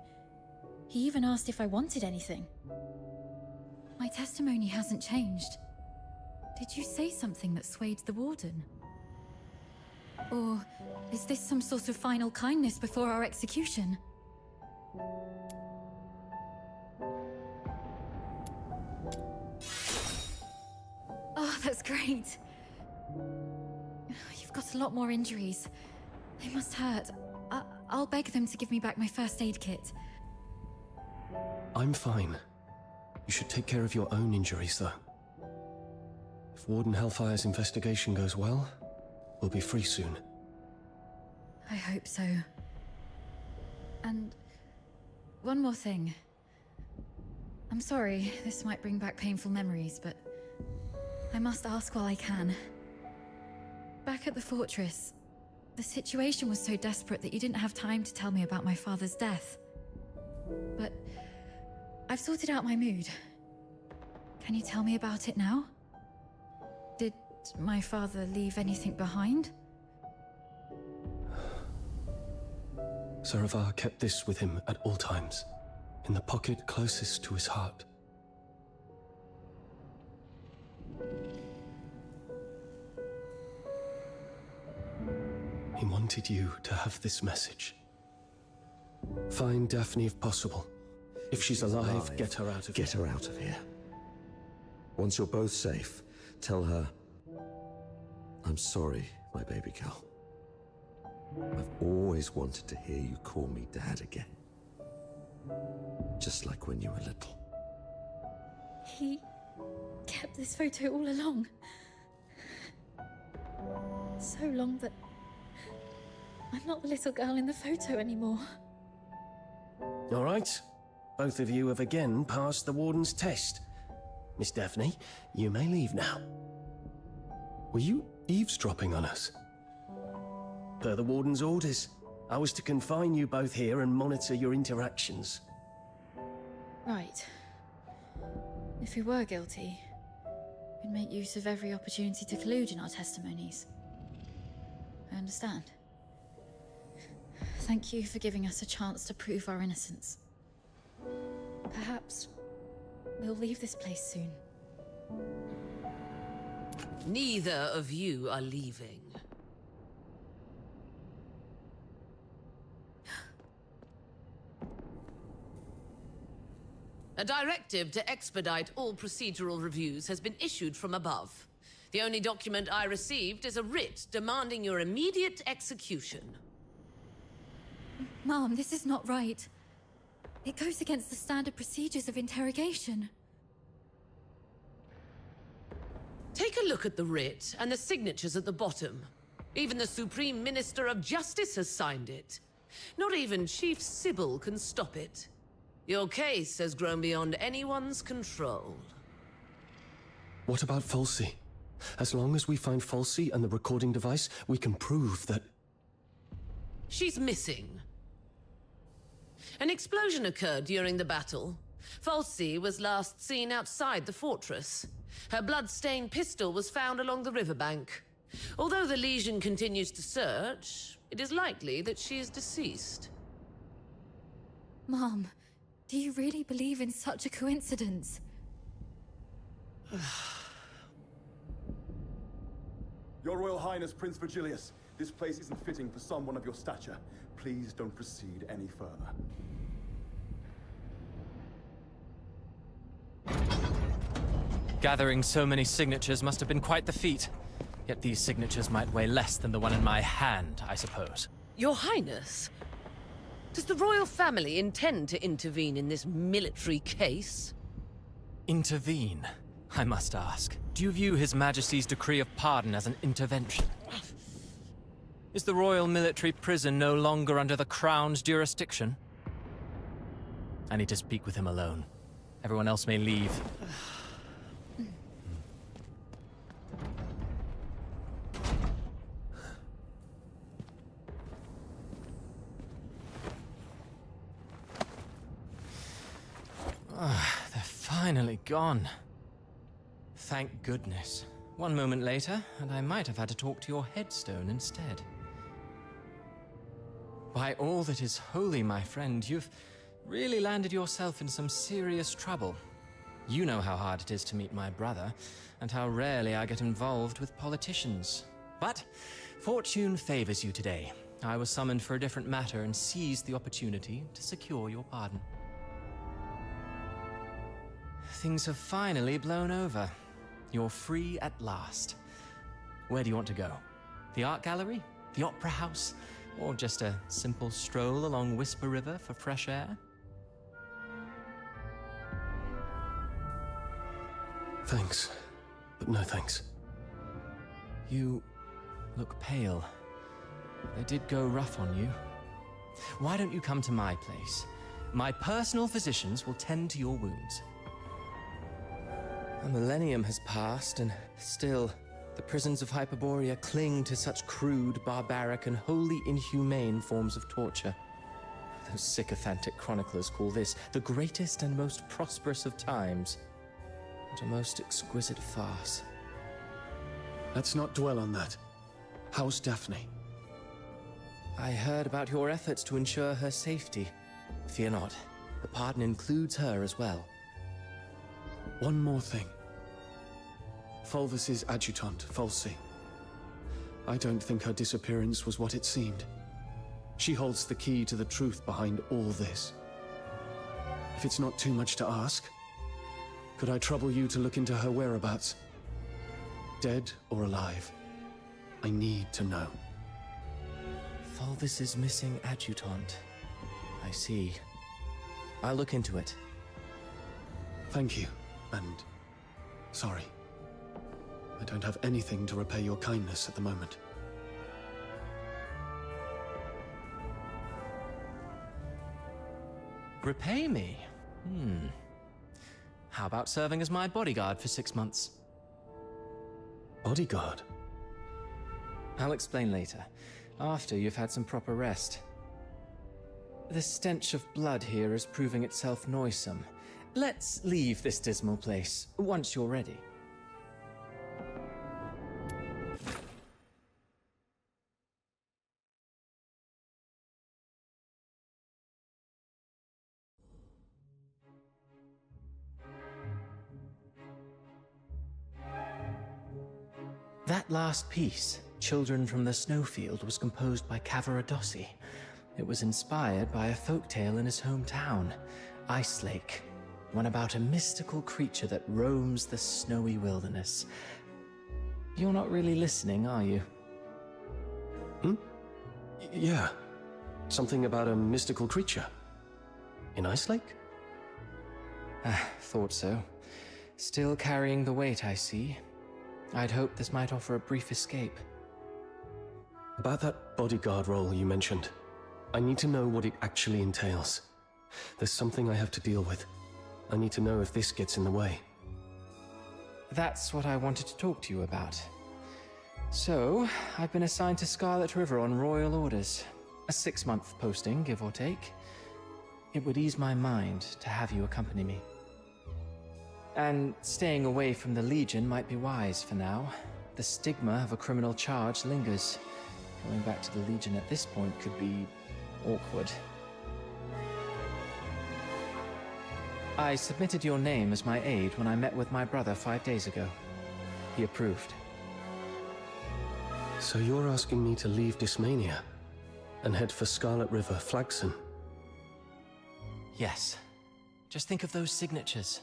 He even asked if I wanted anything. My testimony hasn't changed. Did you say something that swayed the warden? Or is this some sort of final kindness before our execution? Oh, that's great. You've got a lot more injuries. They must hurt. I'll beg them to give me back my first aid kit. I'm fine. You should take care of your own injuries, though. If Warden Hellfire's investigation goes well, we'll be free soon. I hope so. And one more thing. I'm sorry, this might bring back painful memories, but I must ask while I can. Back at the fortress, the situation was so desperate that you didn't have time to tell me about my father's death. But I've sorted out my mood. Can you tell me about it now? Did my father leave anything behind? Saravar kept this with him at all times, in the pocket closest to his heart. He wanted you to have this message. Find Daphne if possible. If she's alive, get her out of here. Get her out of here. Once you're both safe, tell her, I'm sorry, my baby girl. I've always wanted to hear you call me Dad again. like when you were little. He kept this photo all along. So long that I'm not the little girl in the photo anymore. All right. Both of you have again passed the Warden's test. Miss Daphne, you may leave now. Were you eavesdropping on us? Per the Warden's orders, I was to confine you both here and monitor your interactions. Right. If we were guilty, we'd make use of every opportunity to collude in our testimonies. I understand. Thank you for giving us a chance to prove our innocence. Perhaps we'll leave this place soon. Neither of you are leaving. A directive to expedite all procedural reviews has been issued from above. The only document I received is a writ demanding your immediate execution. Mom, this is not right. It goes against the standard procedures of interrogation. Take a look at the writ and the signatures at the bottom. Even the Supreme Minister of Justice has signed it. Not even Chief Sybil can stop it. Your case has grown beyond anyone's control. What about Falsey? As long as we find Falsey and the recording device, we can prove that... She's missing. An explosion occurred during the battle. Falsey was last seen outside the fortress. Her blood-stained pistol was found along the riverbank. Although the Legion continues to search, it is likely that she is deceased. Mom, do you really believe in such a coincidence? Your Royal Highness, Prince Virgilius, this place isn't fitting for someone of your stature. Please don't proceed any further. Gathering so many signatures must have been quite the feat. Yet these signatures might weigh less than the one in my hand, I suppose. Your Highness, does the royal family intend to intervene in this military case? Intervene? I must ask. Do you view His Majesty's decree of pardon as an intervention? Is the royal military prison no longer under the Crown's jurisdiction? I need to speak with him alone. Everyone else may leave. They're finally gone. Thank goodness. One moment later, and I might have had to talk to your headstone instead. By all that is holy, my friend, you've really landed yourself in some serious trouble. You know how hard it is to meet my brother, and how rarely I get involved with politicians. But fortune favors you today. I was summoned for a different matter and seized the opportunity to secure your pardon. Things have finally blown over. You're free at last. Where do you want to go? The art gallery? The opera house? Or just a simple stroll along Whisper River for fresh air? Thanks, but no thanks. You look pale. They did go rough on you. Why don't you come to my place? My personal physicians will tend to your wounds. A millennium has passed, and still, the prisons of Hyperborea cling to such crude, barbaric, and wholly inhumane forms of torture. Those sycophantic chroniclers call this the greatest and most prosperous of times, and a most exquisite farce. Let's not dwell on that. How's Daphne? I heard about your efforts to ensure her safety. Fear not, the pardon includes her as well. One more thing. Fulvis's adjutant, Falsey. I don't think her disappearance was what it seemed. She holds the key to the truth behind all this. If it's not too much to ask, could I trouble you to look into her whereabouts? Dead or alive? I need to know. Fulvis's missing adjutant. I see. I'll look into it. Thank you, and sorry. I don't have anything to repay your kindness at the moment. Repay me? How about serving as my bodyguard for 6 months? Bodyguard? I'll explain later, after you've had some proper rest. The stench of blood here is proving itself noisome. Let's leave this dismal place once you're ready. That last piece, Children from the Snowfield, was composed by Cavaradossi. It was inspired by a folktale in his hometown, Ice Lake, one about a mystical creature that roams the snowy wilderness. You're not really listening, are you? Yeah. Something about a mystical creature. In Ice Lake? Thought so. Still carrying the weight, I see. I'd hoped this might offer a brief escape. About that bodyguard role you mentioned, I need to know what it actually entails. There's something I have to deal with. I need to know if this gets in the way. That's what I wanted to talk to you about. So, I've been assigned to Scarlet River on royal orders. A 6-month posting, give or take. It would ease my mind to have you accompany me. And staying away from the Legion might be wise for now. The stigma of a criminal charge lingers. Going back to the Legion at this point could be awkward. I submitted your name as my aide when I met with my brother 5 days ago. He approved. So you're asking me to leave Dysmania and head for Scarlet River, Flagson? Yes. Just think of those signatures.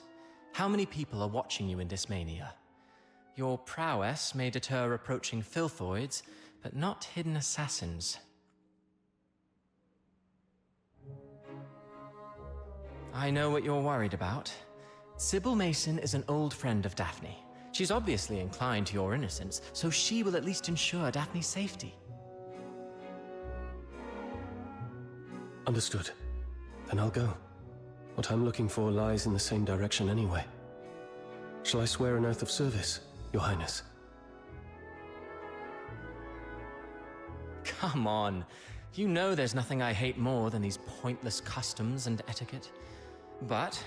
How many people are watching you in Dysmania? Your prowess may deter approaching filthoids, but not hidden assassins. I know what you're worried about. Sybil Mason is an old friend of Daphne. She's obviously inclined to your innocence, so she will at least ensure Daphne's safety. Understood. Then I'll go. What I'm looking for lies in the same direction anyway. Shall I swear an oath of service, Your Highness? Come on. You know there's nothing I hate more than these pointless customs and etiquette. But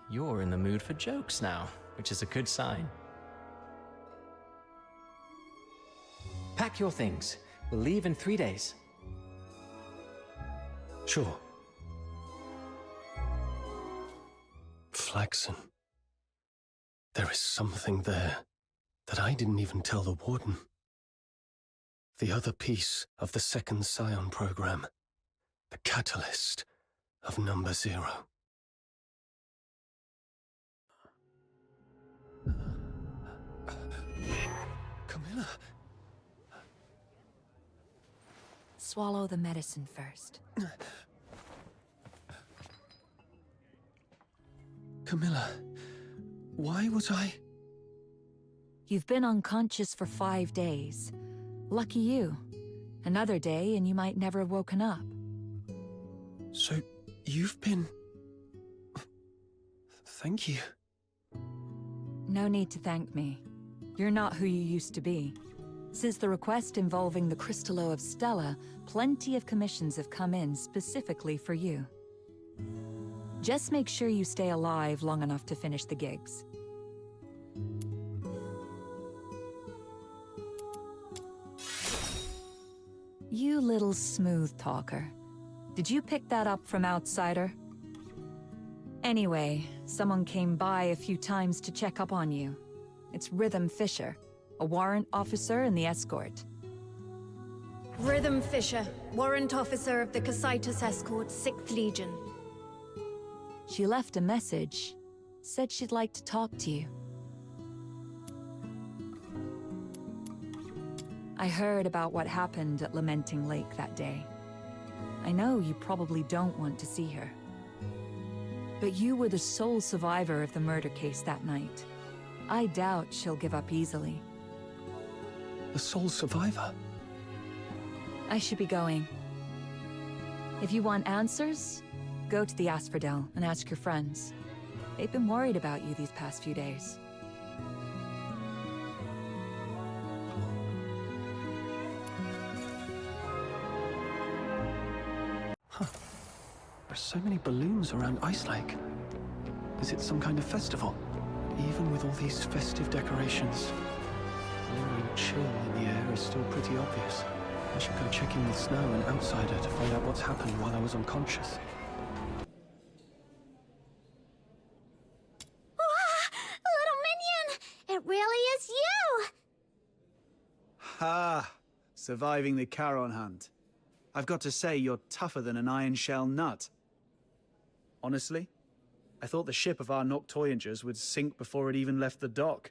you're in the mood for jokes now, which is a good sign. Pack your things. We'll leave in 3 days. Sure. Flagson. There is something there that I didn't even tell the Warden. The other piece of the second Scion program. The catalyst of Number Zero. Camilla. Swallow the medicine first. Camilla, why was I... You've been unconscious for 5 days. Lucky you. Another day and you might never have woken up. So, you've been... Thank you. No need to thank me. You're not who you used to be. Since the request involving the Crystallo of Stella, plenty of commissions have come in specifically for you. Just make sure you stay alive long enough to finish the gigs. You little smooth talker. Did you pick that up from Outsider? Anyway, someone came by a few times to check up on you. It's Rhythm Fisher, a warrant officer in the escort. Rhythm Fisher, warrant officer of the Cassitus Escort, 6th Legion. She left a message. Said she'd like to talk to you. I heard about what happened at Lamenting Lake that day. I know you probably don't want to see her. But you were the sole survivor of the murder case that night. I doubt she'll give up easily. The sole survivor? I should be going. If you want answers, go to the Asphodel and ask your friends. They've been worried about you these past few days. Huh. There's so many balloons around Ice Lake. Is it some kind of festival? Even with all these festive decorations, the lingering chill in the air is still pretty obvious. I should go check in with Snow and Outsider to find out what's happened while I was unconscious. Little minion! It really is you! Ha! Surviving the Charon hunt. I've got to say, you're tougher than an iron shell nut. Honestly, I thought the ship of our Noctoyangers would sink before it even left the dock.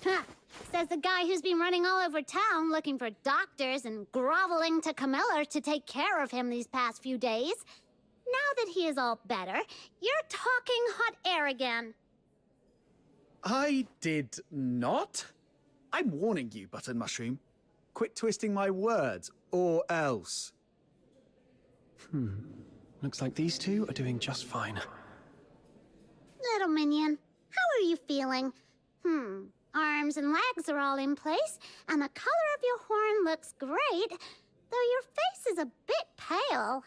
Ha! Says the guy who's been running all over town looking for doctors and groveling to Camilla to take care of him these past few days. Now that he is all better, you're talking hot air again. I did not? I'm warning you, Button Mushroom. Quit twisting my words, or else. Looks like these two are doing just fine. Little minion, how are you feeling? Arms and legs are all in place, and the color of your horn looks great, though your face is a bit pale.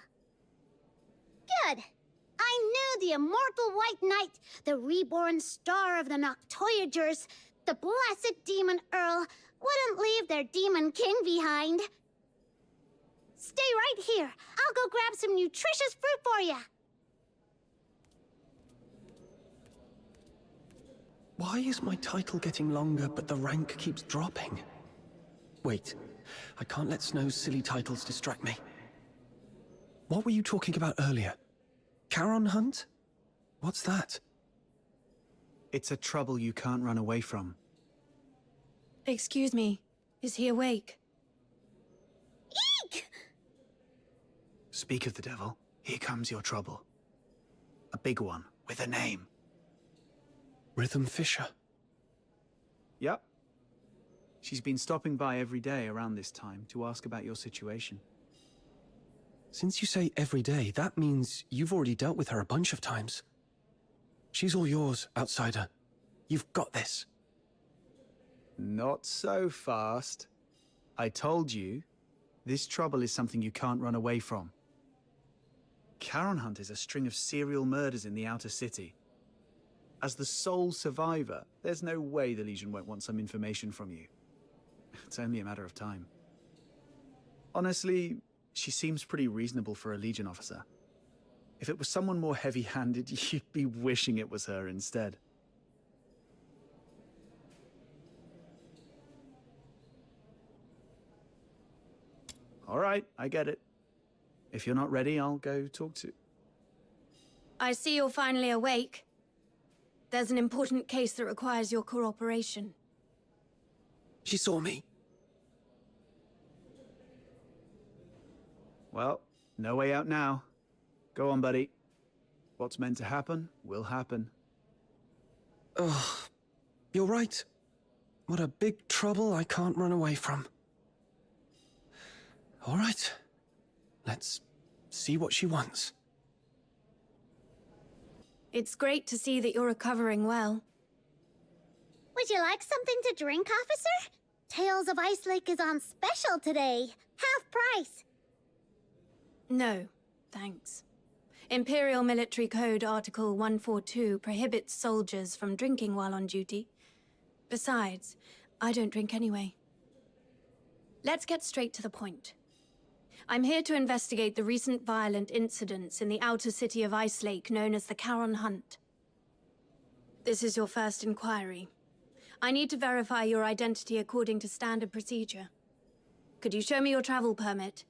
Good. I knew the immortal White Knight, the reborn star of the Noctoyagers, the blessed Demon Earl, wouldn't leave their Demon King behind. Stay right here. I'll go grab some nutritious fruit for you. Why is my title getting longer, but the rank keeps dropping? Wait, I can't let Snow's silly titles distract me. What were you talking about earlier? Charon Hunt? What's that? It's a trouble you can't run away from. Excuse me, is he awake? Eek! Speak of the devil, here comes your trouble. A big one, with a name. Rhythm Fisher. Yep. She's been stopping by every day around this time to ask about your situation. Since you say every day, that means you've already dealt with her a bunch of times. She's all yours, Outsider. You've got this. Not so fast. I told you, this trouble is something you can't run away from. Charon Hunt is a string of serial murders in the outer city. As the sole survivor, there's no way the Legion won't want some information from you. It's only a matter of time. Honestly, she seems pretty reasonable for a Legion officer. If it was someone more heavy-handed, you'd be wishing it was her instead. All right, I get it. If you're not ready, I'll go talk to... I see you're finally awake. There's an important case that requires your cooperation. She saw me. Well, no way out now. Go on, buddy. What's meant to happen, will happen. Ugh. You're right. What a big trouble I can't run away from. All right. Let's see what she wants. It's great to see that you're recovering well. Would you like something to drink, officer? Tales of Ice Lake is on special today. Half price. No, thanks. Imperial Military Code Article 142 prohibits soldiers from drinking while on duty. Besides, I don't drink anyway. Let's get straight to the point. I'm here to investigate the recent violent incidents in the outer city of Ice Lake known as the Charon Hunt. This is your first inquiry. I need to verify your identity according to standard procedure. Could you show me your travel permit?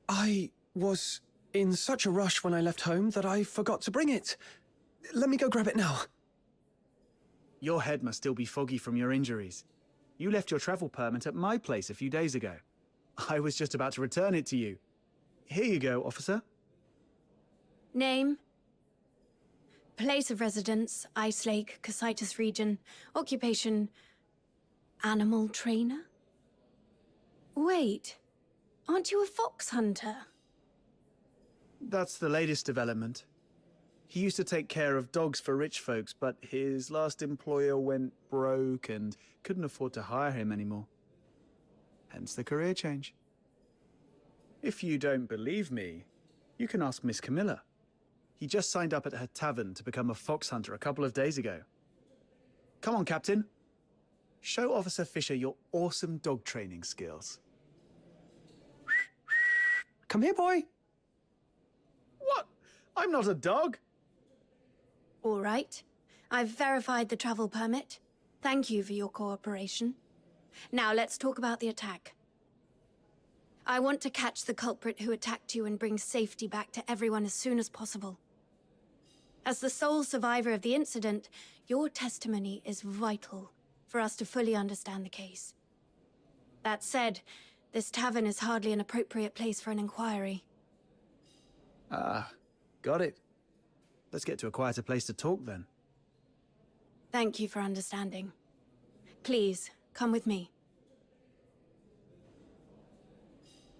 I was in such a rush when I left home that I forgot to bring it. Let me go grab it now. Your head must still be foggy from your injuries. You left your travel permit at my place a few days ago. I was just about to return it to you. Here you go, officer. Name? Place of residence, Ice Lake, Casitas region. Occupation, animal trainer? Wait, aren't you a fox hunter? That's the latest development. He used to take care of dogs for rich folks, but his last employer went broke and couldn't afford to hire him anymore. Hence the career change. If you don't believe me, you can ask Miss Camilla. He just signed up at her tavern to become a fox hunter a couple of days ago. Come on, Captain. Show Officer Fisher your awesome dog training skills. Come here, boy. What? I'm not a dog. All right. I've verified the travel permit. Thank you for your cooperation. Now let's talk about the attack. I want to catch the culprit who attacked you and bring safety back to everyone as soon as possible. As the sole survivor of the incident, your testimony is vital for us to fully understand the case. That said, this tavern is hardly an appropriate place for an inquiry. Got it. Let's get to a quieter place to talk then. Thank you for understanding. Please, come with me.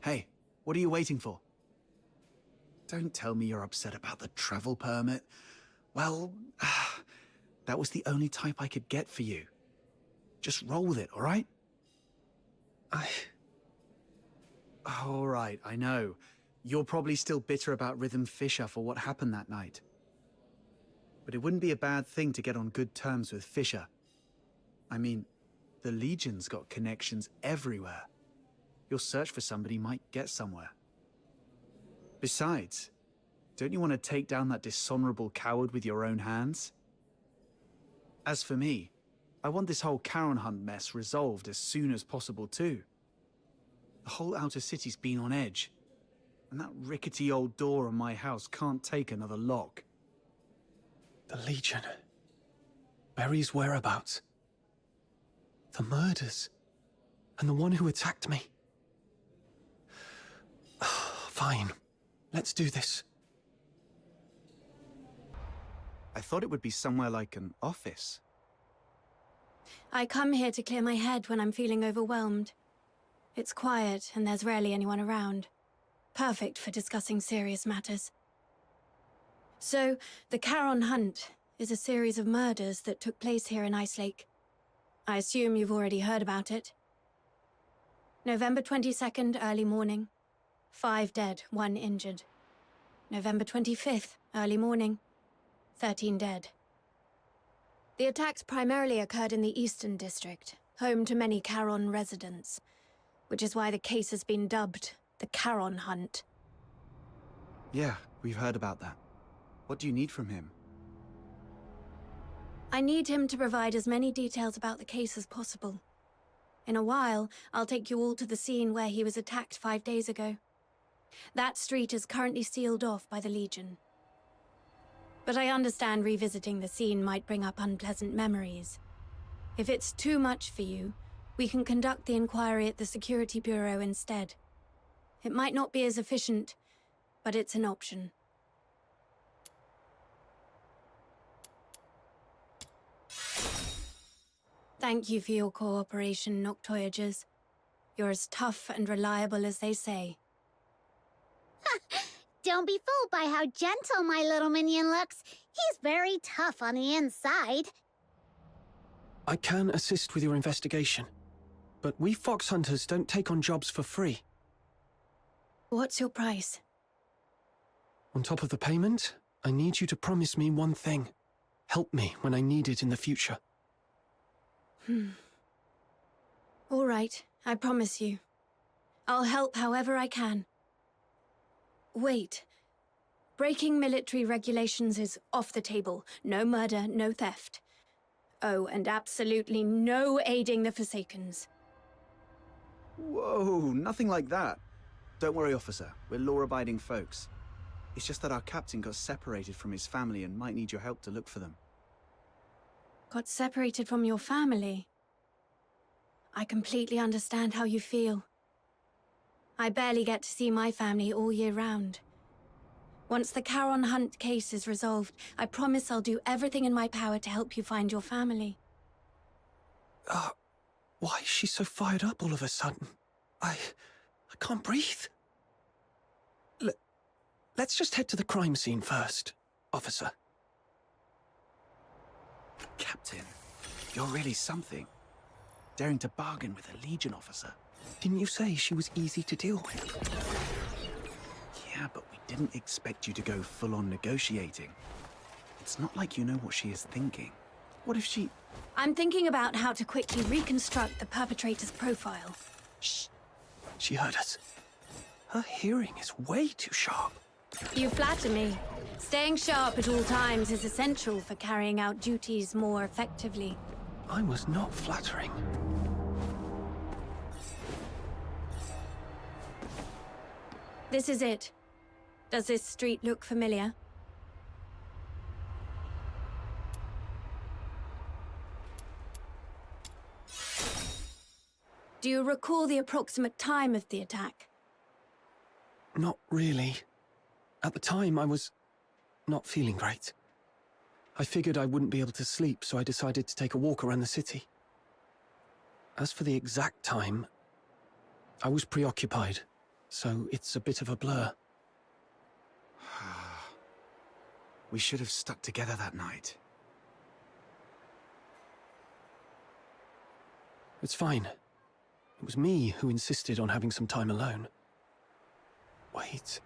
Hey, what are you waiting for? Don't tell me you're upset about the travel permit. Well, that was the only type I could get for you. Just roll with it, all right? All right, I know. You're probably still bitter about Rhythm Fisher for what happened that night. But it wouldn't be a bad thing to get on good terms with Fisher. I mean, the Legion's got connections everywhere. Your search for somebody might get somewhere. Besides, don't you want to take down that dishonorable coward with your own hands? As for me, I want this whole Charon Hunt mess resolved as soon as possible too. The whole outer city's been on edge, and that rickety old door on my house can't take another lock. The Legion. Berry's whereabouts. The murders. And the one who attacked me. Fine. Let's do this. I thought it would be somewhere like an office. I come here to clear my head when I'm feeling overwhelmed. It's quiet and there's rarely anyone around. Perfect for discussing serious matters. So, the Charon Hunt is a series of murders that took place here in Ice Lake. I assume you've already heard about it. November 22nd, early morning. 5 dead, 1 injured. November 25th, early morning. 13 dead. The attacks primarily occurred in the Eastern District, home to many Charon residents, which is why the case has been dubbed the Charon Hunt. Yeah, we've heard about that. What do you need from him? I need him to provide as many details about the case as possible. In a while, I'll take you all to the scene where he was attacked 5 days ago. That street is currently sealed off by the Legion. But I understand revisiting the scene might bring up unpleasant memories. If it's too much for you, we can conduct the inquiry at the Security Bureau instead. It might not be as efficient, but it's an option. Thank you for your cooperation, Noctoyagers. You're as tough and reliable as they say. Don't be fooled by how gentle my little minion looks. He's very tough on the inside. I can assist with your investigation, but we fox hunters don't take on jobs for free. What's your price? On top of the payment, I need you to promise me one thing. Help me when I need it in the future. All right, I promise you. I'll help however I can. Wait. Breaking military regulations is off the table. No murder, no theft. Oh, and absolutely no aiding the Forsakens. Whoa, nothing like that. Don't worry, officer. We're law-abiding folks. It's just that our captain got separated from his family and might need your help to look for them. Got separated from your family? I completely understand how you feel. I barely get to see my family all year round. Once the Charon Hunt case is resolved, I promise I'll do everything in my power to help you find your family. Why is she so fired up all of a sudden? I can't breathe. Let's just head to the crime scene first, officer. Captain, you're really something. Daring to bargain with a Legion officer. Didn't you say she was easy to deal with? Yeah, but we didn't expect you to go full-on negotiating. It's not like you know what she is thinking. What if she... I'm thinking about how to quickly reconstruct the perpetrator's profile. Shh. She heard us. Her hearing is way too sharp. You flatter me. Staying sharp at all times is essential for carrying out duties more effectively. I was not flattering. This is it. Does this street look familiar? Do you recall the approximate time of the attack? Not really. At the time, I was not feeling great. I figured I wouldn't be able to sleep, so I decided to take a walk around the city. As for the exact time, I was preoccupied, so it's a bit of a blur. We should have stuck together that night. It's fine. It was me who insisted on having some time alone. Wait.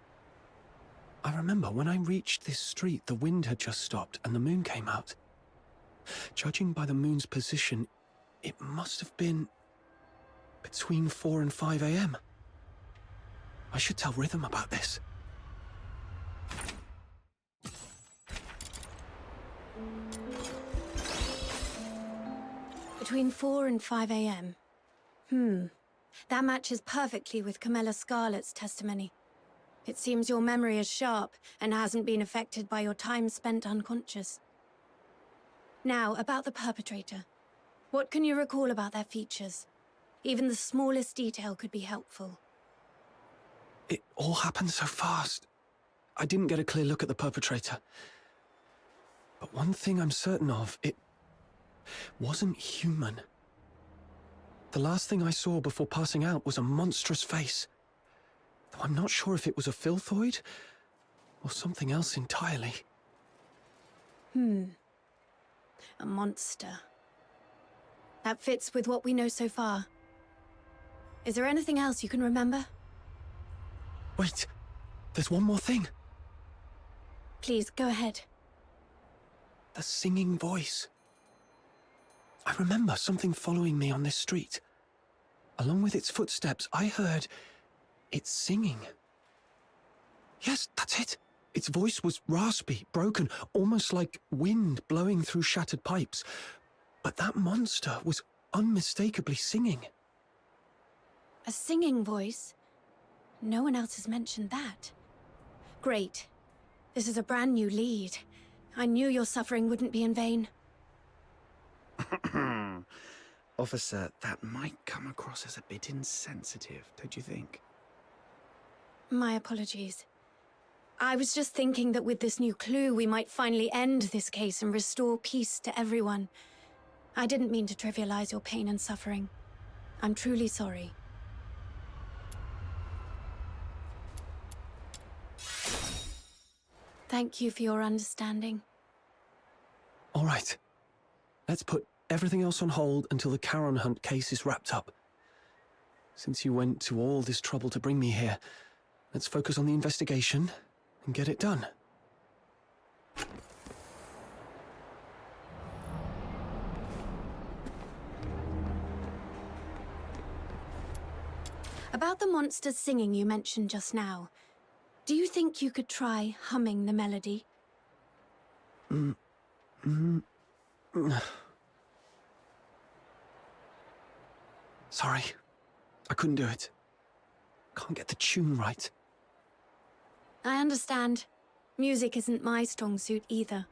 I remember when I reached this street, the wind had just stopped and the moon came out. Judging by the moon's position, it must have been between 4 and 5 a.m. I should tell Rhythm about this. Between 4 and 5 a.m. That matches perfectly with Camilla Scarlet's testimony. It seems your memory is sharp and hasn't been affected by your time spent unconscious. Now, about the perpetrator. What can you recall about their features? Even the smallest detail could be helpful. It all happened so fast. I didn't get a clear look at the perpetrator. But one thing I'm certain of, it wasn't human. The last thing I saw before passing out was a monstrous face. Though I'm not sure if it was a filthoid or something else entirely. A monster. That fits with what we know so far. Is there anything else you can remember? Wait, there's one more thing. Please, go ahead. The singing voice. I remember something following me on this street. Along with its footsteps, I heard it singing. Yes, that's it. Its voice was raspy, broken, almost like wind blowing through shattered pipes. But that monster was unmistakably singing. A singing voice? No one else has mentioned that. Great. This is a brand new lead. I knew your suffering wouldn't be in vain. Officer, that might come across as a bit insensitive, don't you think? My apologies. I was just thinking that with this new clue, we might finally end this case and restore peace to everyone. I didn't mean to trivialize your pain and suffering. I'm truly sorry. Thank you for your understanding. All right. Let's put everything else on hold until the Charon Hunt case is wrapped up. Since you went to all this trouble to bring me here, let's focus on the investigation and get it done. About the monster singing you mentioned just now, do you think you could try humming the melody? Sorry, I couldn't do it. Can't get the tune right. I understand. Music isn't my strong suit either.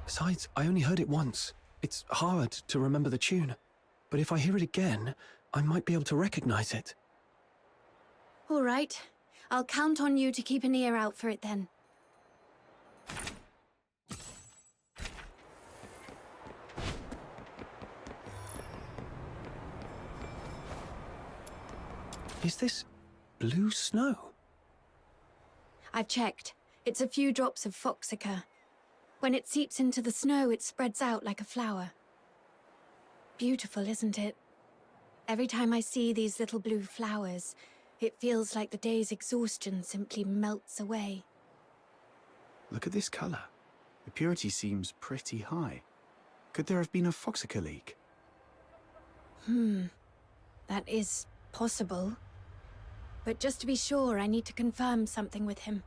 Besides, I only heard it once. It's hard to remember the tune. but if I hear it again, I might be able to recognize it. All right. I'll count on you to keep an ear out for it then. Is this blue snow? I've checked. It's a few drops of foxica. When it seeps into the snow, it spreads out like a flower. Beautiful, isn't it? Every time I see these little blue flowers, it feels like the day's exhaustion simply melts away. Look at this color. The purity seems pretty high. Could there have been a foxica leak? That is possible. But just to be sure, I need to confirm something with him.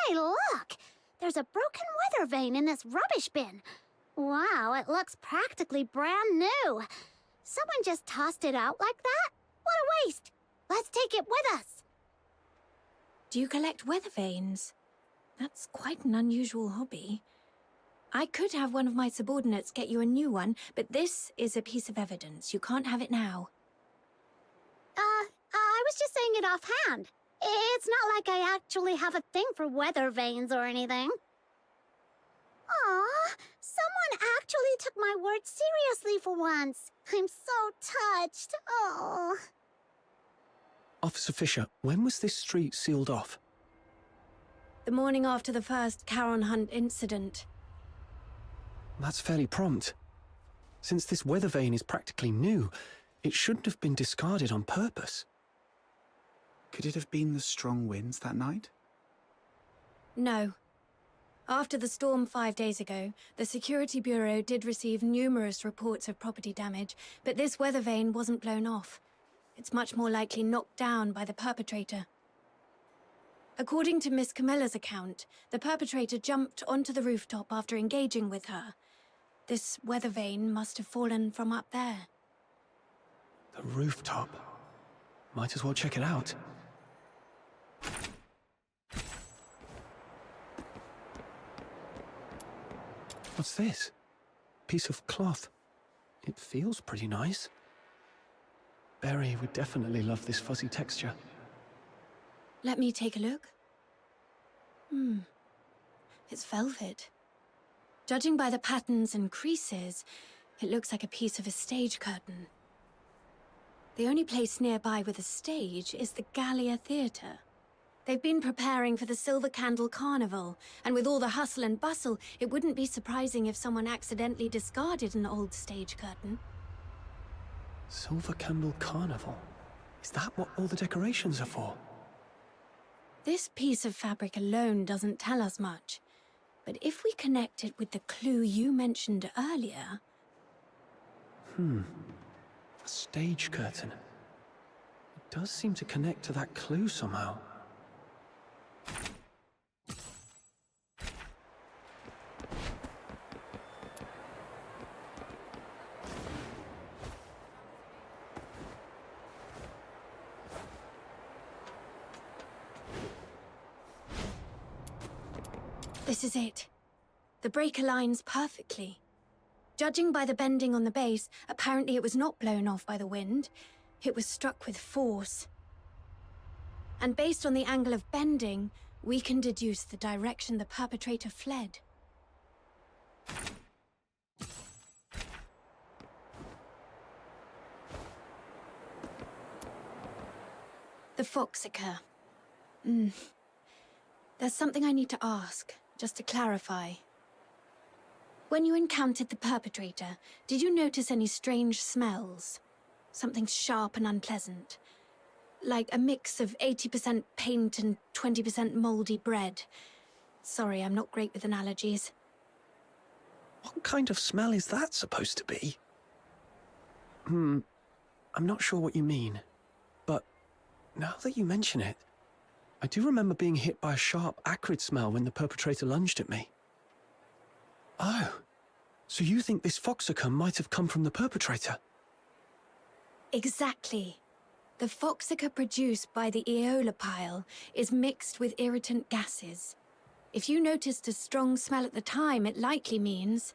Hey, look! There's a broken weather vane in this rubbish bin. Wow, it looks practically brand new. Someone just tossed it out like that? What a waste! Let's take it with us. Do you collect weather vanes? That's quite an unusual hobby. I could have one of my subordinates get you a new one, but this is a piece of evidence. You can't have it now. I was just saying it offhand. It's not like I actually have a thing for weather vanes or anything. Aw, someone actually took my words seriously for once. I'm so touched. Oh. Officer Fisher, when was this street sealed off? The morning after the first Charon Hunt incident. That's fairly prompt. Since this weather vane is practically new, it shouldn't have been discarded on purpose. Could it have been the strong winds that night? No. After the storm 5 days ago, the Security Bureau did receive numerous reports of property damage, but this weather vane wasn't blown off. It's much more likely knocked down by the perpetrator. According to Miss Camilla's account, the perpetrator jumped onto the rooftop after engaging with her. This weather vane must have fallen from up there. The rooftop. Might as well check it out. What's this? Piece of cloth. It feels pretty nice. Barry would definitely love this fuzzy texture. Let me take a look. It's velvet. Judging by the patterns and creases, it looks like a piece of a stage curtain. The only place nearby with a stage is the Gallia Theatre. They've been preparing for the Silver Candle Carnival, and with all the hustle and bustle, it wouldn't be surprising if someone accidentally discarded an old stage curtain. Silver Candle Carnival? Is that what all the decorations are for? This piece of fabric alone doesn't tell us much, but if we connect it with the clue you mentioned earlier... A stage curtain. It does seem to connect to that clue somehow. This is it. The break aligns perfectly. Judging by the bending on the base, apparently it was not blown off by the wind. It was struck with force. And based on the angle of bending, we can deduce the direction the perpetrator fled. The foxica. There's something I need to ask, just to clarify. When you encountered the perpetrator, did you notice any strange smells? Something sharp and unpleasant? Like a mix of 80% paint and 20% moldy bread. Sorry, I'm not great with analogies. What kind of smell is that supposed to be? I'm not sure what you mean, but now that you mention it, I do remember being hit by a sharp, acrid smell when the perpetrator lunged at me. Oh, so you think this foxica might have come from the perpetrator? Exactly. The foxica produced by the Aeola pile is mixed with irritant gases. If you noticed a strong smell at the time, it likely means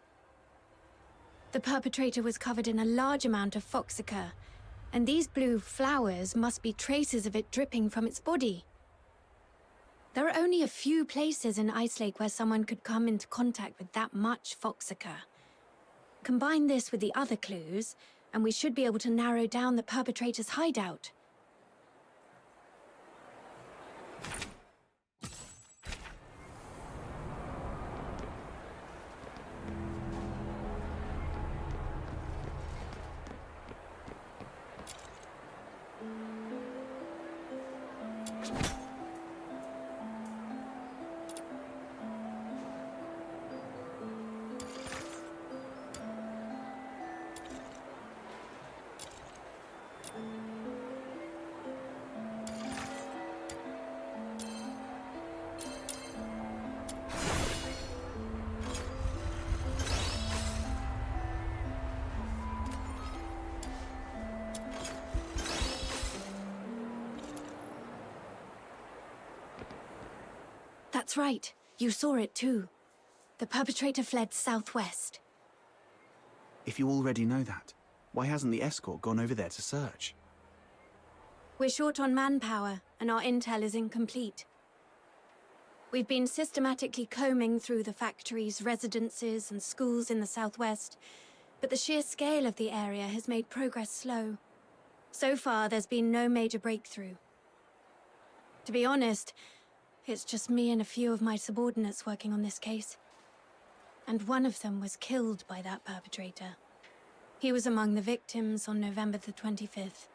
the perpetrator was covered in a large amount of foxica, and these blue flowers must be traces of it dripping from its body. There are only a few places in Ice Lake where someone could come into contact with that much foxica. Combine this with the other clues, and we should be able to narrow down the perpetrator's hideout. That's right. You saw it too. The perpetrator fled southwest. If you already know that, why hasn't the escort gone over there to search? We're short on manpower, and our intel is incomplete. We've been systematically combing through the factories, residences, and schools in the southwest, but the sheer scale of the area has made progress slow. So far, there's been no major breakthrough. To be honest, it's just me and a few of my subordinates working on this case. And one of them was killed by that perpetrator. He was among the victims on November the 25th.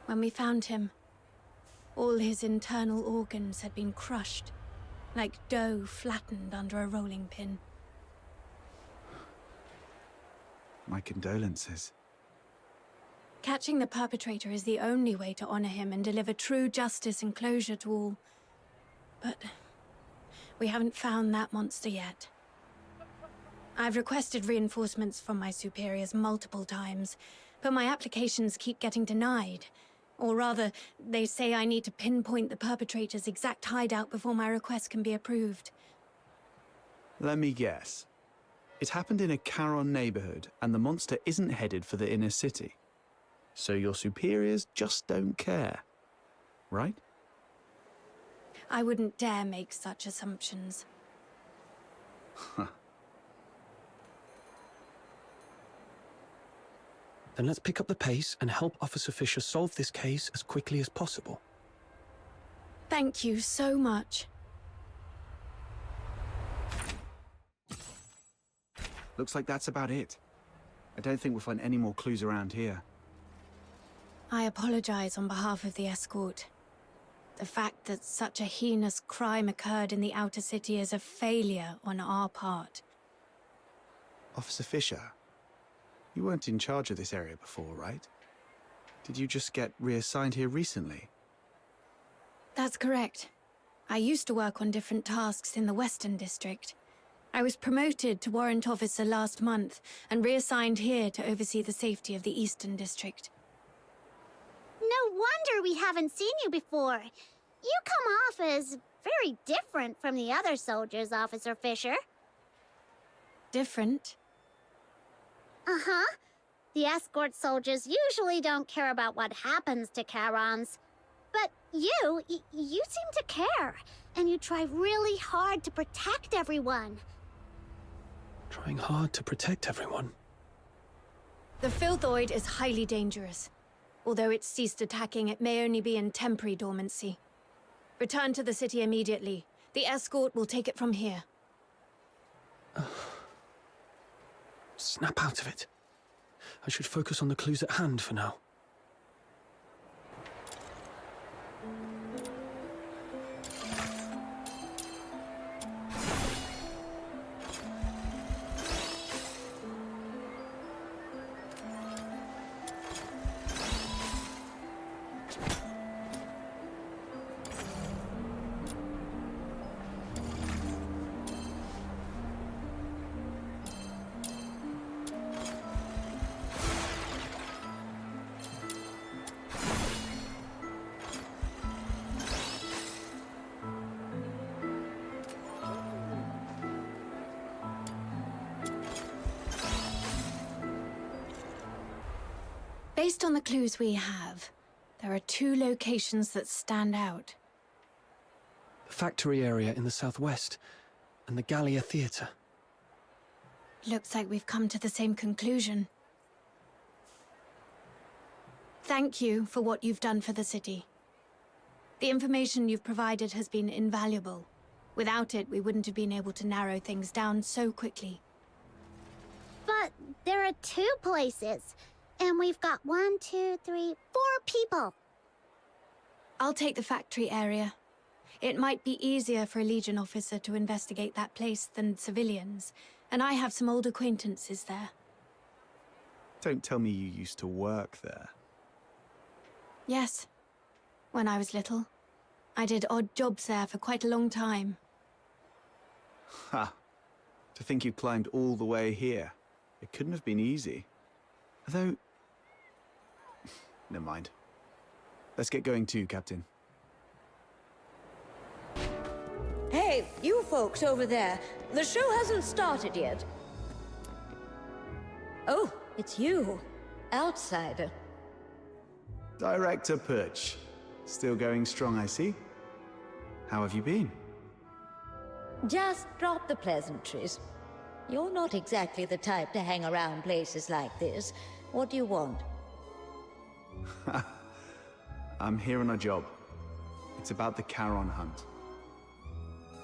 When we found him, all his internal organs had been crushed, like dough flattened under a rolling pin. My condolences. Catching the perpetrator is the only way to honor him and deliver true justice and closure to all. But we haven't found that monster yet. I've requested reinforcements from my superiors multiple times, but my applications keep getting denied. Or rather, they say I need to pinpoint the perpetrator's exact hideout before my request can be approved. Let me guess. It happened in a Charon neighborhood, and the monster isn't headed for the inner city. So your superiors just don't care, right? I wouldn't dare make such assumptions. Then let's pick up the pace and help Officer Fisher solve this case as quickly as possible. Thank you so much. Looks like that's about it. I don't think we'll find any more clues around here. I apologize on behalf of the escort. The fact that such a heinous crime occurred in the outer city is a failure on our part. Officer Fisher, you weren't in charge of this area before, right? Did you just get reassigned here recently? That's correct. I used to work on different tasks in the Western District. I was promoted to Warrant Officer last month and reassigned here to oversee the safety of the Eastern District. No wonder we haven't seen you before. You come off as very different from the other soldiers, Officer Fisher. Different? Uh-huh. The escort soldiers usually don't care about what happens to Charons. But you seem to care, and you try really hard to protect everyone. Trying hard to protect everyone. The Filthoid is highly dangerous. Although it's ceased attacking, it may only be in temporary dormancy. Return to the city immediately. The escort will take it from here. Snap out of it. I should focus on the clues at hand for now. Based on the clues we have, there are 2 locations that stand out. The factory area in the southwest, and the Gallia Theatre. Looks like we've come to the same conclusion. Thank you for what you've done for the city. The information you've provided has been invaluable. Without it, we wouldn't have been able to narrow things down so quickly. But there are 2 places, and we've got 1, 2, 3, 4 people. I'll take the factory area. It might be easier for a Legion officer to investigate that place than civilians, and I have some old acquaintances there. Don't tell me you used to work there. Yes. When I was little. I did odd jobs there for quite a long time. Ha! To think you climbed all the way here. It couldn't have been easy. Although... Never mind. Let's get going too, Captain. Hey, you folks over there. The show hasn't started yet. Oh, it's you. Outsider. Director Perch. Still going strong, I see. How have you been? Just drop the pleasantries. You're not exactly the type to hang around places like this. What do you want? I'm here on a job. It's about the Charon hunt.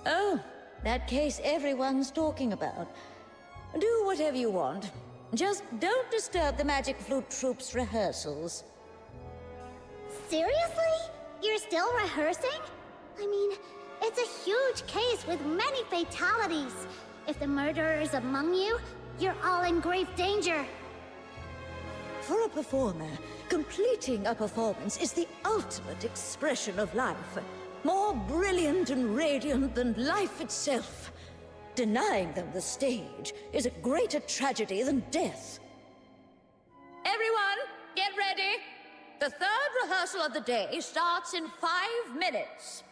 Oh, that case everyone's talking about. Do whatever you want. Just don't disturb the Magic Flute Troop's rehearsals. Seriously? You're still rehearsing? I mean, it's a huge case with many fatalities. If the murderer is among you, you're all in grave danger. For a performer, completing a performance is the ultimate expression of life. More brilliant and radiant than life itself. Denying them the stage is a greater tragedy than death. Everyone, get ready! The 3rd rehearsal of the day starts in 5 minutes.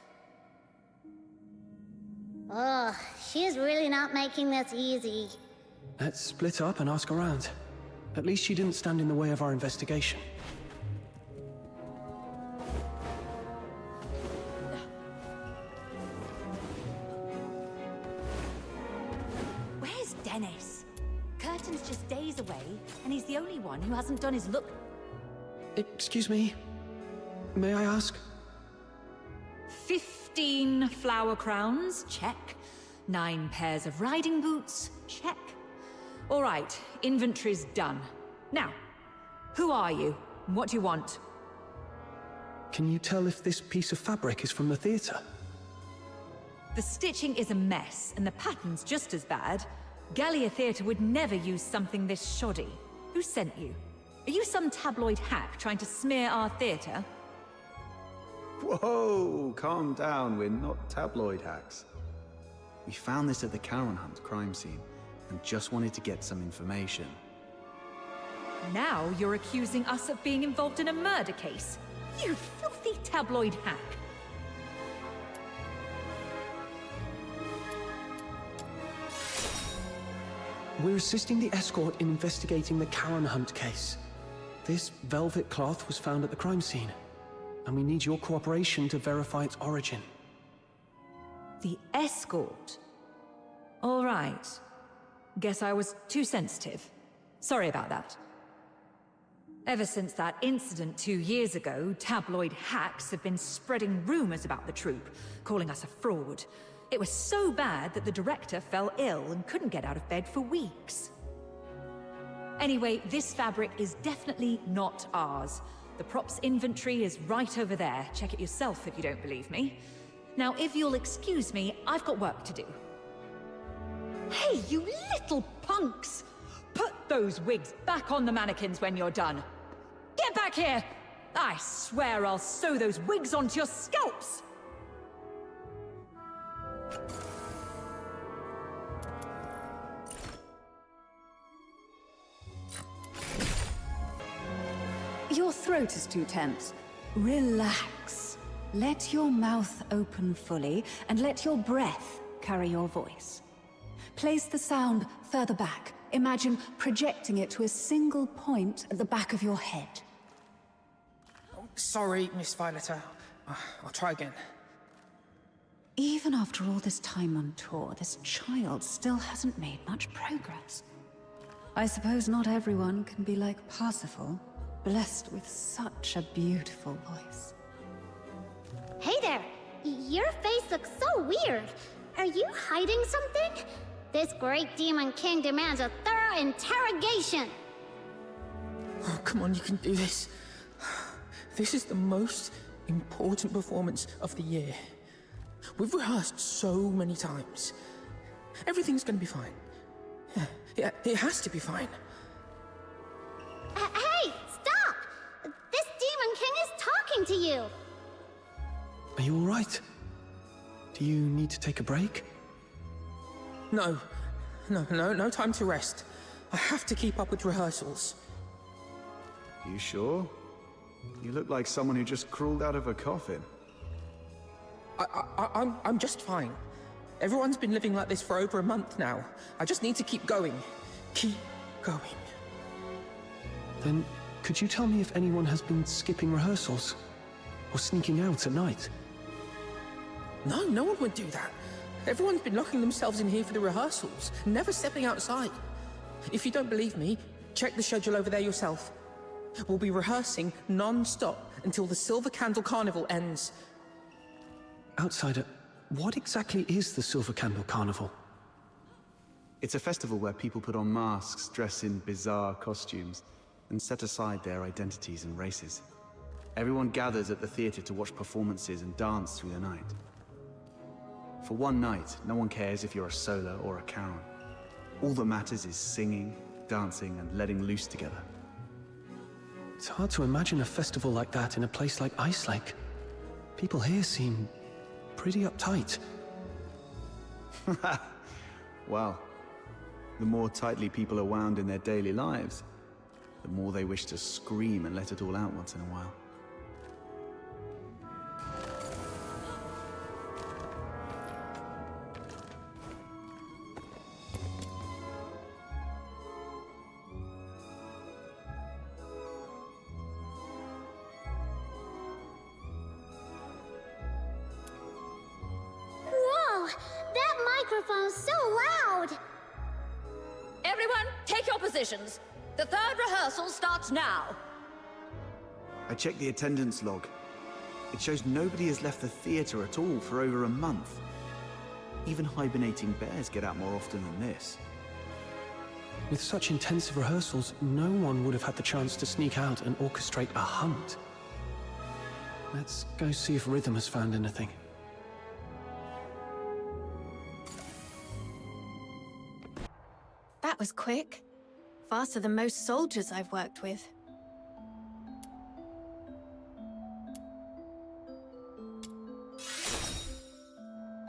Ugh, she's really not making this easy. Let's split up and ask around. At least she didn't stand in the way of our investigation. Where's Dennis? Curtin's just days away, and he's the only one who hasn't done his look. Excuse me. May I ask? 15 flower crowns, check. 9 pairs of riding boots, check. All right, inventory's done. Now, who are you? What do you want? Can you tell if this piece of fabric is from the theatre? The stitching is a mess, and the pattern's just as bad. Gallia Theatre would never use something this shoddy. Who sent you? Are you some tabloid hack trying to smear our theatre? Whoa, calm down, we're not tabloid hacks. We found this at the Charon Hunt crime scene, and just wanted to get some information. Now you're accusing us of being involved in a murder case. You filthy tabloid hack. We're assisting the escort in investigating the Charon Hunt case. This velvet cloth was found at the crime scene, and we need your cooperation to verify its origin. The escort? All right. Guess I was too sensitive. Sorry about that. Ever since that incident 2 years ago, tabloid hacks have been spreading rumors about the troupe, calling us a fraud. It was so bad that the director fell ill and couldn't get out of bed for weeks. Anyway, this fabric is definitely not ours. The props inventory is right over there. Check it yourself if you don't believe me. Now, if you'll excuse me, I've got work to do. Hey, you little punks! Put those wigs back on the mannequins when you're done. Get back here! I swear I'll sew those wigs onto your scalps! Your throat is too tense. Relax. Let your mouth open fully, and let your breath carry your voice. Place the sound further back. Imagine projecting it to a single point at the back of your head. Sorry, Miss Violeta. I'll try again. Even after all this time on tour, this child still hasn't made much progress. I suppose not everyone can be like Parsifal, blessed with such a beautiful voice. Hey there! Your face looks so weird. Are you hiding something? This great demon king demands a thorough interrogation. Oh, come on, you can do this. This is the most important performance of the year. We've rehearsed so many times. Everything's gonna be fine. Yeah, it has to be fine. Hey, stop! This demon king is talking to you. Are you all right? Do you need to take a break? No time to rest. I have to keep up with rehearsals. You sure? You look like someone who just crawled out of a coffin. I'm just fine. Everyone's been living like this for over a month now. I just need to keep going. Keep going. Then, could you tell me if anyone has been skipping rehearsals? Or sneaking out at night? No one would do that. Everyone's been locking themselves in here for the rehearsals, never stepping outside. If you don't believe me, check the schedule over there yourself. We'll be rehearsing non-stop until the Silver Candle Carnival ends. Outsider, what exactly is the Silver Candle Carnival? It's a festival where people put on masks, dress in bizarre costumes, and set aside their identities and races. Everyone gathers at the theater to watch performances and dance through the night. For one night, no one cares if you're a Sola or a Charon. All that matters is singing, dancing, and letting loose together. It's hard to imagine a festival like that in a place like Ice Lake. People here seem pretty uptight. Well, the more tightly people are wound in their daily lives, the more they wish to scream and let it all out once in a while. Whoa! That microphone's so loud! Everyone, take your positions. The third rehearsal starts now. I checked the attendance log. It shows nobody has left the theater at all for over a month. Even hibernating bears get out more often than this. With such intensive rehearsals, no one would have had the chance to sneak out and orchestrate a hunt. Let's go see if Rhythm has found anything. That was quick. Faster than most soldiers I've worked with.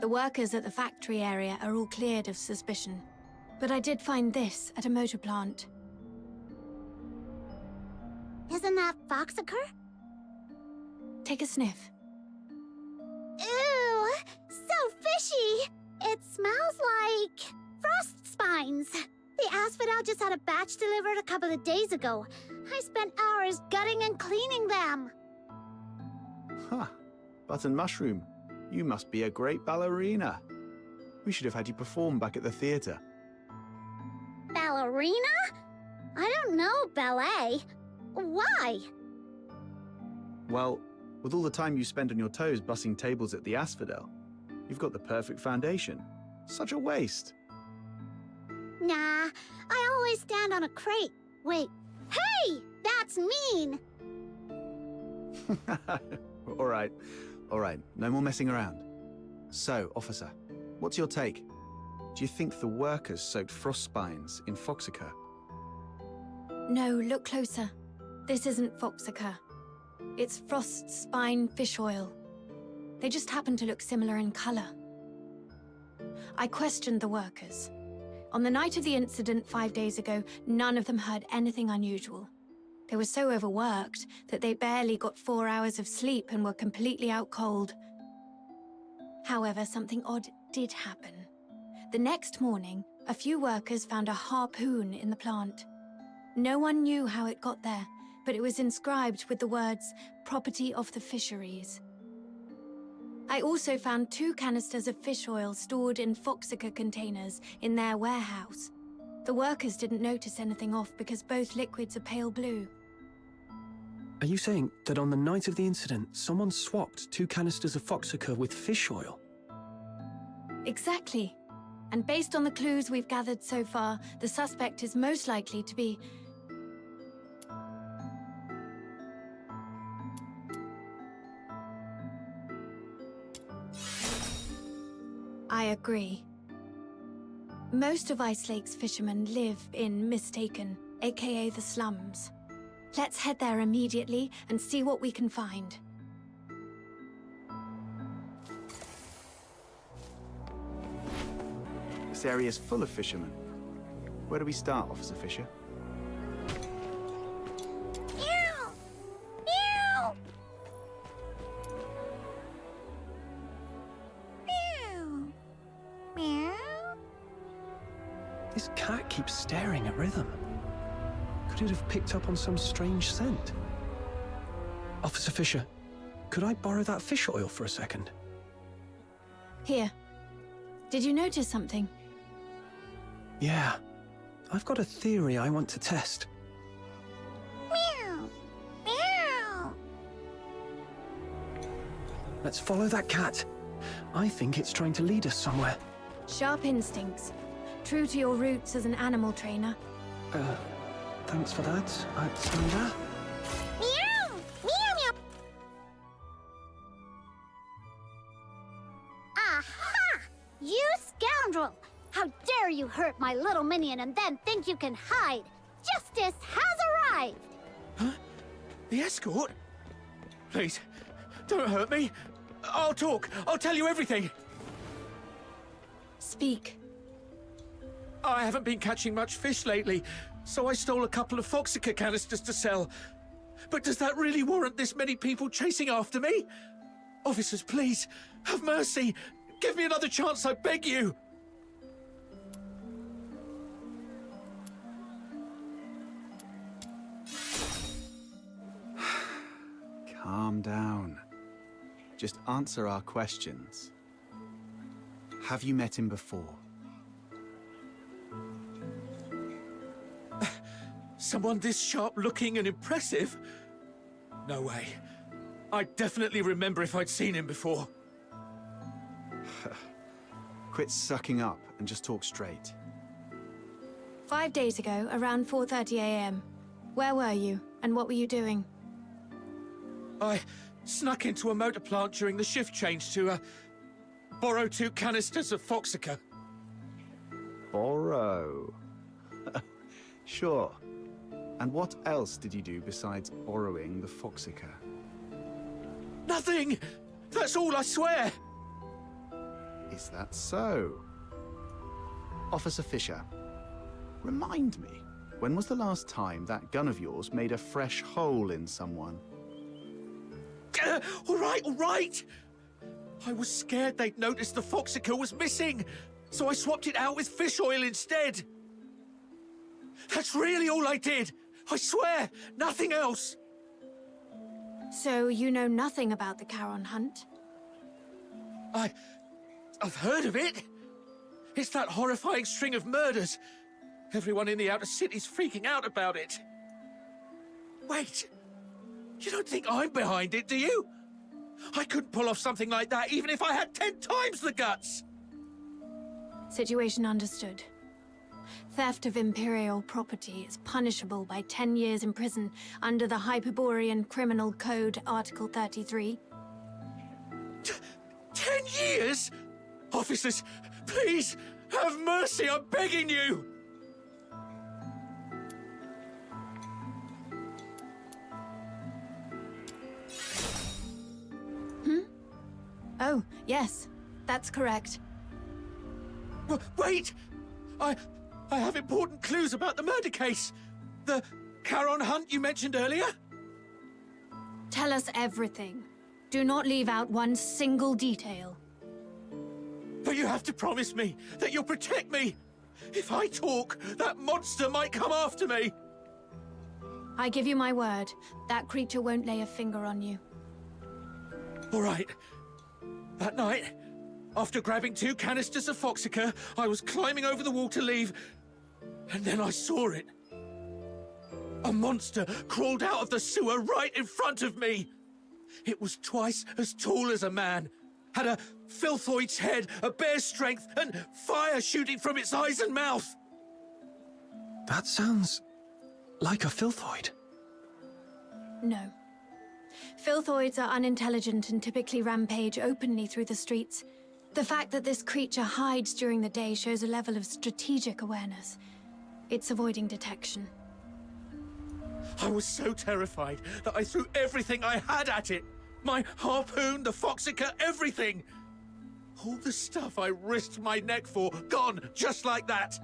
The workers at the factory area are all cleared of suspicion. But I did find this at a motor plant. Isn't that Foxacre? Take a sniff. Ew! So fishy! It smells like frost spines. The asphodel just had a batch delivered a couple of days ago. I spent hours gutting and cleaning them. Huh. Button Mushroom, you must be a great ballerina. We should have had you perform back at the theater. Ballerina? I don't know ballet. Why? Well, with all the time you spend on your toes bussing tables at the Asphodel, you've got the perfect foundation. Such a waste. Nah, I always stand on a crate. Wait, hey! That's mean! All right. No more messing around. So, officer, what's your take? Do you think the workers soaked frost spines in Foxacre? No, look closer. This isn't Foxacre. It's frost spine fish oil. They just happen to look similar in color. I questioned the workers. On the night of the incident 5 days ago, none of them heard anything unusual. They were so overworked that they barely got 4 hours of sleep and were completely out cold. However, something odd did happen. The next morning, a few workers found a harpoon in the plant. No one knew how it got there, but it was inscribed with the words, "Property of the Fisheries." I also found 2 canisters of fish oil stored in Foxica containers in their warehouse. The workers didn't notice anything off because both liquids are pale blue. Are you saying that on the night of the incident, someone swapped 2 canisters of Foxica with fish oil? Exactly. And based on the clues we've gathered so far, the suspect is most likely to be... I agree. Most of Ice Lake's fishermen live in Mistaken, aka the slums. Let's head there immediately and see what we can find. This area's full of fishermen. Where do we start, Officer Fisher? Meow! Meow! Meow! Meow! This cat keeps staring at Rhythm. Could it have picked up on some strange scent? Officer Fisher, could I borrow that fish oil for a second? Here. Did you notice something? Yeah. I've got a theory I want to test. Meow! Meow! Let's follow that cat. I think it's trying to lead us somewhere. Sharp instincts. True to your roots as an animal trainer. Thanks for that, Sandra. Meow! Meow meow! Aha! You scoundrel! How dare you hurt my little minion and then think you can hide! Justice has arrived! Huh? The escort? Please, don't hurt me. I'll talk. I'll tell you everything. Speak. I haven't been catching much fish lately, so I stole a couple of Foxica canisters to sell. But does that really warrant this many people chasing after me? Officers, please, have mercy. Give me another chance, I beg you. Calm down. Just answer our questions. Have you met him before? Someone this sharp-looking and impressive? No way. I'd definitely remember if I'd seen him before. Quit sucking up and just talk straight. 5 days ago, around 4:30 a.m. Where were you, and what were you doing? I snuck into a motor plant during the shift change to, borrow 2 canisters of Foxica. Borrow? Sure. And what else did you do besides borrowing the Foxica? Nothing! That's all, I swear! Is that so? Officer Fisher, remind me, when was the last time that gun of yours made a fresh hole in someone? All right! I was scared they'd noticed the Foxica was missing, so I swapped it out with fish oil instead. That's really all I did! I swear, nothing else! So you know nothing about the Charon hunt? I've heard of it. It's that horrifying string of murders. Everyone in the outer city's freaking out about it. Wait, you don't think I'm behind it, do you? I couldn't pull off something like that even if I had 10 times the guts! Situation understood. Theft of Imperial property is punishable by 10 years in prison under the Hyperborean Criminal Code, Article 33. 10 years? Officers, please, have mercy, I'm begging you! Oh, yes, that's correct. Wait! I have important clues about the murder case. The Charon hunt you mentioned earlier? Tell us everything. Do not leave out one single detail. But you have to promise me that you'll protect me. If I talk, that monster might come after me. I give you my word, that creature won't lay a finger on you. All right. That night, after grabbing 2 canisters of Foxica, I was climbing over the wall to leave, and then I saw it. A monster crawled out of the sewer right in front of me. It was twice as tall as a man, had a filthoid's head, a bear's strength, and fire shooting from its eyes and mouth. That sounds like a filthoid. No. Filthoids are unintelligent and typically rampage openly through the streets. The fact that this creature hides during the day shows a level of strategic awareness. It's avoiding detection. I was so terrified that I threw everything I had at it. My harpoon, the Foxica, everything. All the stuff I risked my neck for, gone just like that.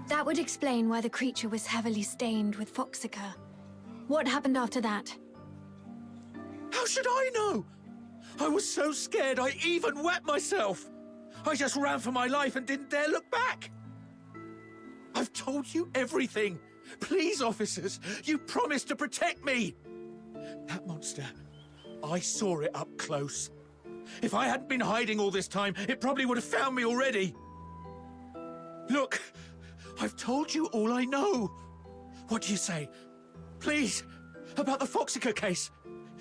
That would explain why the creature was heavily stained with Foxica. What happened after that? How should I know? I was so scared I even wet myself. I just ran for my life and didn't dare look back. I've told you everything. Please, officers, you promised to protect me. That monster, I saw it up close. If I hadn't been hiding all this time, it probably would have found me already. Look, I've told you all I know. What do you say? Please, about the Foxica case.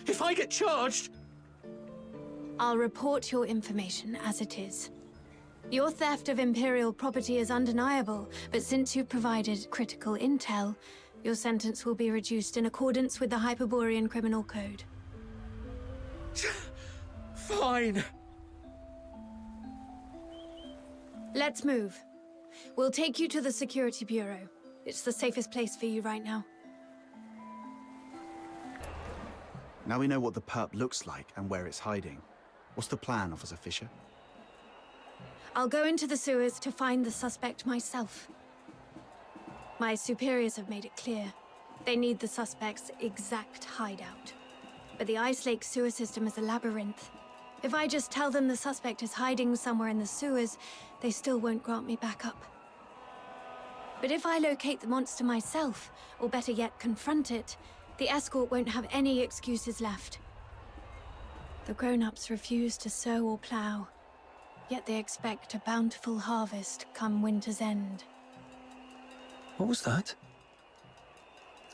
If I get charged... I'll report your information as it is. Your theft of Imperial property is undeniable, but since you've provided critical intel, your sentence will be reduced in accordance with the Hyperborean Criminal Code. Fine. Let's move. We'll take you to the Security Bureau. It's the safest place for you right now. Now we know what the perp looks like and where it's hiding. What's the plan, Officer Fisher? I'll go into the sewers to find the suspect myself. My superiors have made it clear. They need the suspect's exact hideout. But the Ice Lake sewer system is a labyrinth. If I just tell them the suspect is hiding somewhere in the sewers, they still won't grant me backup. But if I locate the monster myself, or better yet, confront it, the escort won't have any excuses left. The grown-ups refuse to sow or plow, yet they expect a bountiful harvest come winter's end. What was that?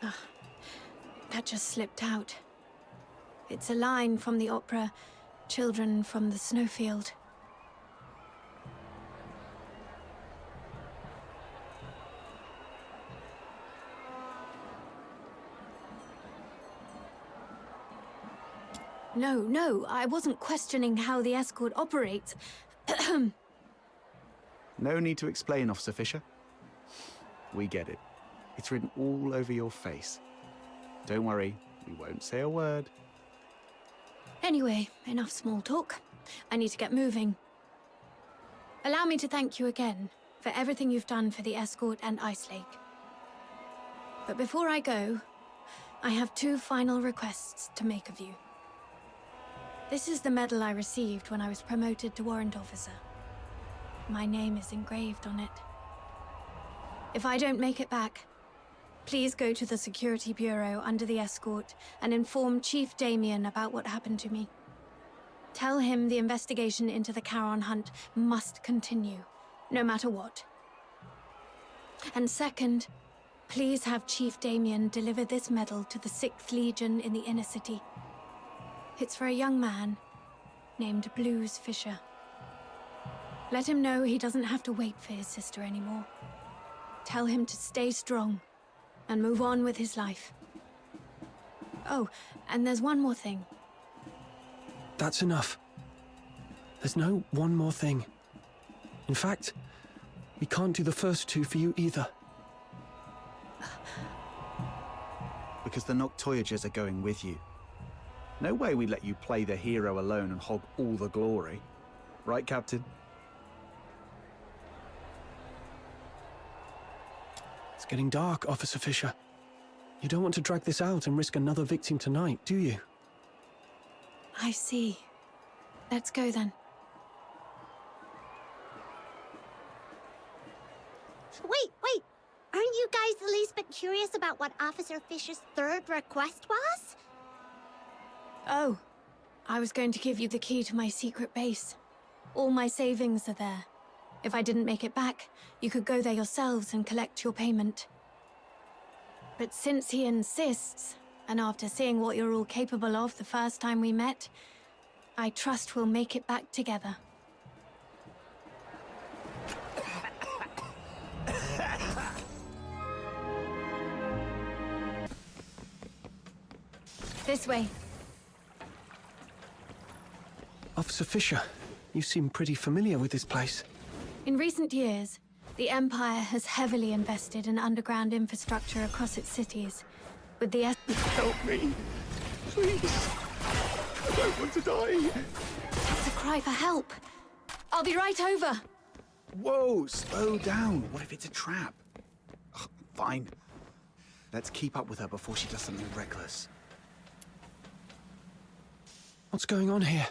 That just slipped out. It's a line from the opera, Children from the Snowfield. No, I wasn't questioning how the escort operates. No need to explain, Officer Fisher. We get it. It's written all over your face. Don't worry, we won't say a word. Anyway, enough small talk. I need to get moving. Allow me to thank you again for everything you've done for the escort and Ice Lake. But before I go, I have 2 final requests to make of you. This is the medal I received when I was promoted to warrant officer. My name is engraved on it. If I don't make it back, please go to the Security Bureau under the escort and inform Chief Damien about what happened to me. Tell him the investigation into the Charon hunt must continue, no matter what. And second, please have Chief Damien deliver this medal to the 6th Legion in the Inner City. It's for a young man named Blues Fisher. Let him know he doesn't have to wait for his sister anymore. Tell him to stay strong and move on with his life. Oh, and there's one more thing. That's enough. There's no one more thing. In fact, we can't do the first 2 for you either. Because the Noctoyagers are going with you. No way we let you play the hero alone and hog all the glory. Right, Captain? It's getting dark, Officer Fisher. You don't want to drag this out and risk another victim tonight, do you? I see. Let's go then. Wait. Aren't you guys the least bit curious about what Officer Fisher's third request was? Oh, I was going to give you the key to my secret base. All my savings are there. If I didn't make it back, you could go there yourselves and collect your payment. But since he insists, and after seeing what you're all capable of the first time we met, I trust we'll make it back together. This way. Officer Fisher, you seem pretty familiar with this place. In recent years, the Empire has heavily invested in underground infrastructure across its cities, with the Help me, please. I don't want to die. That's a cry for help. I'll be right over. Whoa, slow down. What if it's a trap? Ugh, fine. Let's keep up with her before she does something reckless. What's going on here?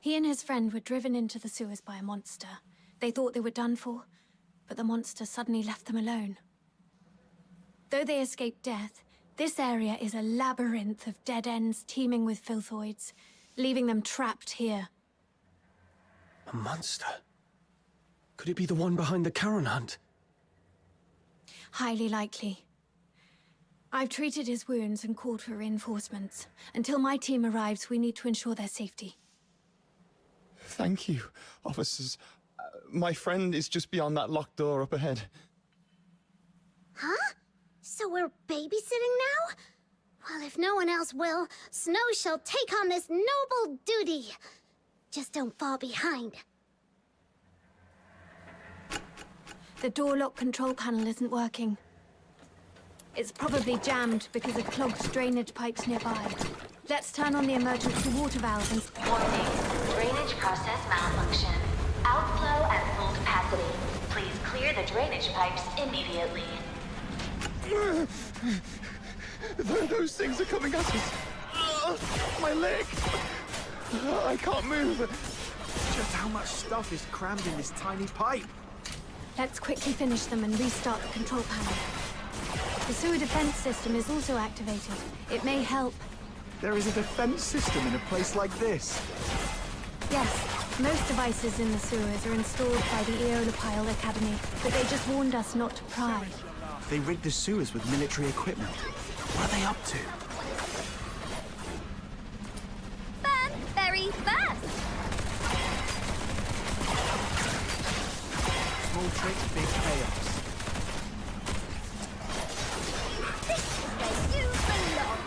He and his friend were driven into the sewers by a monster. They thought they were done for, but the monster suddenly left them alone. Though they escaped death, this area is a labyrinth of dead ends teeming with filthoids, leaving them trapped here. A monster? Could it be the one behind the Charon hunt? Highly likely. I've treated his wounds and called for reinforcements. Until my team arrives, we need to ensure their safety. Thank you, officers. My friend is just beyond that locked door up ahead. Huh? So we're babysitting now? Well, if no one else will, Snow shall take on this noble duty. Just don't fall behind. The door lock control panel isn't working. It's probably jammed because of clogged drainage pipes nearby. Let's turn on the emergency water valve and... Warning. Drainage process malfunction. Outflow at full capacity. Please clear the drainage pipes immediately. Those things are coming at us. My leg. I can't move. Just how much stuff is crammed in this tiny pipe? Let's quickly finish them and restart the control panel. The sewer defense system is also activated. It may help. There is a defense system in a place like this. Yes, most devices in the sewers are installed by the Eolopile Academy, but they just warned us not to pry. They rigged the sewers with military equipment. What are they up to? Fun, very fast! Small tricks, big chaos. This is where you belong!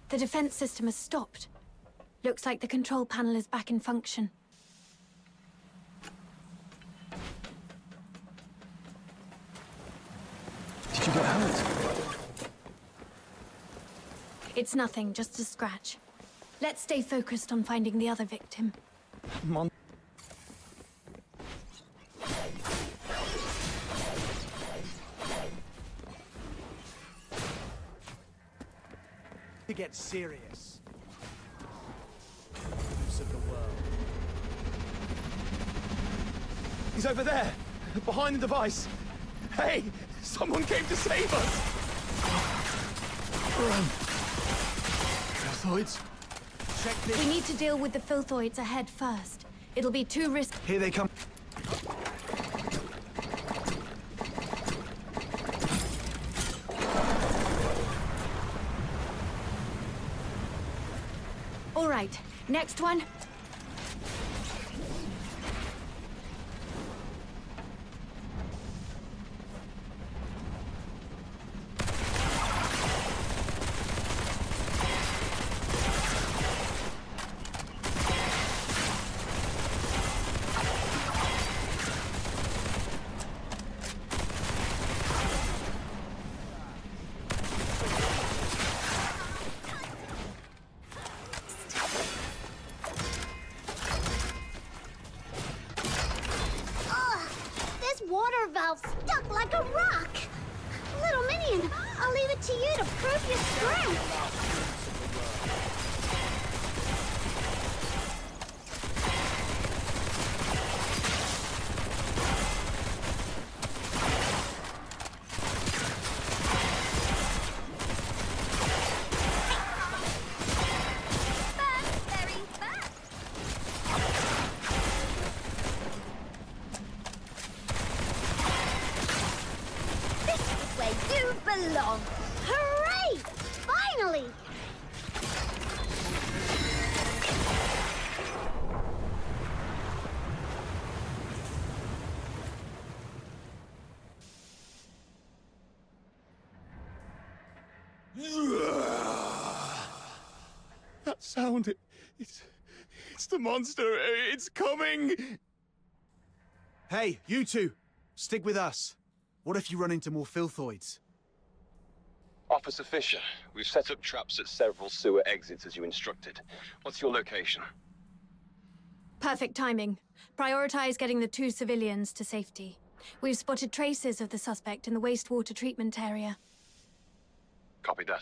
The defense system has stopped. Looks like the control panel is back in function. Did you get hurt? It's nothing, just a scratch. Let's stay focused on finding the other victim. Mon To get serious. Use of the world. He's over there, behind the device. Hey, someone came to save us. Run. Filthoids. Check this. We need to deal with the filthoids ahead first. It'll be too risky. Here they come. All right, next one. power valve stuck like a rock. Little minion, I'll leave it to you to prove your strength. Belong. Hooray! Finally! That sound, it's the monster. It's coming. Hey, you two, stick with us. What if you run into more filthoids? Officer Fisher, we've set up traps at several sewer exits as you instructed. What's your location? Perfect timing. Prioritize getting the 2 civilians to safety. We've spotted traces of the suspect in the wastewater treatment area. Copy that.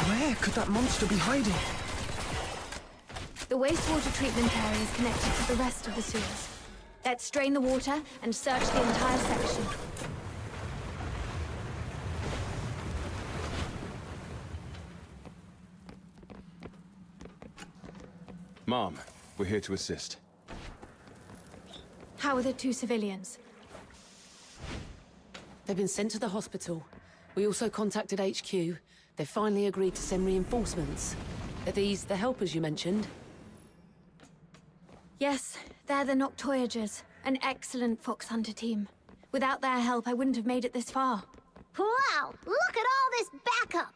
Where could that monster be hiding? The wastewater treatment area is connected to the rest of the sewers. Let's drain the water and search the entire section. Mom, we're here to assist. How are the 2 civilians? They've been sent to the hospital. We also contacted HQ. They finally agreed to send reinforcements. Are these the helpers you mentioned? Yes, they're the Noctoyagers, an excellent fox hunter team. Without their help, I wouldn't have made it this far. Wow! Look at all this backup!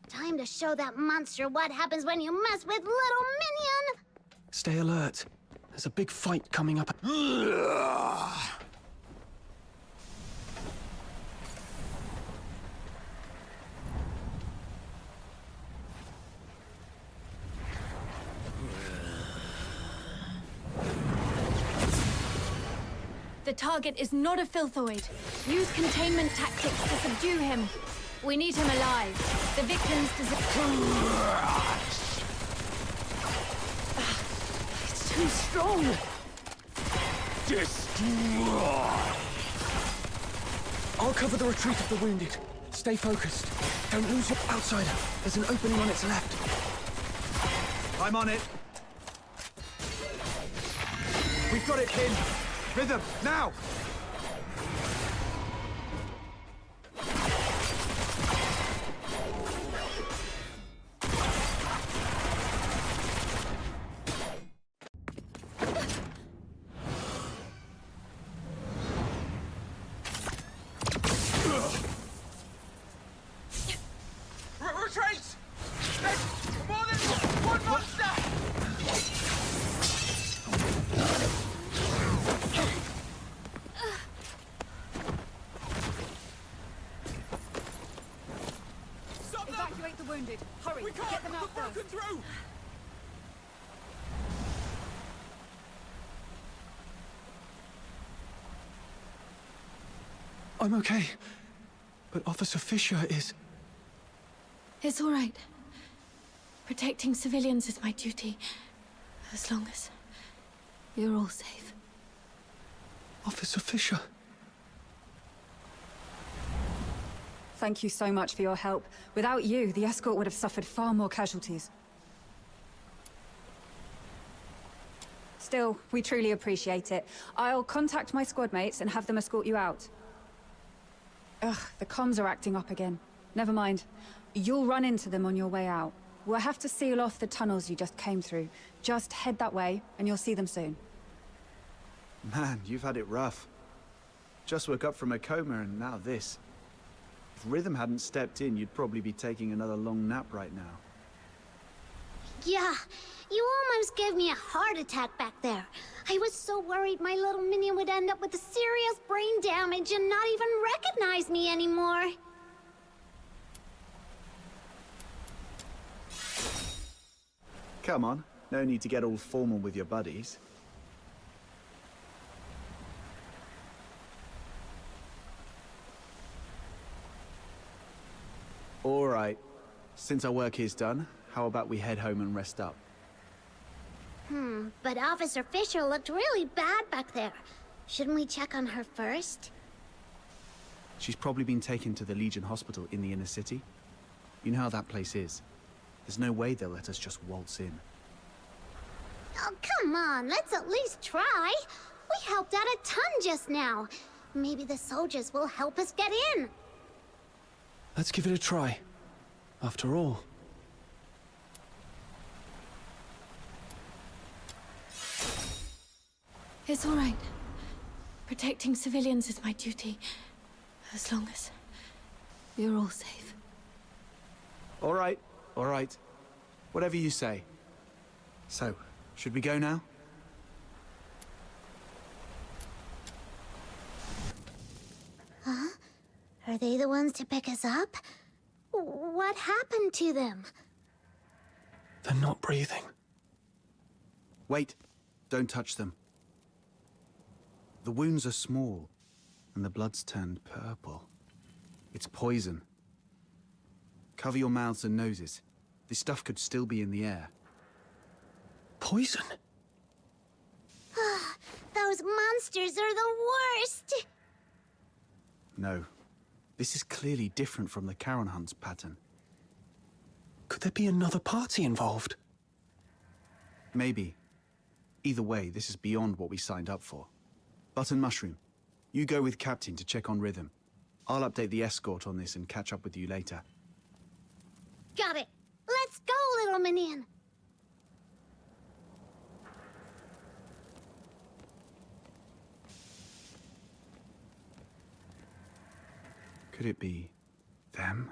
Time to show that monster what happens when you mess with little minion! Stay alert. There's a big fight coming up. The target is not a filthoid. Use containment tactics to subdue him. We need him alive. The victims It's too strong! Destroy! I'll cover the retreat of the wounded. Stay focused. Don't lose your outsider. There's an opening on its left. I'm on it. We've got it pinned. Rhythm, now! Retreat! There's more than one monster! Evacuate the wounded. Hurry, We can't! get them out We're broken first. through! I'm okay. But Officer Fisher is... It's all right. Protecting civilians is my duty. As long as you're all safe. Officer Fisher? Thank you so much for your help. Without you, the escort would have suffered far more casualties. Still, we truly appreciate it. I'll contact my squad mates and have them escort you out. Ugh, the comms are acting up again. Never mind. You'll run into them on your way out. We'll have to seal off the tunnels you just came through. Just head that way, and you'll see them soon. Man, you've had it rough. Just woke up from a coma and now this. If Rhythm hadn't stepped in, you'd probably be taking another long nap right now. Yeah, you almost gave me a heart attack back there. I was so worried my little minion would end up with serious brain damage and not even recognize me anymore. Come on, no need to get all formal with your buddies. All right. Since our work here's done, how about we head home and rest up? But Officer Fisher looked really bad back there. Shouldn't we check on her first? She's probably been taken to the Legion Hospital in the inner city. You know how that place is. There's no way they'll let us just waltz in. Oh, come on, let's at least try. We helped out a ton just now. Maybe the soldiers will help us get in. Let's give it a try. After all. It's all right. Protecting civilians is my duty. As long as you're all safe. All right, all right. Whatever you say. So, should we go now? Huh? Are they the ones to pick us up? What happened to them? They're not breathing. Wait, don't touch them. The wounds are small, and the blood's turned purple. It's poison. Cover your mouths and noses. This stuff could still be in the air. Poison? Those monsters are the worst! No. This is clearly different from the Charon Hunt's pattern. Could there be another party involved? Maybe. Either way, this is beyond what we signed up for. Button Mushroom, you go with Captain to check on Rhythm. I'll update the escort on this and catch up with you later. Got it! Let's go, little minion! Could it be them?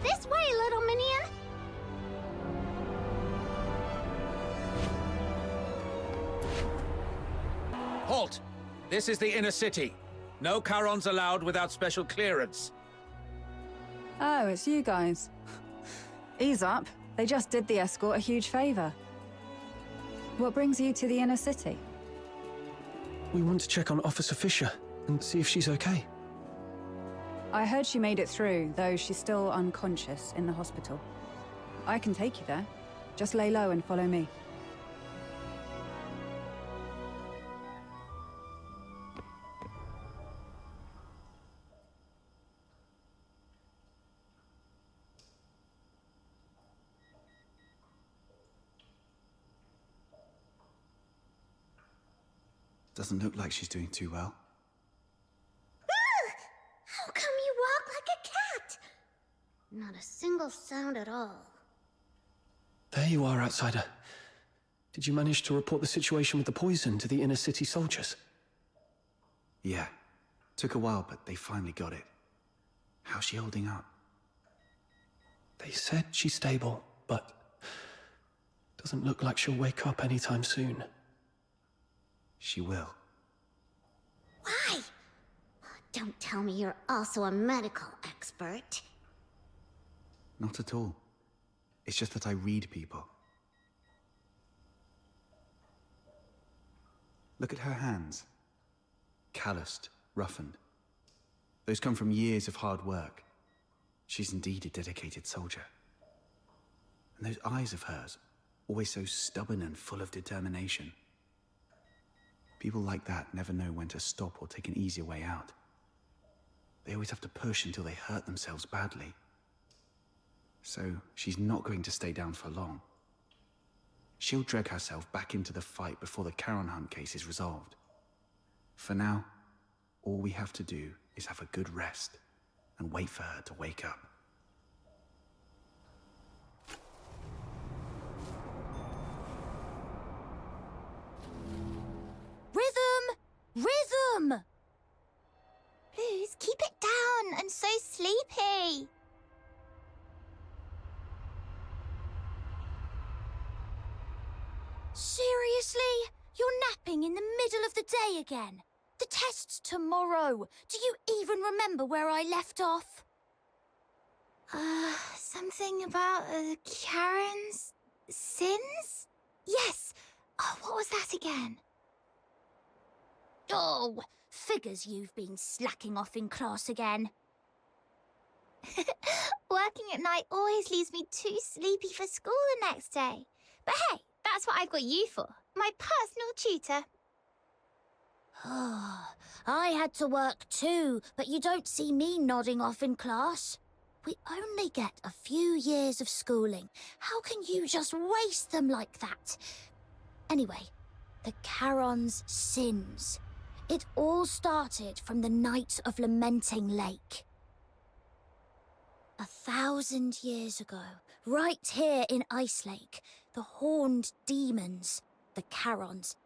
This way, little minion! Halt! This is the inner city. No Charons allowed without special clearance. Oh, it's you guys. Ease up. They just did the escort a huge favor. What brings you to the inner city? We want to check on Officer Fisher and see if she's okay. I heard she made it through, though she's still unconscious in the hospital. I can take you there. Just lay low and follow me. Doesn't look like she's doing too well. How come you walk like a cat? Not a single sound at all. There you are, outsider. Did you manage to report the situation with the poison to the inner city soldiers? Yeah. Took a while, but they finally got it. How's she holding up? They said she's stable, but doesn't look like she'll wake up anytime soon. She will. Why? Don't tell me you're also a medical expert. Not at all. It's just that I read people. Look at her hands. Calloused, roughened. Those come from years of hard work. She's indeed a dedicated soldier. And those eyes of hers, always so stubborn and full of determination. People like that never know when to stop or take an easier way out. They always have to push until they hurt themselves badly. So she's not going to stay down for long. She'll drag herself back into the fight before the Charon Hunt case is resolved. For now, all we have to do is have a good rest and wait for her to wake up. Rhythm! Rhythm! Please keep it down. I'm so sleepy. Seriously? You're napping in the middle of the day again? The test's tomorrow. Do you even remember where I left off? Something about Karen's sins? Yes. Oh, what was that again? Oh, figures you've been slacking off in class again. Working at night always leaves me too sleepy for school the next day. But hey, that's what I've got you for, my personal tutor. I had to work too, but you don't see me nodding off in class. We only get a few years of schooling. How can you just waste them like that? Anyway, the Charon's sins. It all started from the night of Lamenting Lake. 1,000 years ago, right here in Ice Lake, the horned demons, the Charons,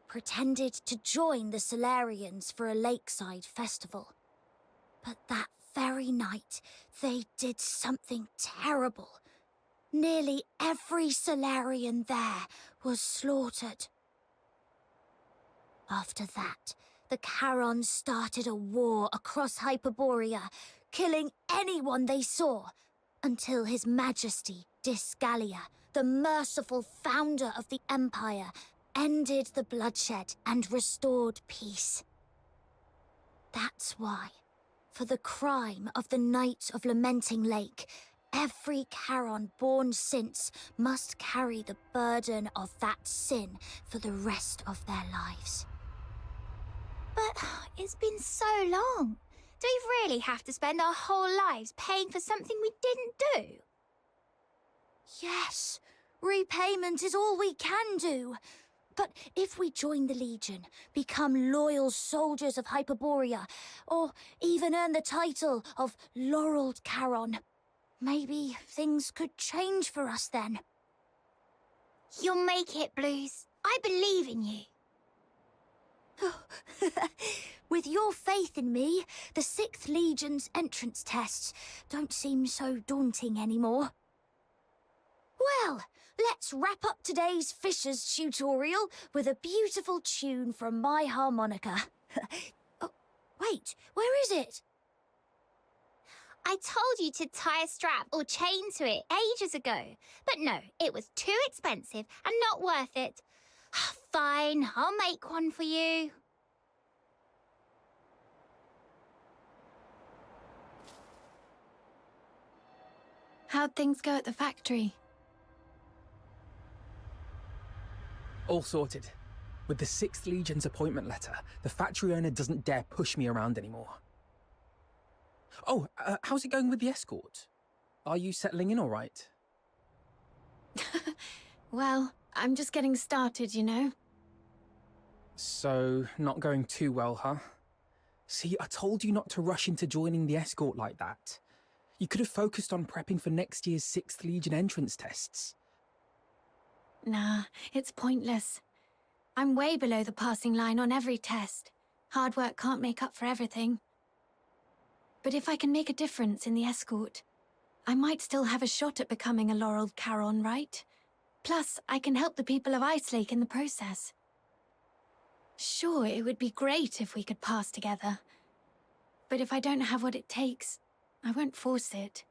pretended to join the Solarians for a lakeside festival. But that very night, they did something terrible. Nearly every Solarian there was slaughtered. After that, the Charons started a war across Hyperborea, killing anyone they saw, until His Majesty Disgalia, the merciful founder of the Empire, ended the bloodshed and restored peace. That's why, for the crime of the Night of Lamenting Lake, every Charon born since must carry the burden of that sin for the rest of their lives. But it's been so long. Do we really have to spend our whole lives paying for something we didn't do? Yes, repayment is all we can do. But if we join the Legion, become loyal soldiers of Hyperborea, or even earn the title of Laureled Charon, maybe things could change for us then. You'll make it, Blues. I believe in you. With your faith in me, the 6th Legion's entrance tests don't seem so daunting anymore. Well, let's wrap up today's Fisher's tutorial with a beautiful tune from my harmonica. Oh, wait, where is it? I told you to tie a strap or chain to it ages ago. But no, it was too expensive and not worth it. Fine, I'll make one for you. How'd things go at the factory? All sorted. With the 6th Legion's appointment letter, the factory owner doesn't dare push me around anymore. Oh, how's it going with the escort? Are you settling in all right? Well, I'm just getting started, you know. So, not going too well, huh? See, I told you not to rush into joining the escort like that. You could have focused on prepping for next year's 6th Legion entrance tests. Nah, it's pointless. I'm way below the passing line on every test. Hard work can't make up for everything. But if I can make a difference in the escort, I might still have a shot at becoming a Laureled Charon, right? Plus, I can help the people of Ice Lake in the process. Sure, it would be great if we could pass together. But if I don't have what it takes, I won't force it.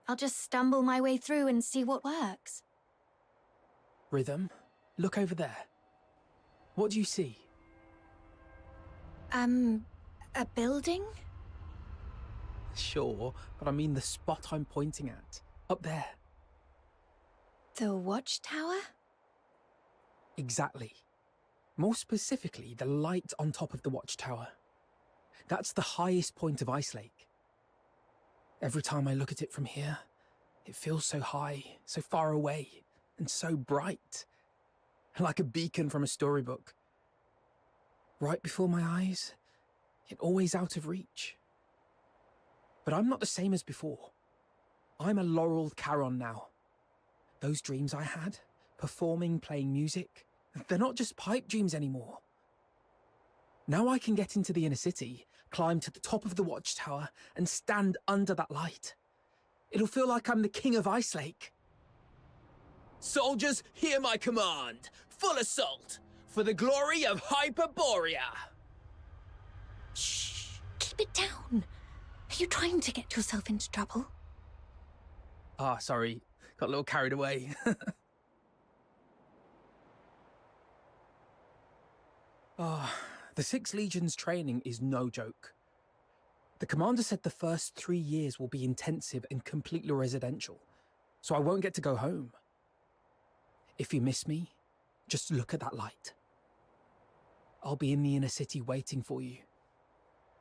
I'll just stumble my way through and see what works. Rhythm, look over there. What do you see? A building? Sure, but I mean the spot I'm pointing at. Up there. The watchtower? Exactly. More specifically, the light on top of the watchtower. That's the highest point of Ice Lake. Every time I look at it from here, it feels so high, so far away, and so bright. Like a beacon from a storybook. Right before my eyes, yet always out of reach. But I'm not the same as before. I'm a Laureled Charon now. Those dreams I had, performing, playing music, they're not just pipe dreams anymore. Now I can get into the inner city, climb to the top of the watchtower, and stand under that light. It'll feel like I'm the king of Ice Lake. Soldiers, hear my command! Full assault! For the glory of Hyperborea! Keep it down. Are you trying to get yourself into trouble? Ah, sorry. Got a little carried away. The 6th Legion's training is no joke. The commander said the first 3 years will be intensive and completely residential, so I won't get to go home. If you miss me, just look at that light. I'll be in the inner city waiting for you.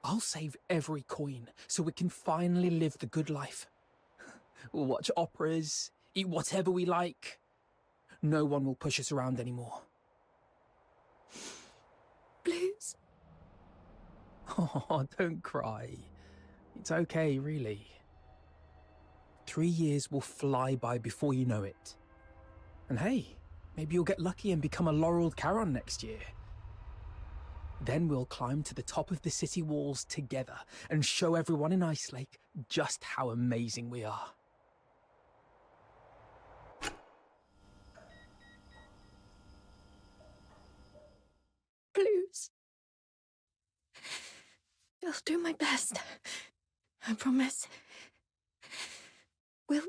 I'll save every coin so we can finally live the good life. We'll watch operas, eat whatever we like. No one will push us around anymore. Blues? Oh, don't cry. It's okay, really. 3 years will fly by before you know it. And hey, maybe you'll get lucky and become a laureled Charon next year. Then we'll climb to the top of the city walls together and show everyone in Ice Lake just how amazing we are. Blues. I'll do my best. I promise. We'll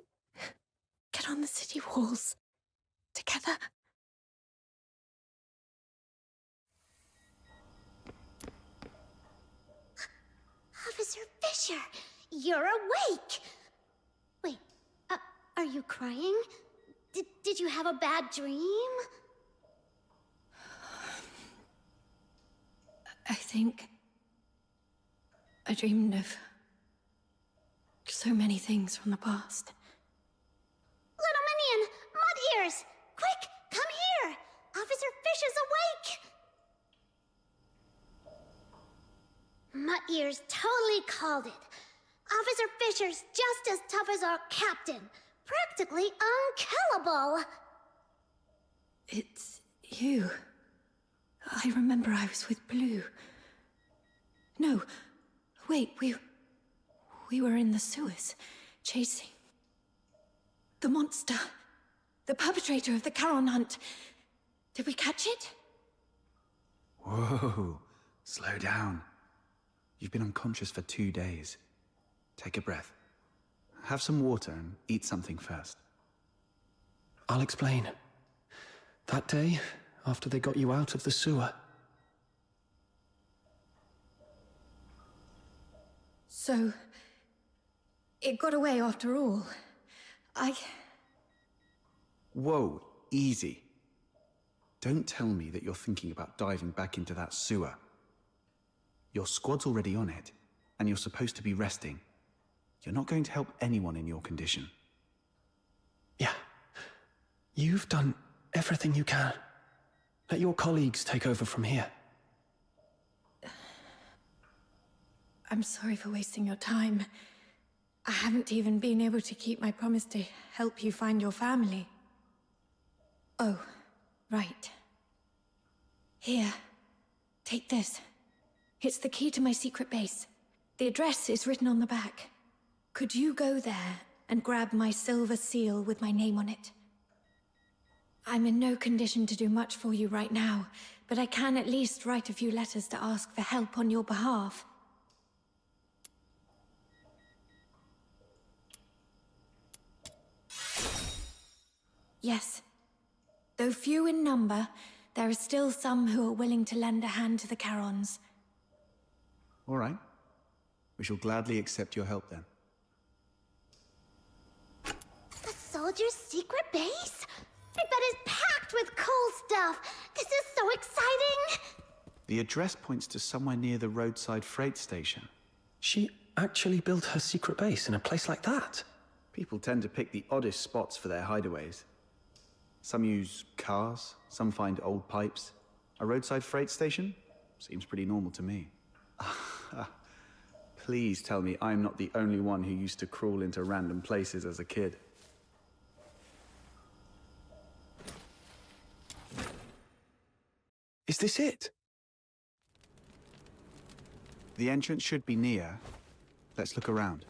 get on the city walls together. Officer Fisher, you're awake! Wait, are you crying? Did you have a bad dream? I think I dreamed of so many things from the past. Little Minion, Mud Ears! Quick, come here! Officer Fisher's awake! Mud Ears totally called it. Officer Fisher's just as tough as our captain. Practically unkillable. It's you. I remember I was with Blue. No, wait, we were in the sewers, chasing the monster, the perpetrator of the Charon hunt. Did we catch it? Whoa, slow down. You've been unconscious for 2 days. Take a breath. Have some water and eat something first. I'll explain. That day, after they got you out of the sewer. So, it got away after all. Whoa, easy. Don't tell me that you're thinking about diving back into that sewer. Your squad's already on it, and you're supposed to be resting. You're not going to help anyone in your condition. Yeah. You've done everything you can. Let your colleagues take over from here. I'm sorry for wasting your time. I haven't even been able to keep my promise to help you find your family. Oh, right. Here, take this. It's the key to my secret base. The address is written on the back. Could you go there and grab my silver seal with my name on it? I'm in no condition to do much for you right now, but I can at least write a few letters to ask for help on your behalf. Yes. Though few in number, there are still some who are willing to lend a hand to the Charons. All right. We shall gladly accept your help then. A soldier's secret base? I bet it's packed with cool stuff. This is so exciting. The address points to somewhere near the roadside freight station. She actually built her secret base in a place like that? People tend to pick the oddest spots for their hideaways. Some use cars, some find old pipes. A roadside freight station? Seems pretty normal to me. Please tell me I'm not the only one who used to crawl into random places as a kid. Is this it? The entrance should be near. Let's look around.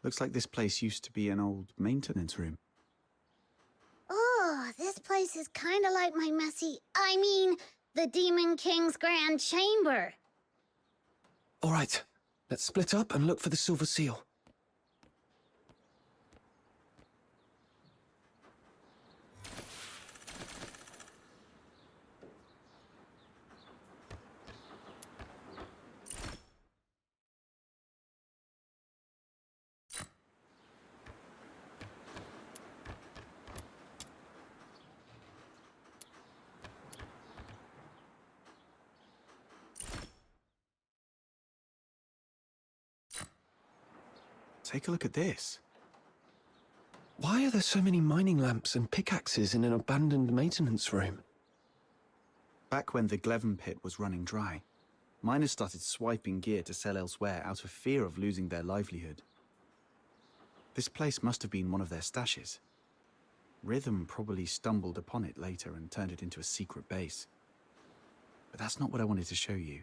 Looks like this place used to be an old maintenance room. Oh, this place is kind of like my the Demon King's Grand Chamber. All right, let's split up and look for the Silver Seal. Take a look at this. Why are there so many mining lamps and pickaxes in an abandoned maintenance room? Back when the Gleven pit was running dry, miners started swiping gear to sell elsewhere out of fear of losing their livelihood. This place must have been one of their stashes. Rhythm probably stumbled upon it later and turned it into a secret base. But that's not what I wanted to show you.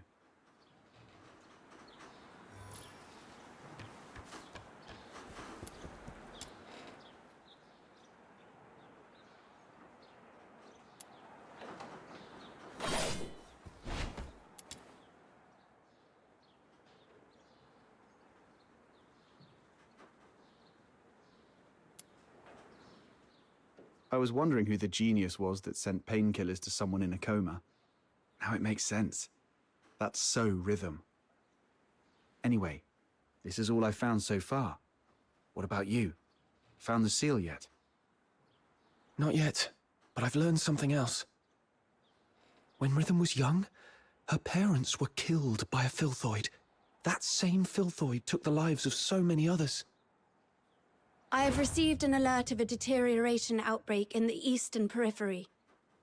I was wondering who the genius was that sent painkillers to someone in a coma. Now it makes sense. That's so Rhythm. Anyway, this is all I found so far. What about you? Found the seal yet? Not yet, but I've learned something else. When Rhythm was young, her parents were killed by a filthoid. That same filthoid took the lives of so many others. I have received an alert of a deterioration outbreak in the eastern periphery.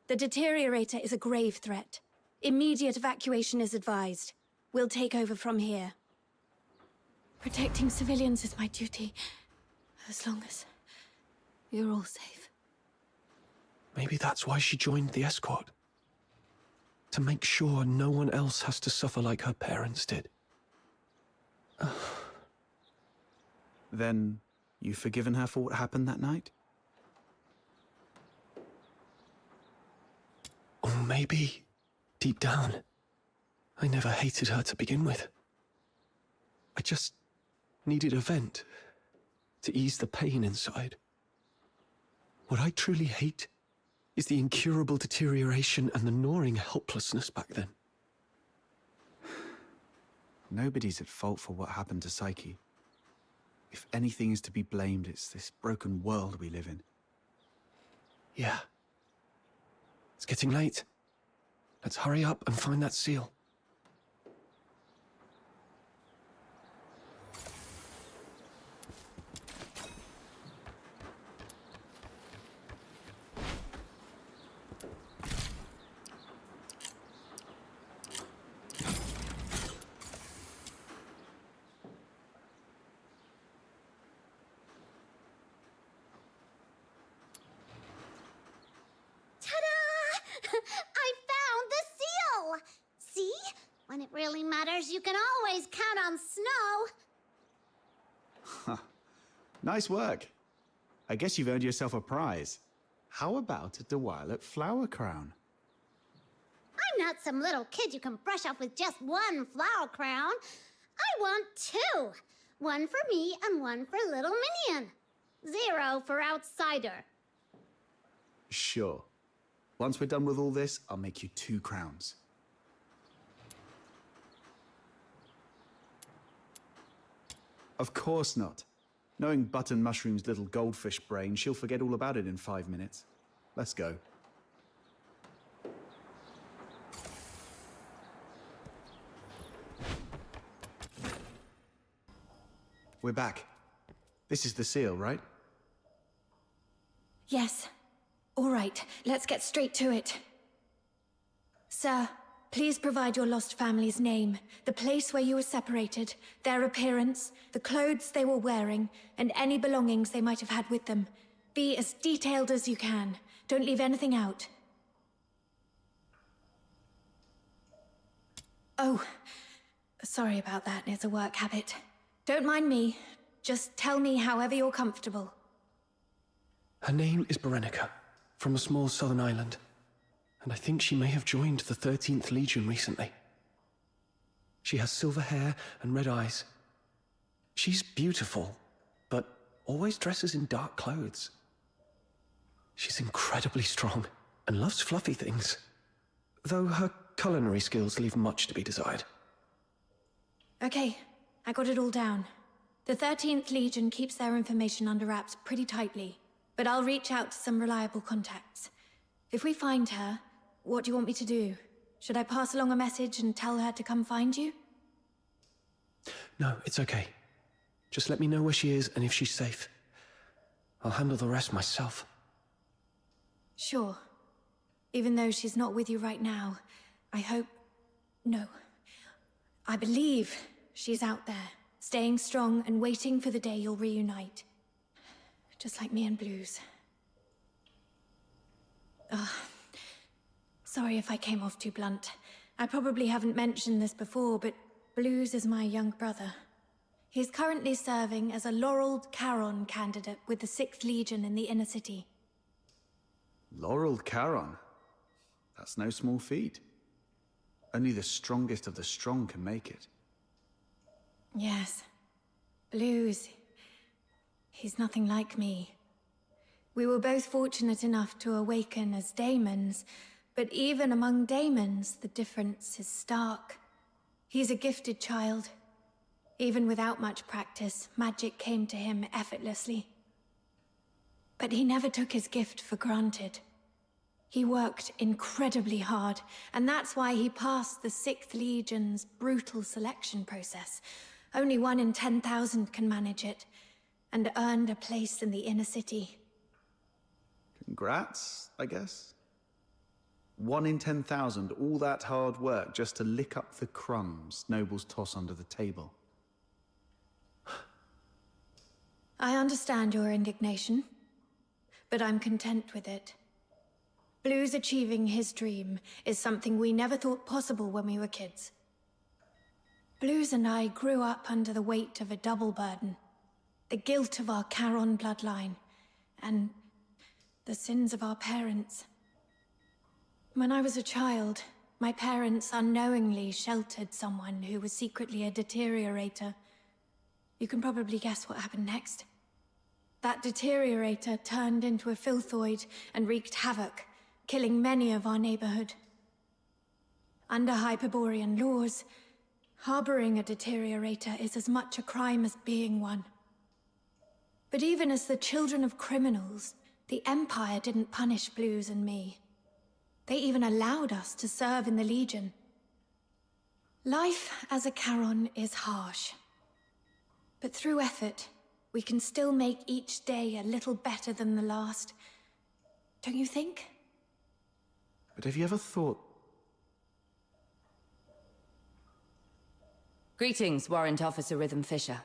The deteriorator is a grave threat. Immediate evacuation is advised. We'll take over from here. Protecting civilians is my duty, as long as you're all safe. Maybe that's why she joined the escort. To make sure no one else has to suffer like her parents did. Then, you've forgiven her for what happened that night? Or maybe, deep down, I never hated her to begin with. I just needed a vent to ease the pain inside. What I truly hate is the incurable deterioration and the gnawing helplessness back then. Nobody's at fault for what happened to Psyche. If anything is to be blamed, it's this broken world we live in. Yeah. It's getting late. Let's hurry up and find that seal. I found the seal! See? When it really matters, you can always count on snow. Nice work. I guess you've earned yourself a prize. How about a Duet flower crown? I'm not some little kid you can brush off with just one flower crown. I want two. One for me and one for little minion. 0 for outsider. Sure. Once we're done with all this, I'll make you 2 crowns. Of course not. Knowing Button Mushroom's little goldfish brain, she'll forget all about it in 5 minutes. Let's go. We're back. This is the seal, right? Yes. All right, let's get straight to it. Sir, please provide your lost family's name, the place where you were separated, their appearance, the clothes they were wearing, and any belongings they might have had with them. Be as detailed as you can. Don't leave anything out. Oh, sorry about that. It's a work habit. Don't mind me. Just tell me however you're comfortable. Her name is Berenica, from a small southern island. And I think she may have joined the 13th Legion recently. She has silver hair and red eyes. She's beautiful, but always dresses in dark clothes. She's incredibly strong and loves fluffy things, though her culinary skills leave much to be desired. Okay, I got it all down. The 13th Legion keeps their information under wraps pretty tightly, but I'll reach out to some reliable contacts. If we find her, what do you want me to do? Should I pass along a message and tell her to come find you? No, it's okay. Just let me know where she is and if she's safe. I'll handle the rest myself. Sure. Even though she's not with you right now, I hope... No. I believe she's out there, staying strong and waiting for the day you'll reunite. Just like me and Blues. Sorry if I came off too blunt. I probably haven't mentioned this before, but Blues is my young brother. He's currently serving as a laureled Charon candidate with the 6th Legion in the inner city. Laureled Charon? That's no small feat. Only the strongest of the strong can make it. Yes. Blues. He's nothing like me. We were both fortunate enough to awaken as daemons, but even among daemons, the difference is stark. He's a gifted child. Even without much practice, magic came to him effortlessly. But he never took his gift for granted. He worked incredibly hard, and that's why he passed the 6th Legion's brutal selection process. Only 1 in 10,000 can manage it, and earned a place in the inner city. Congrats, I guess? 1 in 10,000, all that hard work just to lick up the crumbs nobles toss under the table. I understand your indignation, but I'm content with it. Blues achieving his dream is something we never thought possible when we were kids. Blues and I grew up under the weight of a double burden. The guilt of our Charon bloodline, and the sins of our parents. When I was a child, my parents unknowingly sheltered someone who was secretly a deteriorator. You can probably guess what happened next. That deteriorator turned into a filthoid and wreaked havoc, killing many of our neighborhood. Under Hyperborean laws, harboring a deteriorator is as much a crime as being one. But even as the children of criminals, the Empire didn't punish Blues and me. They even allowed us to serve in the Legion. Life as a Charon is harsh. But through effort, we can still make each day a little better than the last. Don't you think? But have you ever thought... Greetings, Warrant Officer Rhythm Fisher.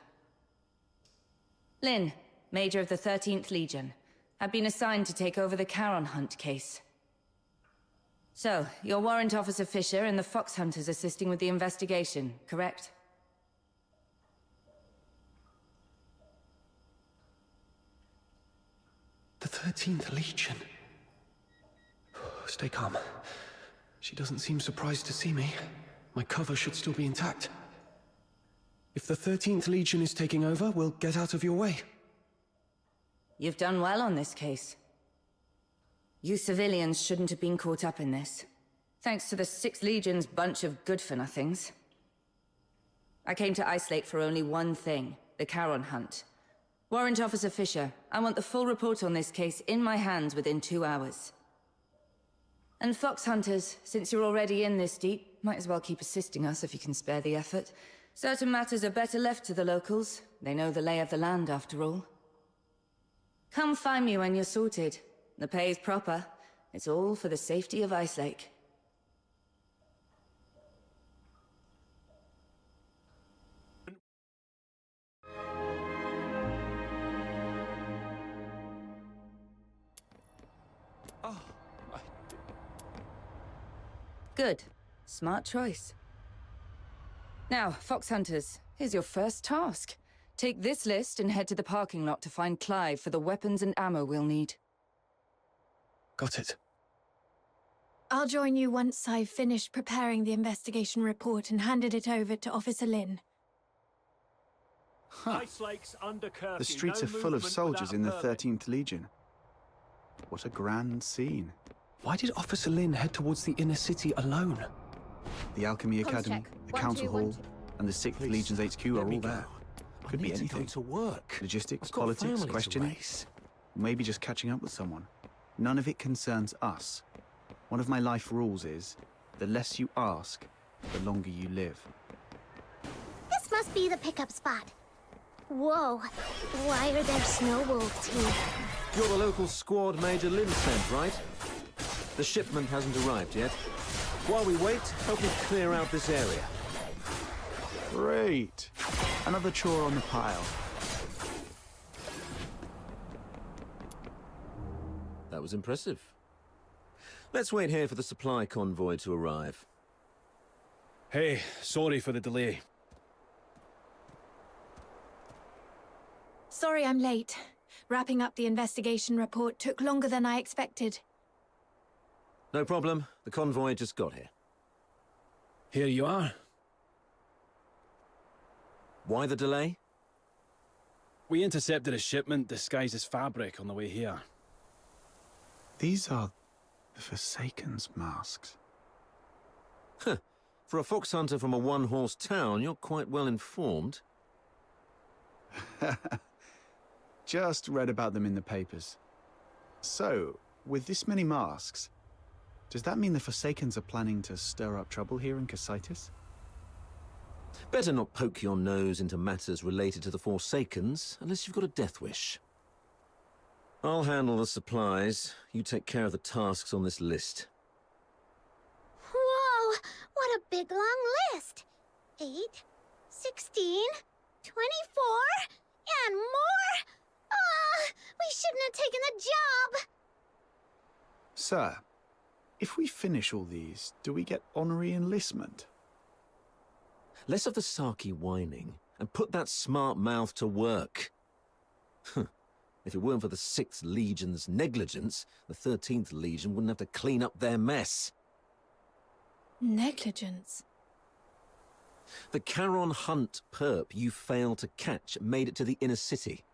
Lynn, Major of the 13th Legion. I've been assigned to take over the Charon Hunt case. So, you're Warrant Officer Fisher and the Fox Hunters assisting with the investigation, correct? The 13th Legion? Stay calm. She doesn't seem surprised to see me. My cover should still be intact. If the 13th Legion is taking over, we'll get out of your way. You've done well on this case. You civilians shouldn't have been caught up in this. Thanks to the 6th Legion's bunch of good-for-nothings. I came to Ice Lake for only one thing, the Charon Hunt. Warrant Officer Fisher, I want the full report on this case in my hands within 2 hours. And Fox Hunters, since you're already in this deep, might as well keep assisting us if you can spare the effort. Certain matters are better left to the locals. They know the lay of the land, after all. Come find me when you're sorted. The pay's proper. It's all for the safety of Ice Lake. Good. Smart choice. Now, Fox Hunters, here's your first task. Take this list and head to the parking lot to find Clive for the weapons and ammo we'll need. Got it. I'll join you once I've finished preparing the investigation report and handed it over to Officer Lin. Ice Lake's under curfew. The streets No are full of movement soldiers without in the permit. 13th Legion. What a grand scene. Why did Officer Lin head towards the inner city alone? The Alchemy Comms Academy, check. the 1, Council 2, 1, Hall, 2. and the 6th Please, Legion's HQ are let me all go. there. I Could be need to anything. go to work. Logistics, I've got politics, family to questioning. raise. Maybe just catching up with someone. None of it concerns us. One of my life rules is, the less you ask, the longer you live. This must be the pickup spot. Whoa, why are there snow wolves here? You're the local squad Major Lin sent, right? The shipment hasn't arrived yet. While we wait, help me clear out this area. Great. Another chore on the pile. That was impressive. Let's wait here for the supply convoy to arrive. Hey, sorry for the delay. Sorry I'm late. Wrapping up the investigation report took longer than I expected. No problem. The convoy just got here. Here you are. Why the delay? We intercepted a shipment disguised as fabric on the way here. These are the Forsaken's masks. Huh. For a fox hunter from a one-horse town, you're quite well informed. Just read about them in the papers. So, with this many masks, does that mean the Forsakens are planning to stir up trouble here in Cassitis? Better not poke your nose into matters related to the Forsakens, unless you've got a death wish. I'll handle the supplies. You take care of the tasks on this list. Whoa, what a big long list. 8, 16, 24, and more? We shouldn't have taken the job. Sir, if we finish all these, do we get honorary enlistment? Less of the Saki whining, and put that smart mouth to work. If it weren't for the 6th Legion's negligence, the 13th Legion wouldn't have to clean up their mess. Negligence? The Charon Hunt perp you failed to catch made it to the inner city.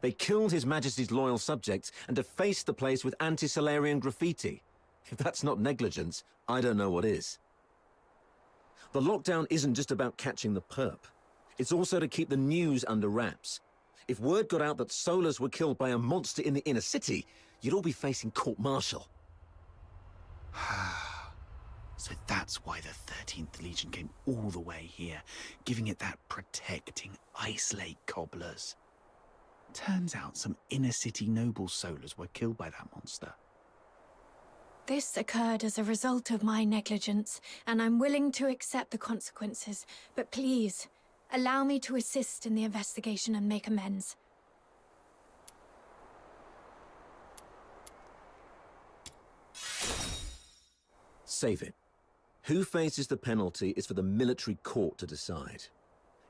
They killed His Majesty's loyal subjects and defaced the place with anti-Solarian graffiti. If that's not negligence, I don't know what is. The lockdown isn't just about catching the perp. It's also to keep the news under wraps. If word got out that Solars were killed by a monster in the inner city, you'd all be facing court-martial. So that's why the 13th Legion came all the way here, giving it that protecting Ice Lake cobblers. Turns out some inner city noble Solars were killed by that monster. This occurred as a result of my negligence, and I'm willing to accept the consequences. But please, allow me to assist in the investigation and make amends. Save it. Who faces the penalty is for the military court to decide.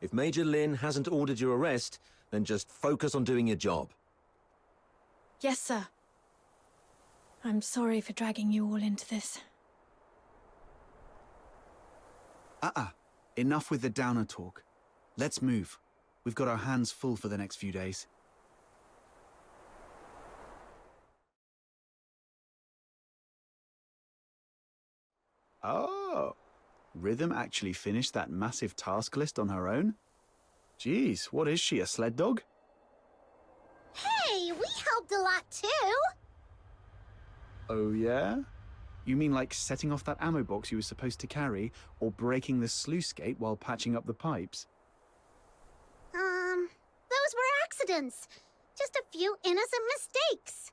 If Major Lin hasn't ordered your arrest, then just focus on doing your job. Yes, sir. I'm sorry for dragging you all into this. Enough with the downer talk. Let's move. We've got our hands full for the next few days. Oh, Rhythm actually finished that massive task list on her own? Geez, what is she, a sled dog? Hey, we helped a lot too. Oh yeah? You mean like setting off that ammo box you were supposed to carry, or breaking the sluice gate while patching up the pipes? Those were accidents. Just a few innocent mistakes.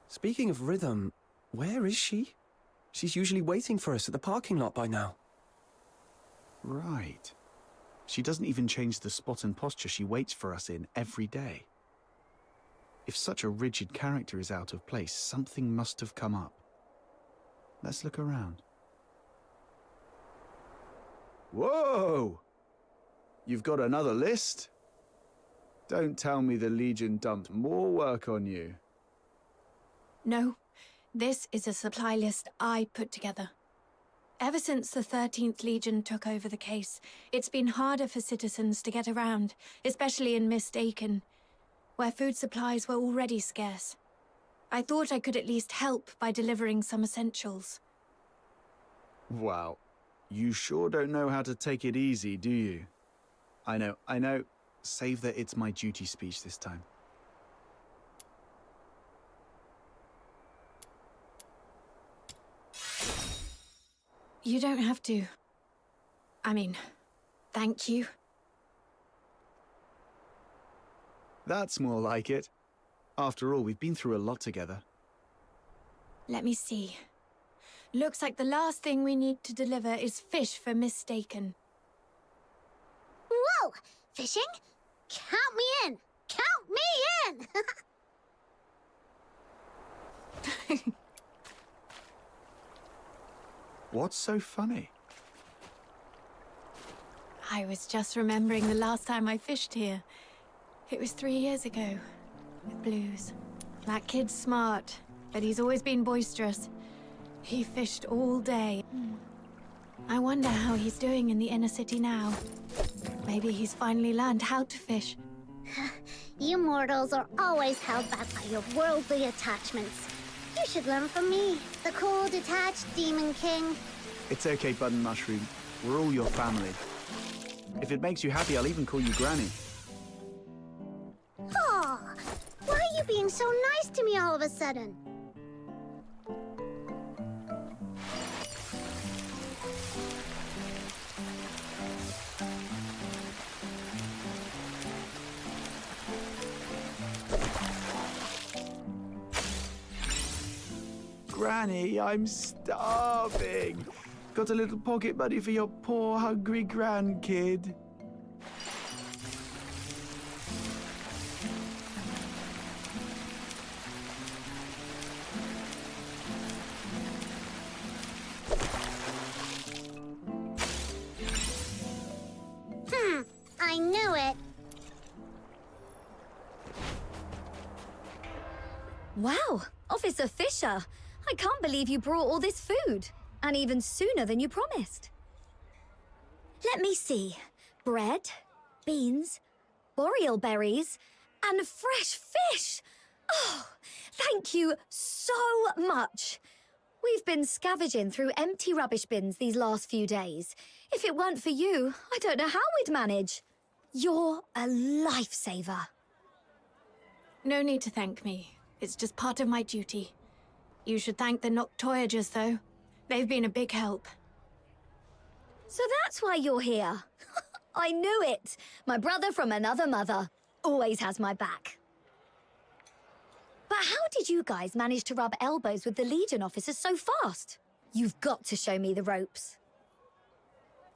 Speaking of Rhythm, where is she? She's usually waiting for us at the parking lot by now. Right. She doesn't even change the spot and posture she waits for us in every day. If such a rigid character is out of place, something must have come up. Let's look around. Whoa! You've got another list? Don't tell me the Legion dumped more work on you. No, this is a supply list I put together. Ever since the 13th Legion took over the case, it's been harder for citizens to get around, especially in Mistaken, where food supplies were already scarce. I thought I could at least help by delivering some essentials. Wow. You sure don't know how to take it easy, do you? I know. Save the "it's my duty" speech this time. You don't have to. I mean, thank you. That's more like it. After all, we've been through a lot together. Let me see. Looks like the last thing we need to deliver is fish for Mistaken. Whoa! Fishing? Count me in! Count me in! What's so funny? I was just remembering the last time I fished here. It was 3 years ago, with Blues. That kid's smart, but he's always been boisterous. He fished all day. I wonder how he's doing in the inner city now. Maybe he's finally learned how to fish. You mortals are always held back by your worldly attachments. You should learn from me, the cool, detached Demon King. It's okay, Button Mushroom. We're all your family. If it makes you happy, I'll even call you Granny. Aw, why are you being so nice to me all of a sudden? Granny, I'm starving. Got a little pocket money for your poor, hungry grandkid? I knew it. Wow, Officer Fisher. I can't believe you brought all this food. And even sooner than you promised. Let me see. Bread, beans, boreal berries, and fresh fish. Oh, thank you so much. We've been scavenging through empty rubbish bins these last few days. If it weren't for you, I don't know how we'd manage. You're a lifesaver. No need to thank me. It's just part of my duty. You should thank the Noctoyagers, though. They've been a big help. So that's why you're here. I knew it. My brother from another mother always has my back. But how did you guys manage to rub elbows with the Legion officers so fast? You've got to show me the ropes.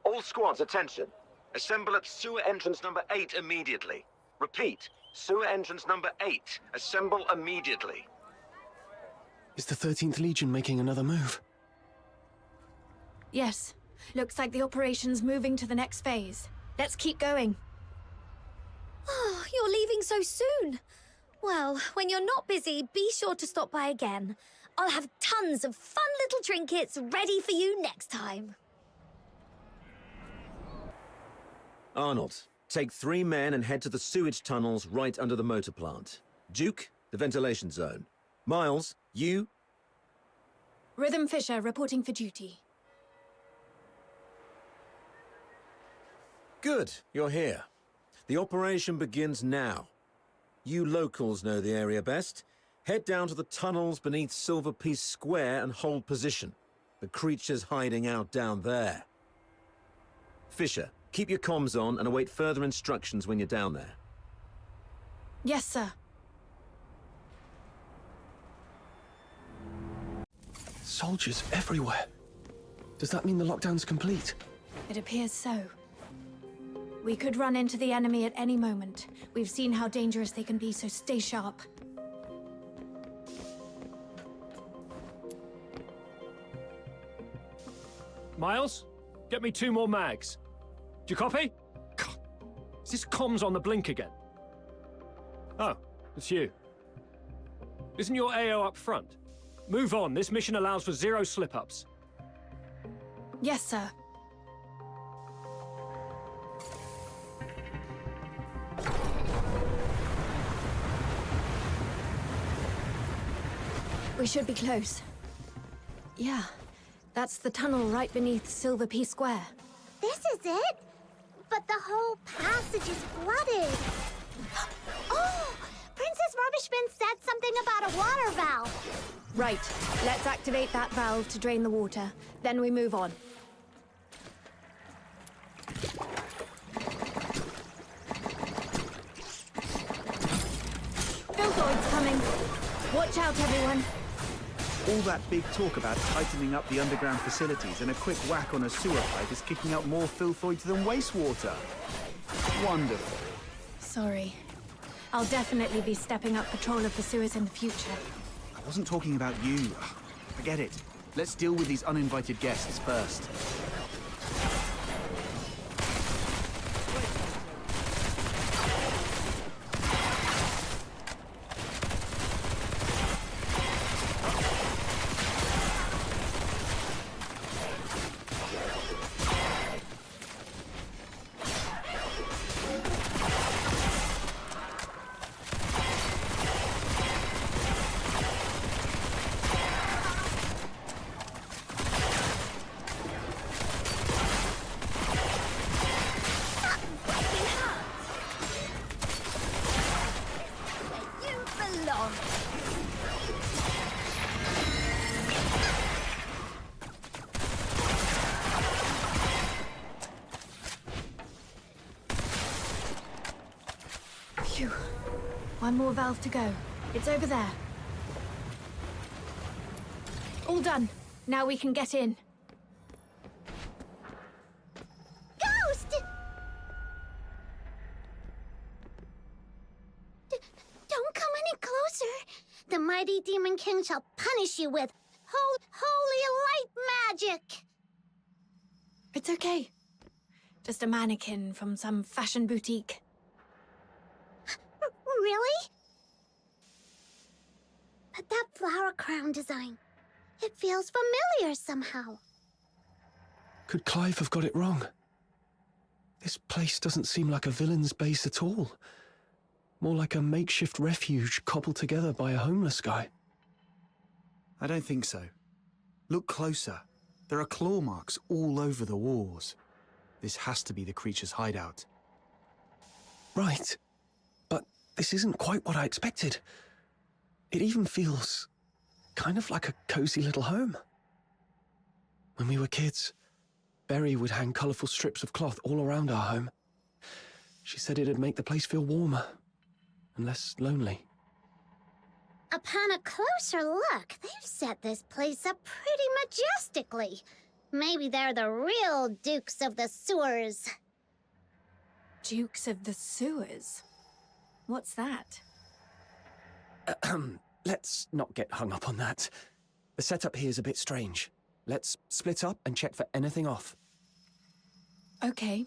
All squads, attention. Assemble at sewer entrance number 8 immediately. Repeat, sewer entrance number 8. Assemble immediately. Is the 13th Legion making another move? Yes. Looks like the operation's moving to the next phase. Let's keep going. Oh, you're leaving so soon. Well, when you're not busy, be sure to stop by again. I'll have tons of fun little trinkets ready for you next time. Arnold, take 3 men and head to the sewage tunnels right under the motor plant. Duke, the ventilation zone. Miles, you... Rhythm Fisher reporting for duty. Good, you're here. The operation begins now. You locals know the area best. Head down to the tunnels beneath Silver Piece Square and hold position. The creature's hiding out down there. Fisher, keep your comms on and await further instructions when you're down there. Yes, sir. Soldiers everywhere. Does that mean the lockdown's complete? It appears so. We could run into the enemy at any moment. We've seen how dangerous they can be, so stay sharp. Miles, get me 2 more mags. Do you copy? this comms on the blink again? Oh, it's you. Isn't your AO up front? Move on. This mission allows for 0 slip-ups. Yes, sir. We should be close. Yeah, that's the tunnel right beneath Silver Pea Square. This is it? But the whole passage is flooded. Oh! Princess Rubbish Bin said something about a water valve. Right. Let's activate that valve to drain the water. Then we move on. Filthoid's coming. Watch out, everyone. All that big talk about tightening up the underground facilities and a quick whack on a sewer pipe is kicking out more filthoids than wastewater. Wonderful. Sorry. I'll definitely be stepping up patrol of the sewers in the future. I wasn't talking about you. Forget it. Let's deal with these uninvited guests first. Phew. One more valve to go. It's over there. All done. Now we can get in. Ghost! Don't come any closer. The mighty Demon King shall punish you with holy light magic. It's okay. Just a mannequin from some fashion boutique. Really? But that flower crown design, it feels familiar somehow. Could Clive have got it wrong? This place doesn't seem like a villain's base at all. More like a makeshift refuge cobbled together by a homeless guy. I don't think so. Look closer. There are claw marks all over the walls. This has to be the creature's hideout. Right. But this isn't quite what I expected. It even feels kind of like a cozy little home. When we were kids, Berry would hang colourful strips of cloth all around our home. She said it'd make the place feel warmer and less lonely. Upon a closer look, they've set this place up pretty majestically. Maybe they're the real Dukes of the Sewers. Dukes of the Sewers? What's that? Let's not get hung up on that. The setup here is a bit strange. Let's split up and check for anything off. Okay.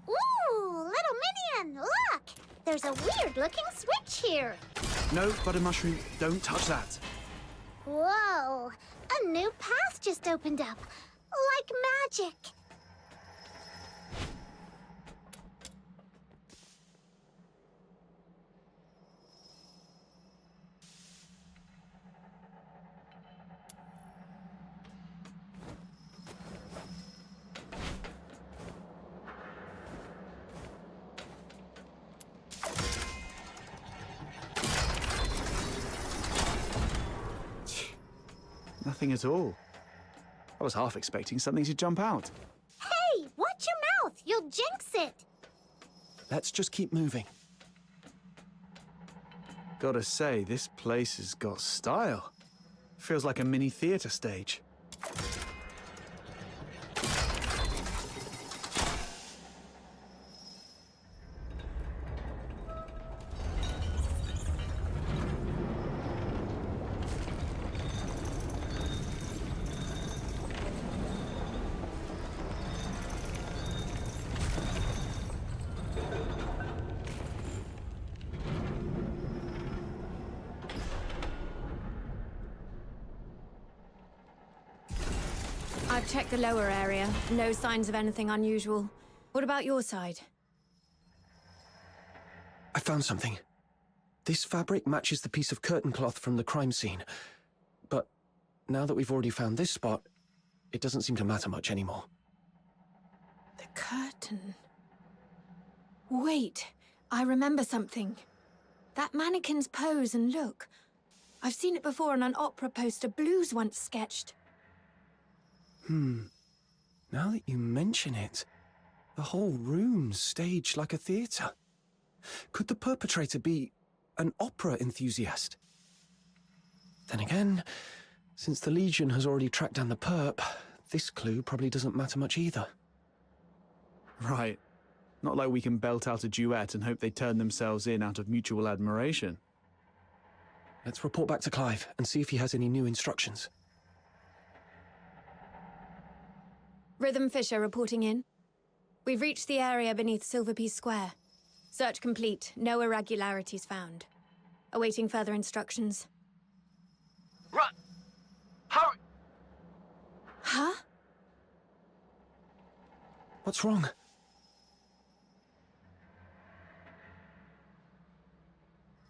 Ooh, little minion, look! There's a weird-looking switch here. No, Butter Mushroom, don't touch that. Whoa, a new path just opened up. Like magic. Nothing at all. I was half expecting something to jump out. Hey, watch your mouth! You'll jinx it! Let's just keep moving. Gotta say, this place has got style. Feels like a mini theater stage. I've checked the lower area. No signs of anything unusual. What about your side? I found something. This fabric matches the piece of curtain cloth from the crime scene. But now that we've already found this spot, it doesn't seem to matter much anymore. The curtain. Wait, I remember something. That mannequin's pose and look. I've seen it before on an opera poster Blues once sketched. Now that you mention it, the whole room's staged like a theater. Could the perpetrator be an opera enthusiast? Then again, since the Legion has already tracked down the perp, this clue probably doesn't matter much either. Right. Not like we can belt out a duet and hope they turn themselves in out of mutual admiration. Let's report back to Clive and see if he has any new instructions. Rhythm Fisher reporting in. We've reached the area beneath Silverpiece Square. Search complete. No irregularities found. Awaiting further instructions. Run! Hurry! Huh? What's wrong?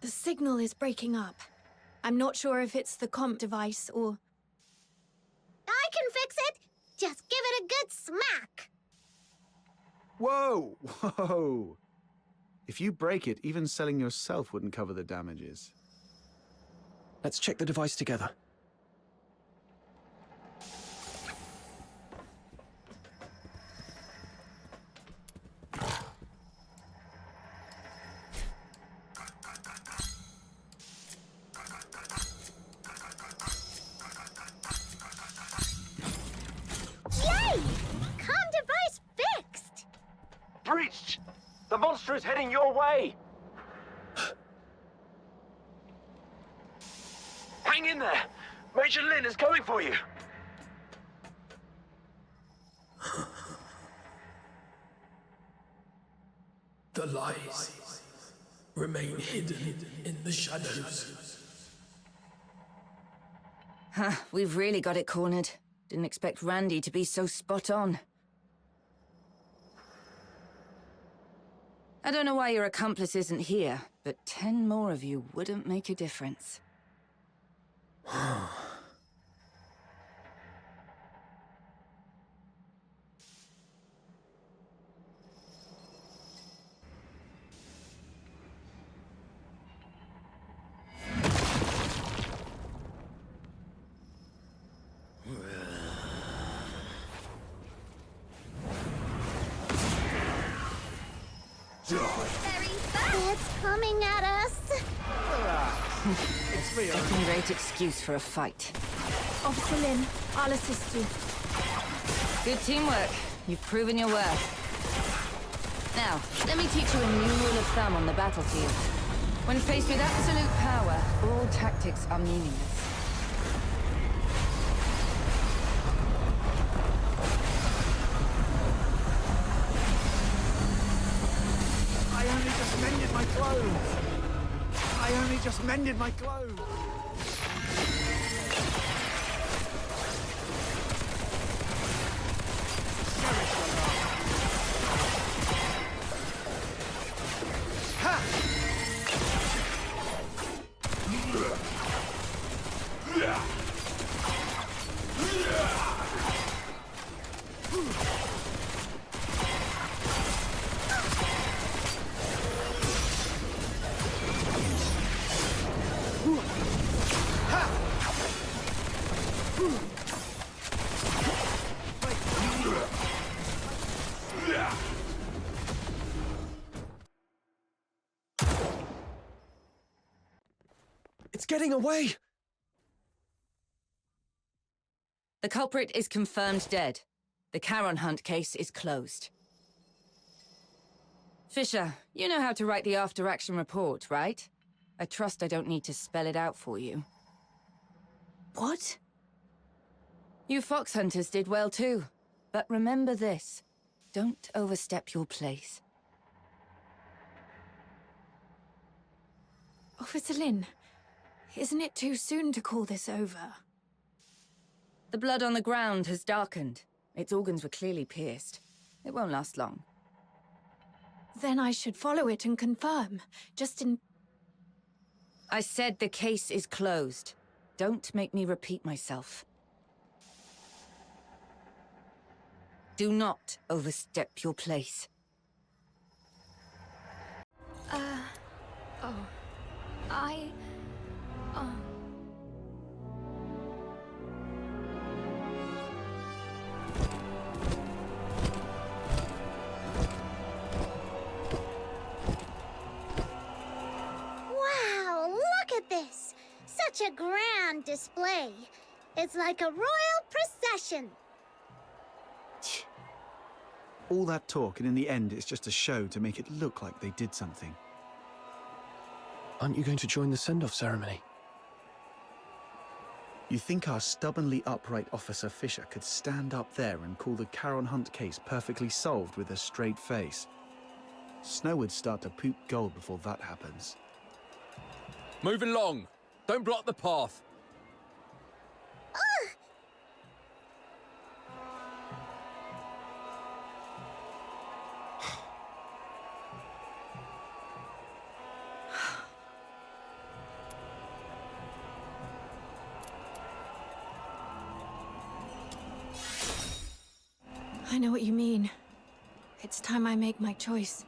The signal is breaking up. I'm not sure if it's the comp device or... I can fix it! Just give it a good smack! Whoa! Whoa! If you break it, even selling yourself wouldn't cover the damages. Let's check the device together. Yay! Comm device fixed! Breached! The monster is heading your way! Hang in there! Major Lin is coming for you! The lies remain hidden in the shadows. Huh, we've really got it cornered. Didn't expect Randy to be so spot on. I don't know why your accomplice isn't here, but 10 more of you wouldn't make a difference. It's coming at us! Second-rate excuse for a fight. Officer Lin, I'll assist you. Good teamwork. You've proven your worth. Now, let me teach you a new rule of thumb on the battlefield. When faced with absolute power, all tactics are meaningless. I only just mended my clothes! I only just mended my clothes! It's getting away! The culprit is confirmed dead. The Charon Hunt case is closed. Fisher, you know how to write the after-action report, right? I trust I don't need to spell it out for you. What? You fox hunters did well too. But remember this. Don't overstep your place. Officer Lin, isn't it too soon to call this over? The blood on the ground has darkened. Its organs were clearly pierced. It won't last long. Then I should follow it and confirm, just in... I said the case is closed. Don't make me repeat myself. Do not overstep your place. Oh. Wow, look at this! Such a grand display. It's like a royal procession. All that talk, and in the end, it's just a show to make it look like they did something. Aren't you going to join the send-off ceremony? You think our stubbornly upright Officer Fisher could stand up there and call the Charon Hunt case perfectly solved with a straight face? Snow would start to poop gold before that happens. Move along! Don't block the path! I know what you mean. It's time I make my choice.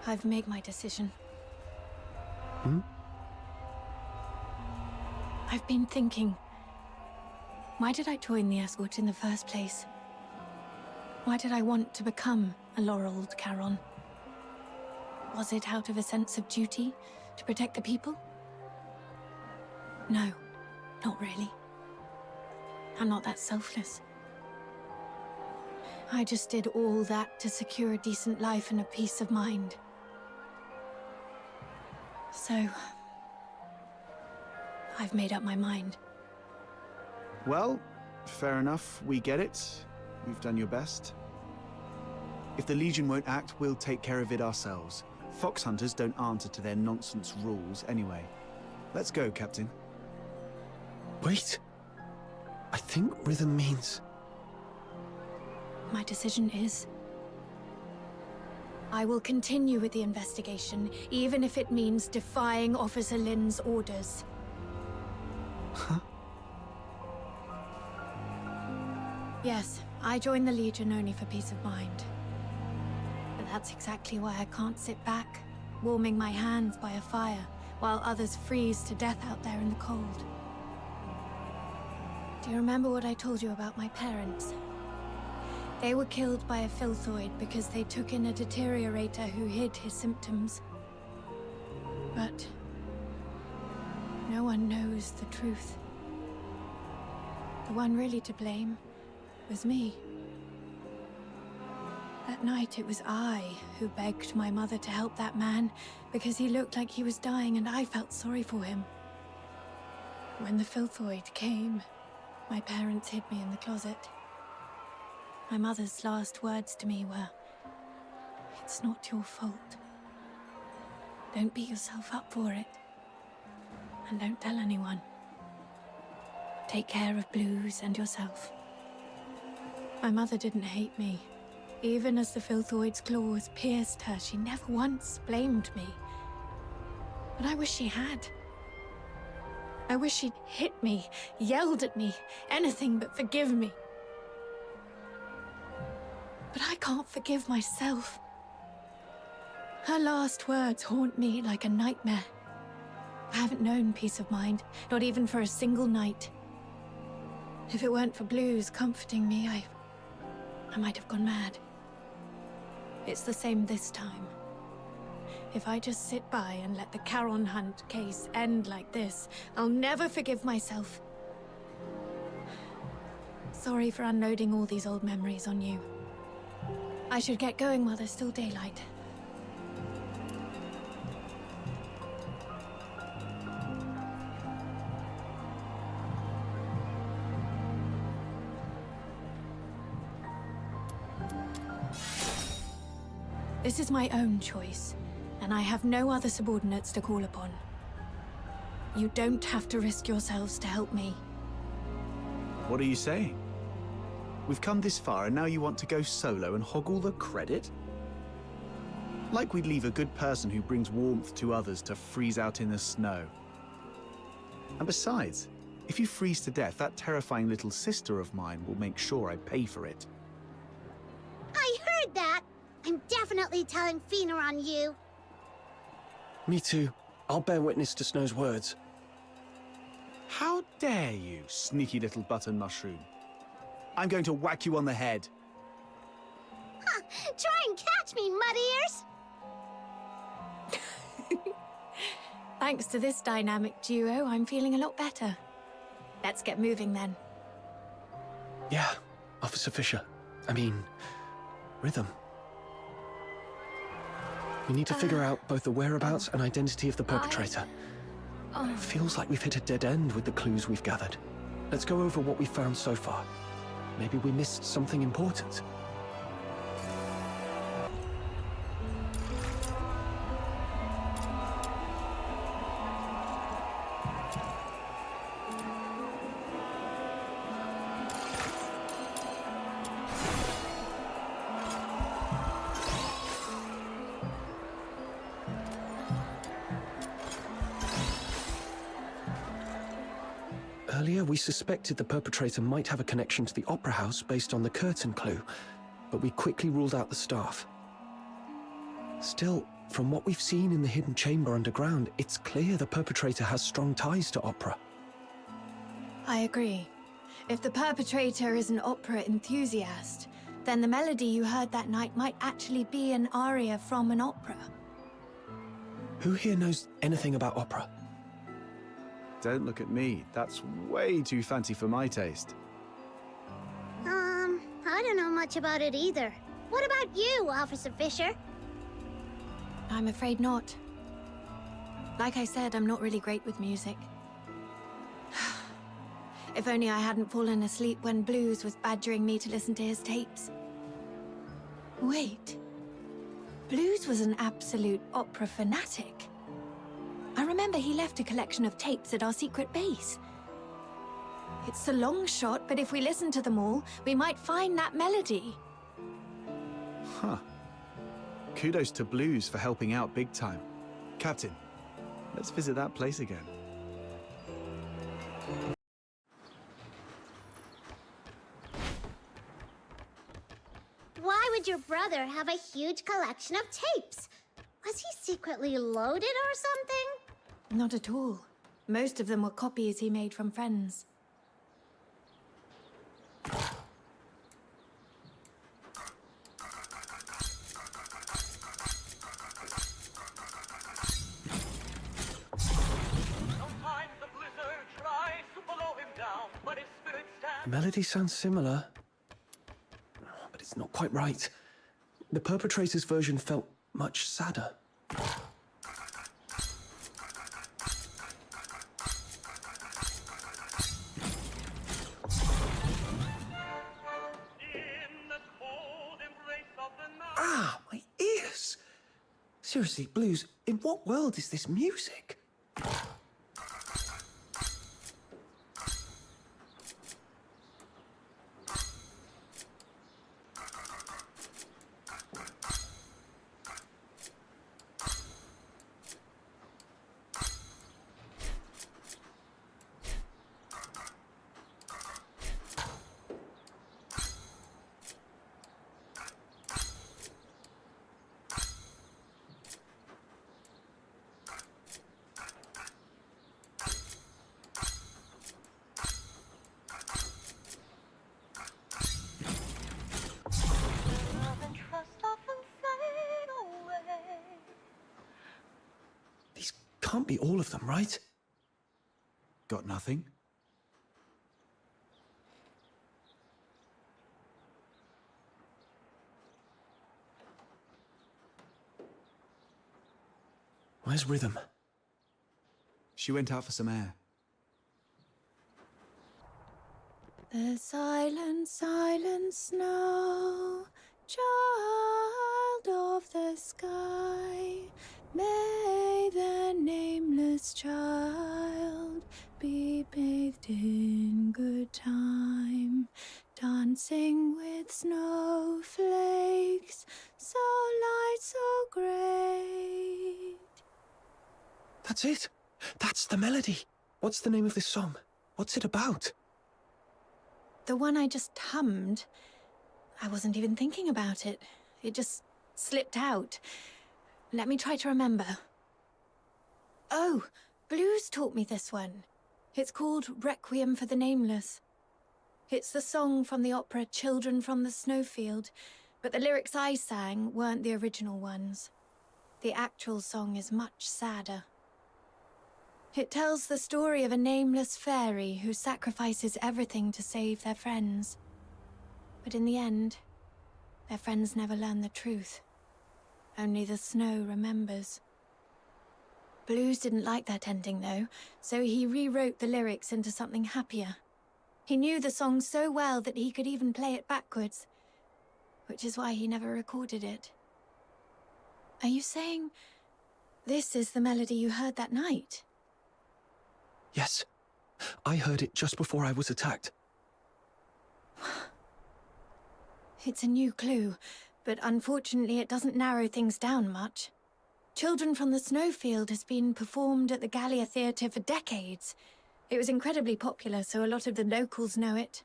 I've made my decision. I've been thinking, why did I join the escort in the first place? Why did I want to become a laureled Charon? Was it out of a sense of duty to protect the people? No, not really. I'm not that selfless. I just did all that to secure a decent life and a peace of mind. So, I've made up my mind. Well, fair enough. We get it. You've done your best. If the Legion won't act, we'll take care of it ourselves. Fox hunters don't answer to their nonsense rules anyway. Let's go, Captain. Wait. I think rhythm means... My decision is... I will continue with the investigation, even if it means defying Officer Lin's orders. Huh? Yes, I joined the Legion only for peace of mind. But that's exactly why I can't sit back, warming my hands by a fire, while others freeze to death out there in the cold. Do you remember what I told you about my parents? They were killed by a filthoid because they took in a deteriorator who hid his symptoms. But no one knows the truth. The one really to blame was me. That night it was I who begged my mother to help that man because he looked like he was dying and I felt sorry for him. When the filthoid came, my parents hid me in the closet. My mother's last words to me were, "It's not your fault. Don't beat yourself up for it. And don't tell anyone. Take care of Blues and yourself." My mother didn't hate me. Even as the filthoid's claws pierced her, she never once blamed me. But I wish she had. I wish she'd hit me, yelled at me, anything but forgive me. But I can't forgive myself. Her last words haunt me like a nightmare. I haven't known peace of mind, not even for a single night. If it weren't for Blues comforting me, I might have gone mad. It's the same this time. If I just sit by and let the Charon Hunt case end like this, I'll never forgive myself. Sorry for unloading all these old memories on you. I should get going while there's still daylight. This is my own choice, and I have no other subordinates to call upon. You don't have to risk yourselves to help me. What are you saying? We've come this far and now you want to go solo and hog all the credit? Like we'd leave a good person who brings warmth to others to freeze out in the snow. And besides, if you freeze to death, that terrifying little sister of mine will make sure I pay for it. I heard that! I'm definitely telling Fina on you. Me too. I'll bear witness to Snow's words. How dare you, sneaky little button mushroom? I'm going to whack you on the head. Ha! Try and catch me, mud ears! Thanks to this dynamic duo, I'm feeling a lot better. Let's get moving then. Yeah, Officer Fisher. I mean, Rhythm. We need to figure out both the whereabouts and identity of the perpetrator. It feels like we've hit a dead end with the clues we've gathered. Let's go over what we've found so far. Maybe we missed something important. Earlier, we suspected the perpetrator might have a connection to the Opera House based on the curtain clue, but we quickly ruled out the staff. Still, from what we've seen in the hidden chamber underground, it's clear the perpetrator has strong ties to opera. I agree. If the perpetrator is an opera enthusiast, then the melody you heard that night might actually be an aria from an opera. Who here knows anything about opera? Don't look at me. That's way too fancy for my taste. I don't know much about it either. What about you, Officer Fisher? I'm afraid not. Like I said, I'm not really great with music. If only I hadn't fallen asleep when Blues was badgering me to listen to his tapes. Wait. Blues was an absolute opera fanatic. I remember he left a collection of tapes at our secret base. It's a long shot, but if we listen to them all, we might find that melody. Huh. Kudos to Blues for helping out big time. Captain, let's visit that place again. Why would your brother have a huge collection of tapes? Was he secretly loaded or something? Not at all. Most of them were copies he made from friends. The melody sounds similar, but it's not quite right. The perpetrator's version felt much sadder. Ah, my ears! Seriously, Blues, in what world is this music? can't be all of them, right? Got nothing? Where's Rhythm? She went out for some air. The silent, silent snow, child of the sky, may the nameless child be bathed in good time, dancing with snowflakes, so light, so great. That's it. That's the melody. What's the name of this song? What's it about? The one I just hummed, I wasn't even thinking about it. It just slipped out. Let me try to remember. Oh, Blues taught me this one. It's called Requiem for the Nameless. It's the song from the opera Children from the Snowfield, but the lyrics I sang weren't the original ones. The actual song is much sadder. It tells the story of a nameless fairy who sacrifices everything to save their friends. But in the end, their friends never learn the truth. Only the snow remembers. Blues didn't like that ending, though, so he rewrote the lyrics into something happier. He knew the song so well that he could even play it backwards, which is why he never recorded it. Are you saying this is the melody you heard that night? Yes. I heard it just before I was attacked. It's a new clue, but unfortunately it doesn't narrow things down much. Children from the Snowfield has been performed at the Gallia Theatre for decades. It was incredibly popular, so a lot of the locals know it.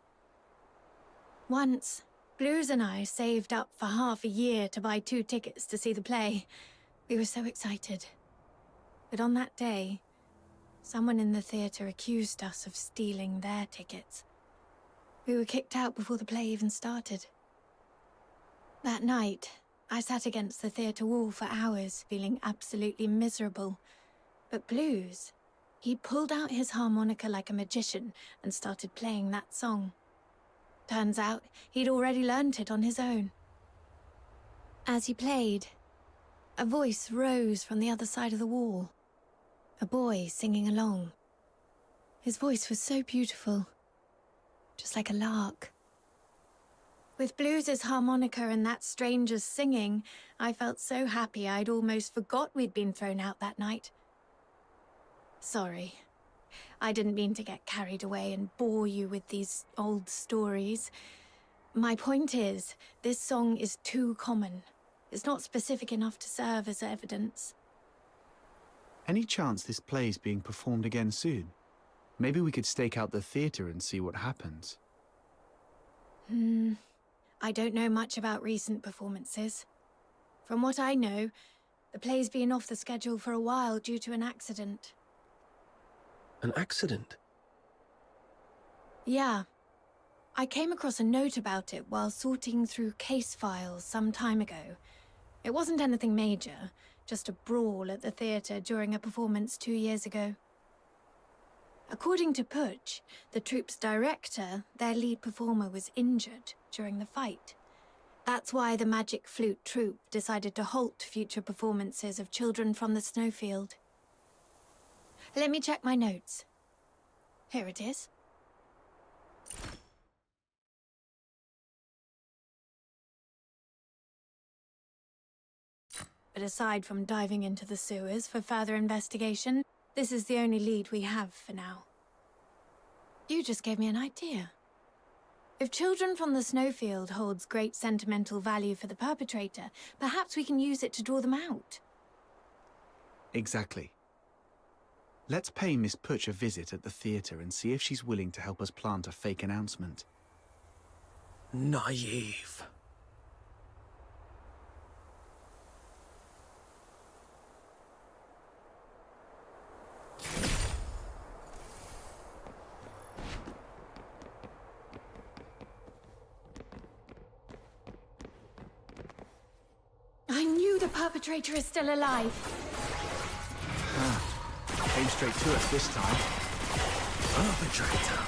Once, Blues and I saved up for half a year to buy 2 tickets to see the play. We were so excited. But on that day, someone in the theatre accused us of stealing their tickets. We were kicked out before the play even started. That night, I sat against the theatre wall for hours, feeling absolutely miserable. But Blues, he pulled out his harmonica like a magician and started playing that song. Turns out, he'd already learnt it on his own. As he played, a voice rose from the other side of the wall. A boy singing along. His voice was so beautiful, just like a lark. With Blues' harmonica and that stranger's singing, I felt so happy I'd almost forgot we'd been thrown out that night. Sorry. I didn't mean to get carried away and bore you with these old stories. My point is, this song is too common. It's not specific enough to serve as evidence. Any chance this play's being performed again soon? Maybe we could stake out the theatre and see what happens. I don't know much about recent performances. From what I know, the play's been off the schedule for a while due to an accident. An accident? Yeah. I came across a note about it while sorting through case files some time ago. It wasn't anything major, just a brawl at the theatre during a performance 2 years ago. According to Putsch, the troupe's director, their lead performer was injured during the fight. That's why the Magic Flute troupe decided to halt future performances of Children from the Snowfield. Let me check my notes. Here it is. But aside from diving into the sewers for further investigation, this is the only lead we have for now. You just gave me an idea. If Children from the Snowfield holds great sentimental value for the perpetrator, perhaps we can use it to draw them out. Exactly. Let's pay Miss Putsch a visit at the theatre and see if she's willing to help us plant a fake announcement. Naive. I knew the perpetrator is still alive. came straight to us this time. Perpetrator.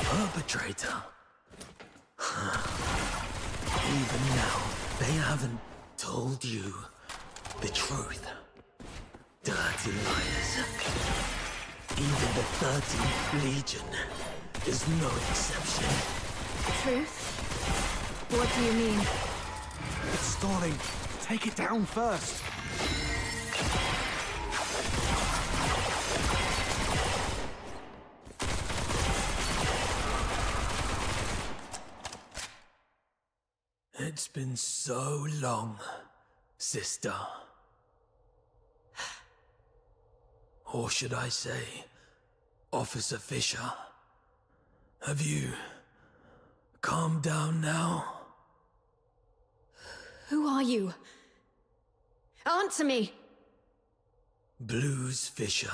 Perpetrator. Even now, they haven't told you the truth. Dirty liars. Even the 13th Legion is no exception. Truth? What do you mean? It's stalling. Take it down first. It's been so long, sister. Or should I say, Officer Fisher? Have you calmed down now? Who are you? Answer me! Blues Fisher.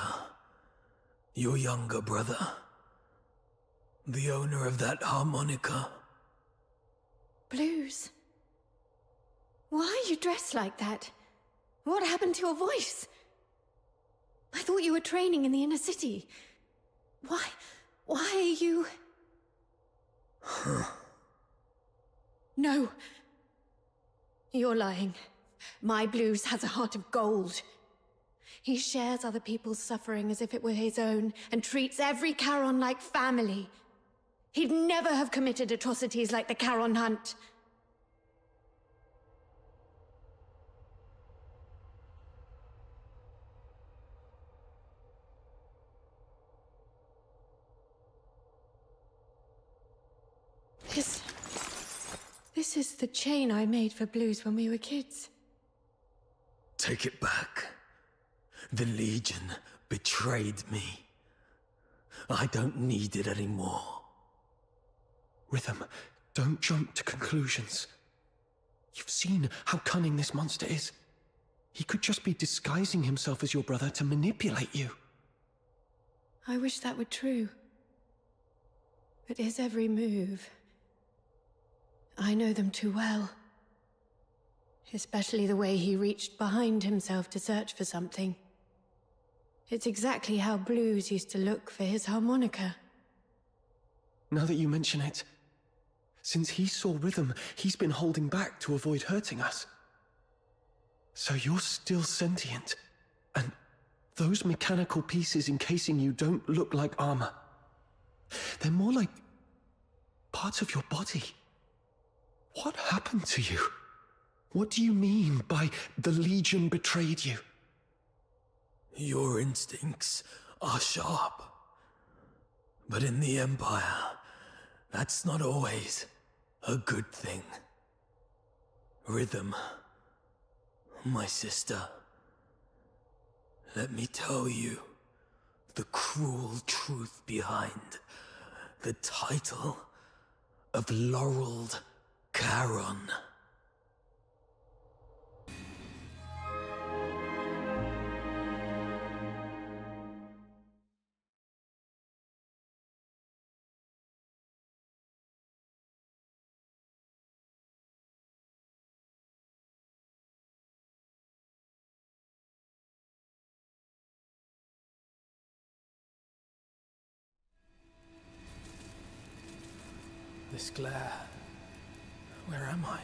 Your younger brother. The owner of that harmonica. Blues? Why are you dressed like that? What happened to your voice? I thought you were training in the inner city. Why are you... No. You're lying. My Blues has a heart of gold. He shares other people's suffering as if it were his own, and treats every Charon like family. He'd never have committed atrocities like the Charon Hunt. This is the chain I made for Blues when we were kids. Take it back. The Legion betrayed me. I don't need it anymore. Rhythm, don't jump to conclusions. You've seen how cunning this monster is. He could just be disguising himself as your brother to manipulate you. I wish that were true. But his every move... I know them too well. Especially the way he reached behind himself to search for something. It's exactly how Blues used to look for his harmonica. Now that you mention it, since he saw Rhythm, he's been holding back to avoid hurting us. So you're still sentient, and those mechanical pieces encasing you don't look like armor. They're more like parts of your body. What happened to you? What do you mean by the Legion betrayed you? Your instincts are sharp. But in the Empire, that's not always a good thing. Rhythm, my sister, let me tell you the cruel truth behind the title of Laureled Charon. This glare. Where am I?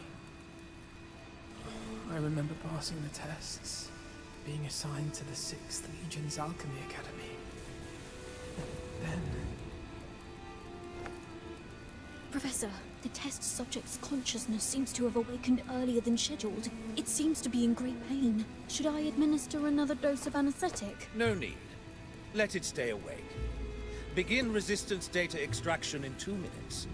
I remember passing the tests, being assigned to the 6th Legion's Alchemy Academy. Then... Professor, the test subject's consciousness seems to have awakened earlier than scheduled. It seems to be in great pain. Should I administer another dose of anesthetic? No need. Let it stay awake. Begin resistance data extraction in 2 minutes.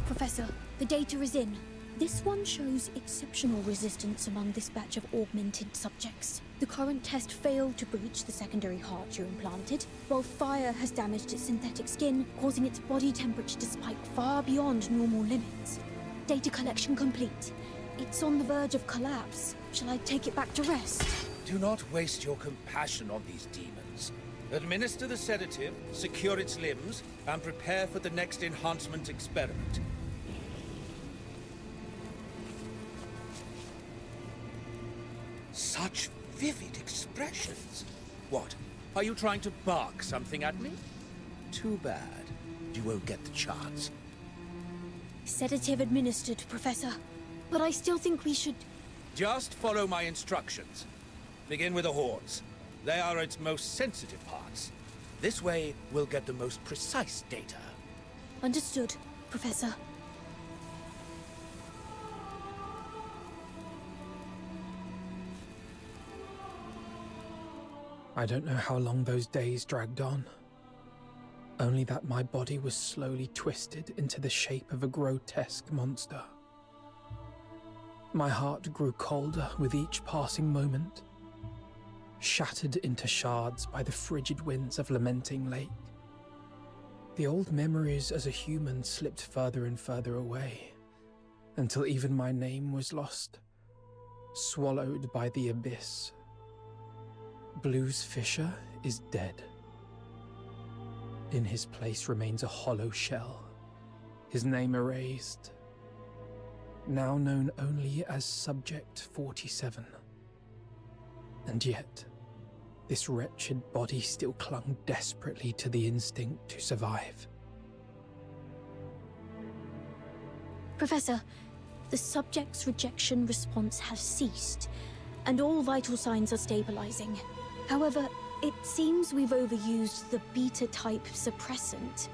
Professor, the data is in. This one shows exceptional resistance among this batch of augmented subjects. The current test failed to breach the secondary heart you implanted, while fire has damaged its synthetic skin, causing its body temperature to spike far beyond normal limits. Data collection complete. It's on the verge of collapse. Shall I take it back to rest? Do not waste your compassion on these demons. Administer the sedative, secure its limbs, and prepare for the next enhancement experiment. Such vivid expressions. What? Are you trying to bark something at me? Too bad. You won't get the chance. Sedative administered, Professor. But I still think we should... Just follow my instructions. Begin with the horns. They are its most sensitive parts. This way, we'll get the most precise data. Understood, Professor. I don't know how long those days dragged on. Only that my body was slowly twisted into the shape of a grotesque monster. My heart grew colder with each passing moment, shattered into shards by the frigid winds of Lamenting Lake. The old memories as a human slipped further and further away, until even my name was lost, swallowed by the abyss. Blues Fisher is dead. In his place remains a hollow shell, his name erased, now known only as Subject 47. And yet, this wretched body still clung desperately to the instinct to survive. Professor, the subject's rejection response has ceased, and all vital signs are stabilizing. However, it seems we've overused the beta-type suppressant.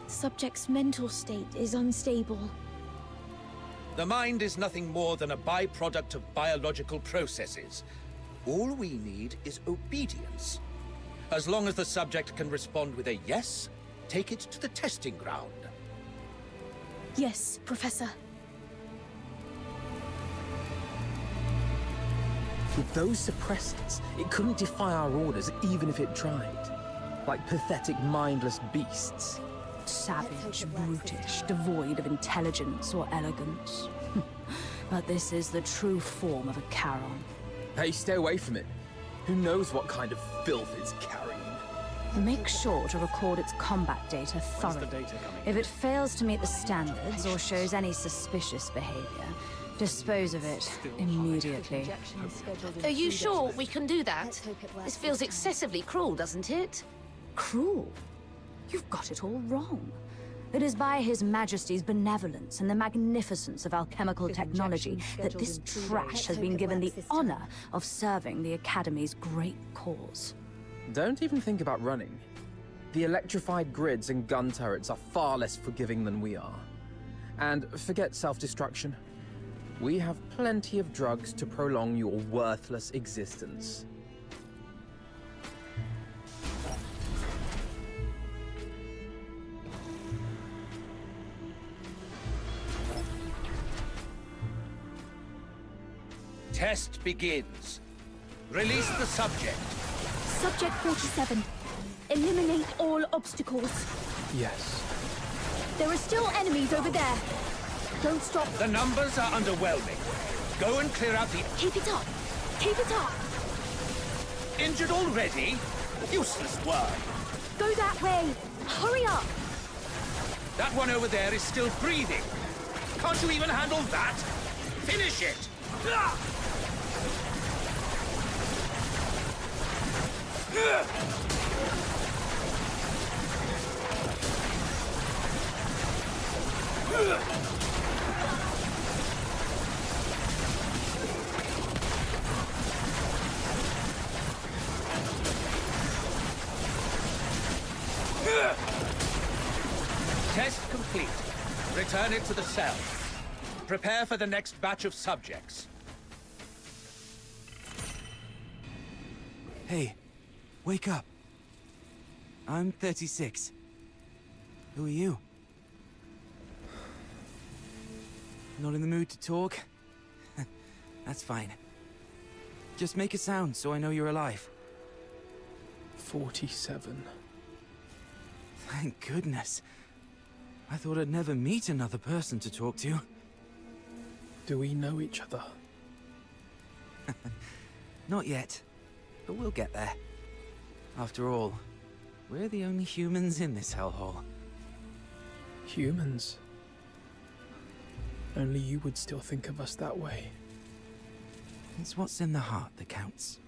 The subject's mental state is unstable. The mind is nothing more than a byproduct of biological processes. All we need is obedience. As long as the subject can respond with a yes, take it to the testing ground. Yes, Professor. With those suppressants, it couldn't defy our orders even if it tried. Like pathetic, mindless beasts. Savage, brutish, devoid of intelligence or elegance. But this is the true form of a Charon. Hey, stay away from it. Who knows what kind of filth it's carrying? Make sure to record its combat data thoroughly. If it fails to meet the standards or shows any suspicious behavior, dispose of it immediately. Are you sure we can do that? This feels excessively cruel, doesn't it? Cruel? You've got it all wrong. It is by His Majesty's benevolence and the magnificence of alchemical technology that this trash has been given the honor of serving the Academy's great cause. Don't even think about running. The electrified grids and gun turrets are far less forgiving than we are. And forget self-destruction. We have plenty of drugs to prolong your worthless existence. Test begins. Release the subject. Subject 47. Eliminate all obstacles. Yes. There are still enemies over there. Don't stop. The numbers are underwhelming. Go and clear out the... Keep it up. Keep it up. Injured already? Useless work. Go that way. Hurry up. That one over there is still breathing. Can't you even handle that? Finish it! Test complete. Return it to the cell. Prepare for the next batch of subjects. Hey, wake up. I'm 36. Who are you? Not in the mood to talk? That's fine. Just make a sound so I know you're alive. 47. Thank goodness. I thought I'd never meet another person to talk to. Do we know each other? Not yet, but we'll get there. After all, we're the only humans in this hellhole. Humans? Only you would still think of us that way. It's what's in the heart that counts.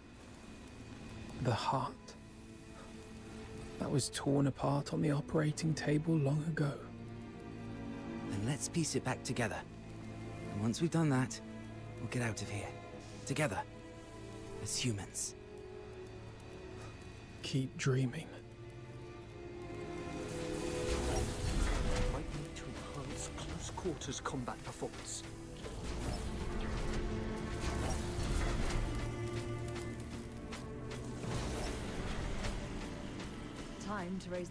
The heart. That was torn apart on the operating table long ago. Then let's piece it back together. And once we've done that, we'll get out of here. Together. As humans. Keep dreaming. Might need to enhance close quarters combat performance. Time to raise...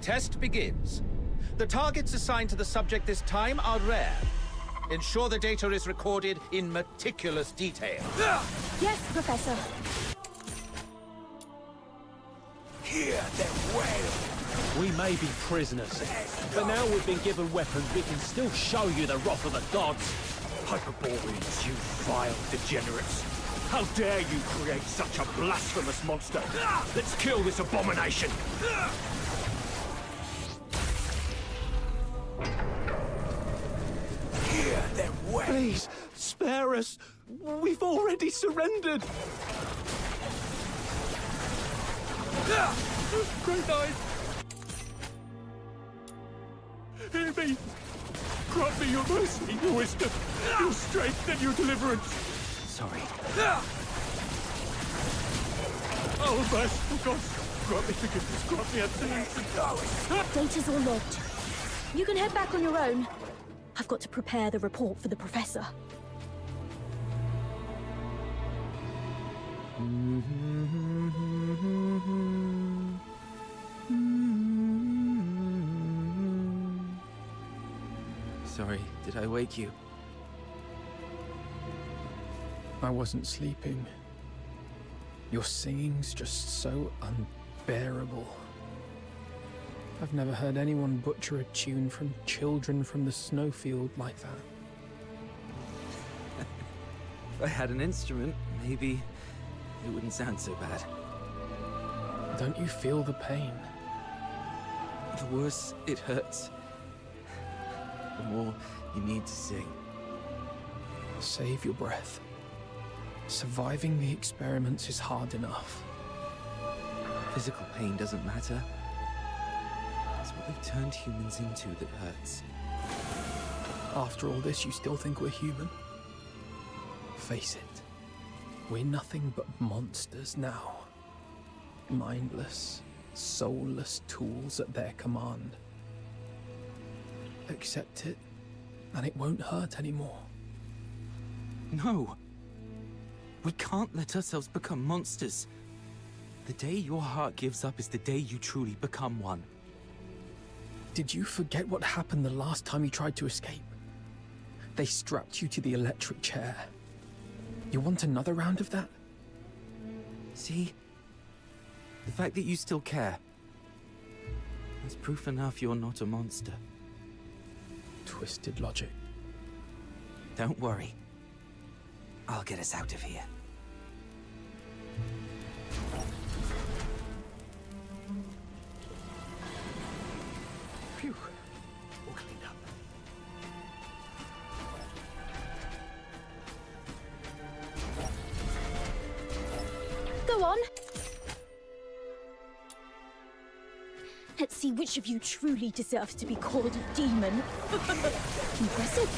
Test begins. The targets assigned to the subject this time are rare. Ensure the data is recorded in meticulous detail. Yes, Professor. Hear them wail. We may be prisoners, but now we've been given weapons, we can still show you the wrath of the gods. Hyperboreans, you vile degenerates. How dare you create such a blasphemous monster? Let's kill this abomination! Hear them wail. Please, spare us. We've already surrendered. Great eyes. Hear me. Grant me your mercy, your wisdom, your strength, and your deliverance. Sorry. Oh, merciful God, grant me forgiveness, grant me absolution. Data's all logged. You can head back on your own. I've got to prepare the report for the Professor. Sorry, did I wake you? I wasn't sleeping. Your singing's just so unbearable. I've never heard anyone butcher a tune from Children from the Snowfield like that. If I had an instrument, maybe it wouldn't sound so bad. Don't you feel the pain? The worse it hurts, the more you need to sing. Save your breath. Surviving the experiments is hard enough. Physical pain doesn't matter. It's what they've turned humans into that hurts. After all this, you still think we're human? Face it, we're nothing but monsters now. Mindless, soulless tools at their command. Accept it, and it won't hurt anymore. No! We can't let ourselves become monsters. The day your heart gives up is the day you truly become one. Did you forget what happened the last time you tried to escape? They strapped you to the electric chair. You want another round of that? See? The fact that you still care. That's proof enough you're not a monster. Twisted logic. Don't worry. I'll get us out of here. Phew. All cleaned up. Go on. Let's see which of you truly deserves to be called a demon. Impressive.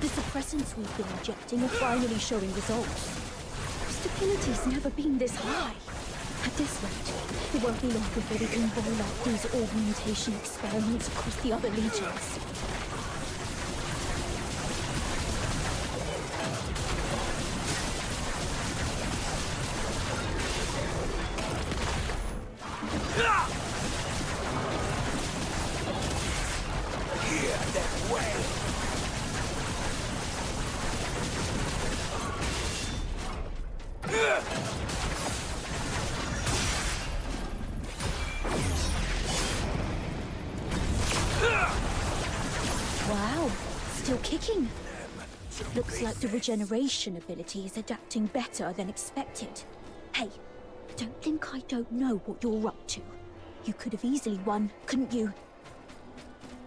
The suppressants we've been injecting are finally showing results. Stability's never been this high. At this rate, it won't be long before we can roll out these augmentation experiments across the other legions. Hear them wail. Wow, still kicking. Looks like the regeneration ability is adapting better than expected. Hey, don't think I don't know what you're up to. You could have easily won, couldn't you?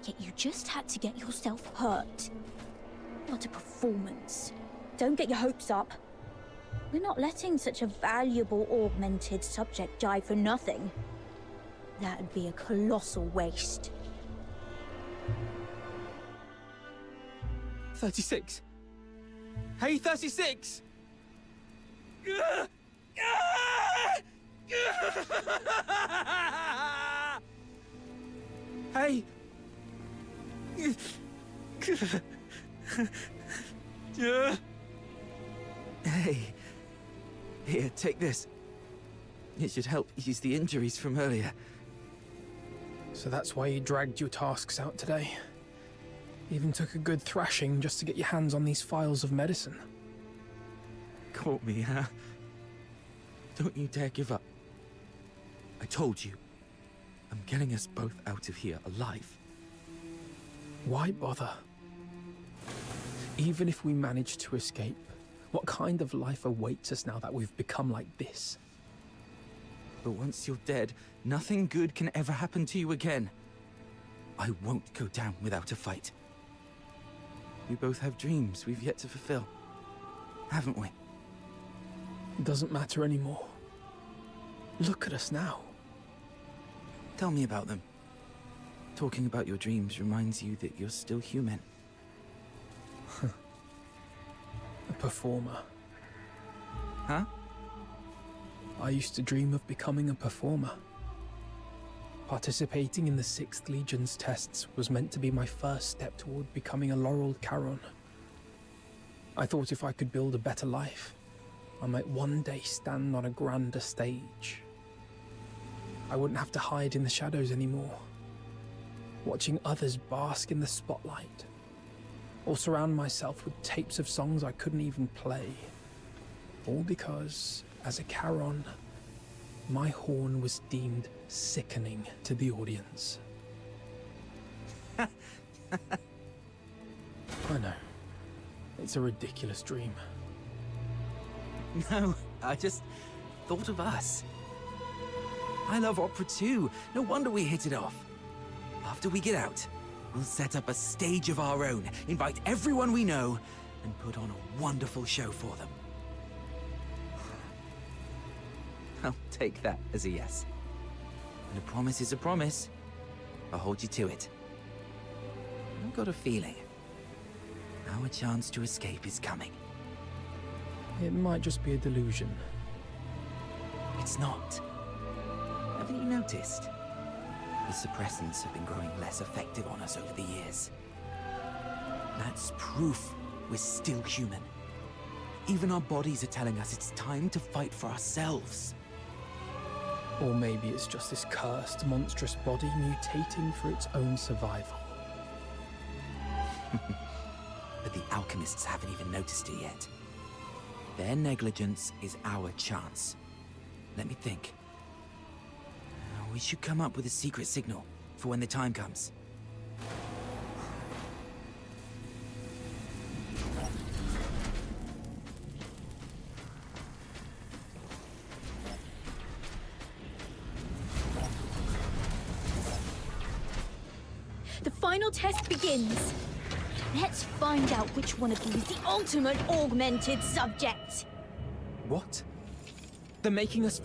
Yet you just had to get yourself hurt. What a performance. Don't get your hopes up. We're not letting such a valuable augmented subject die for nothing. That'd be a colossal waste. 36. Hey, 36! Hey! Hey. Here, take this. It should help ease the injuries from earlier. So that's why you dragged your tasks out today? Even took a good thrashing just to get your hands on these files of medicine? Caught me, huh? Don't you dare give up. I told you. I'm getting us both out of here alive. Why bother? Even if we manage to escape, what kind of life awaits us now that we've become like this? But once you're dead, nothing good can ever happen to you again. I won't go down without a fight. We both have dreams we've yet to fulfill, haven't we? It doesn't matter anymore. Look at us now. Tell me about them. Talking about your dreams reminds you that you're still human. A performer. Huh? I used to dream of becoming a performer. Participating in the 6th Legion's tests was meant to be my first step toward becoming a laureled Charon. I thought if I could build a better life, I might one day stand on a grander stage. I wouldn't have to hide in the shadows anymore, watching others bask in the spotlight, or surround myself with tapes of songs I couldn't even play. All because, as a Charon, my horn was deemed sickening to the audience. I know. It's a ridiculous dream. No, I just thought of us. I love opera too. No wonder we hit it off. After we get out, we'll set up a stage of our own, invite everyone we know, and put on a wonderful show for them. I'll take that as a yes. And a promise is a promise. I'll hold you to it. I've got a feeling our chance to escape is coming. It might just be a delusion. It's not. Haven't you noticed? The suppressants have been growing less effective on us over the years. That's proof we're still human. Even our bodies are telling us it's time to fight for ourselves. Or maybe it's just this cursed, monstrous body mutating for its own survival. But the alchemists haven't even noticed it yet. Their negligence is our chance. Let me think. We should come up with a secret signal for when the time comes. The final test begins. Let's find out which one of you is the ultimate augmented subject. What? They're making us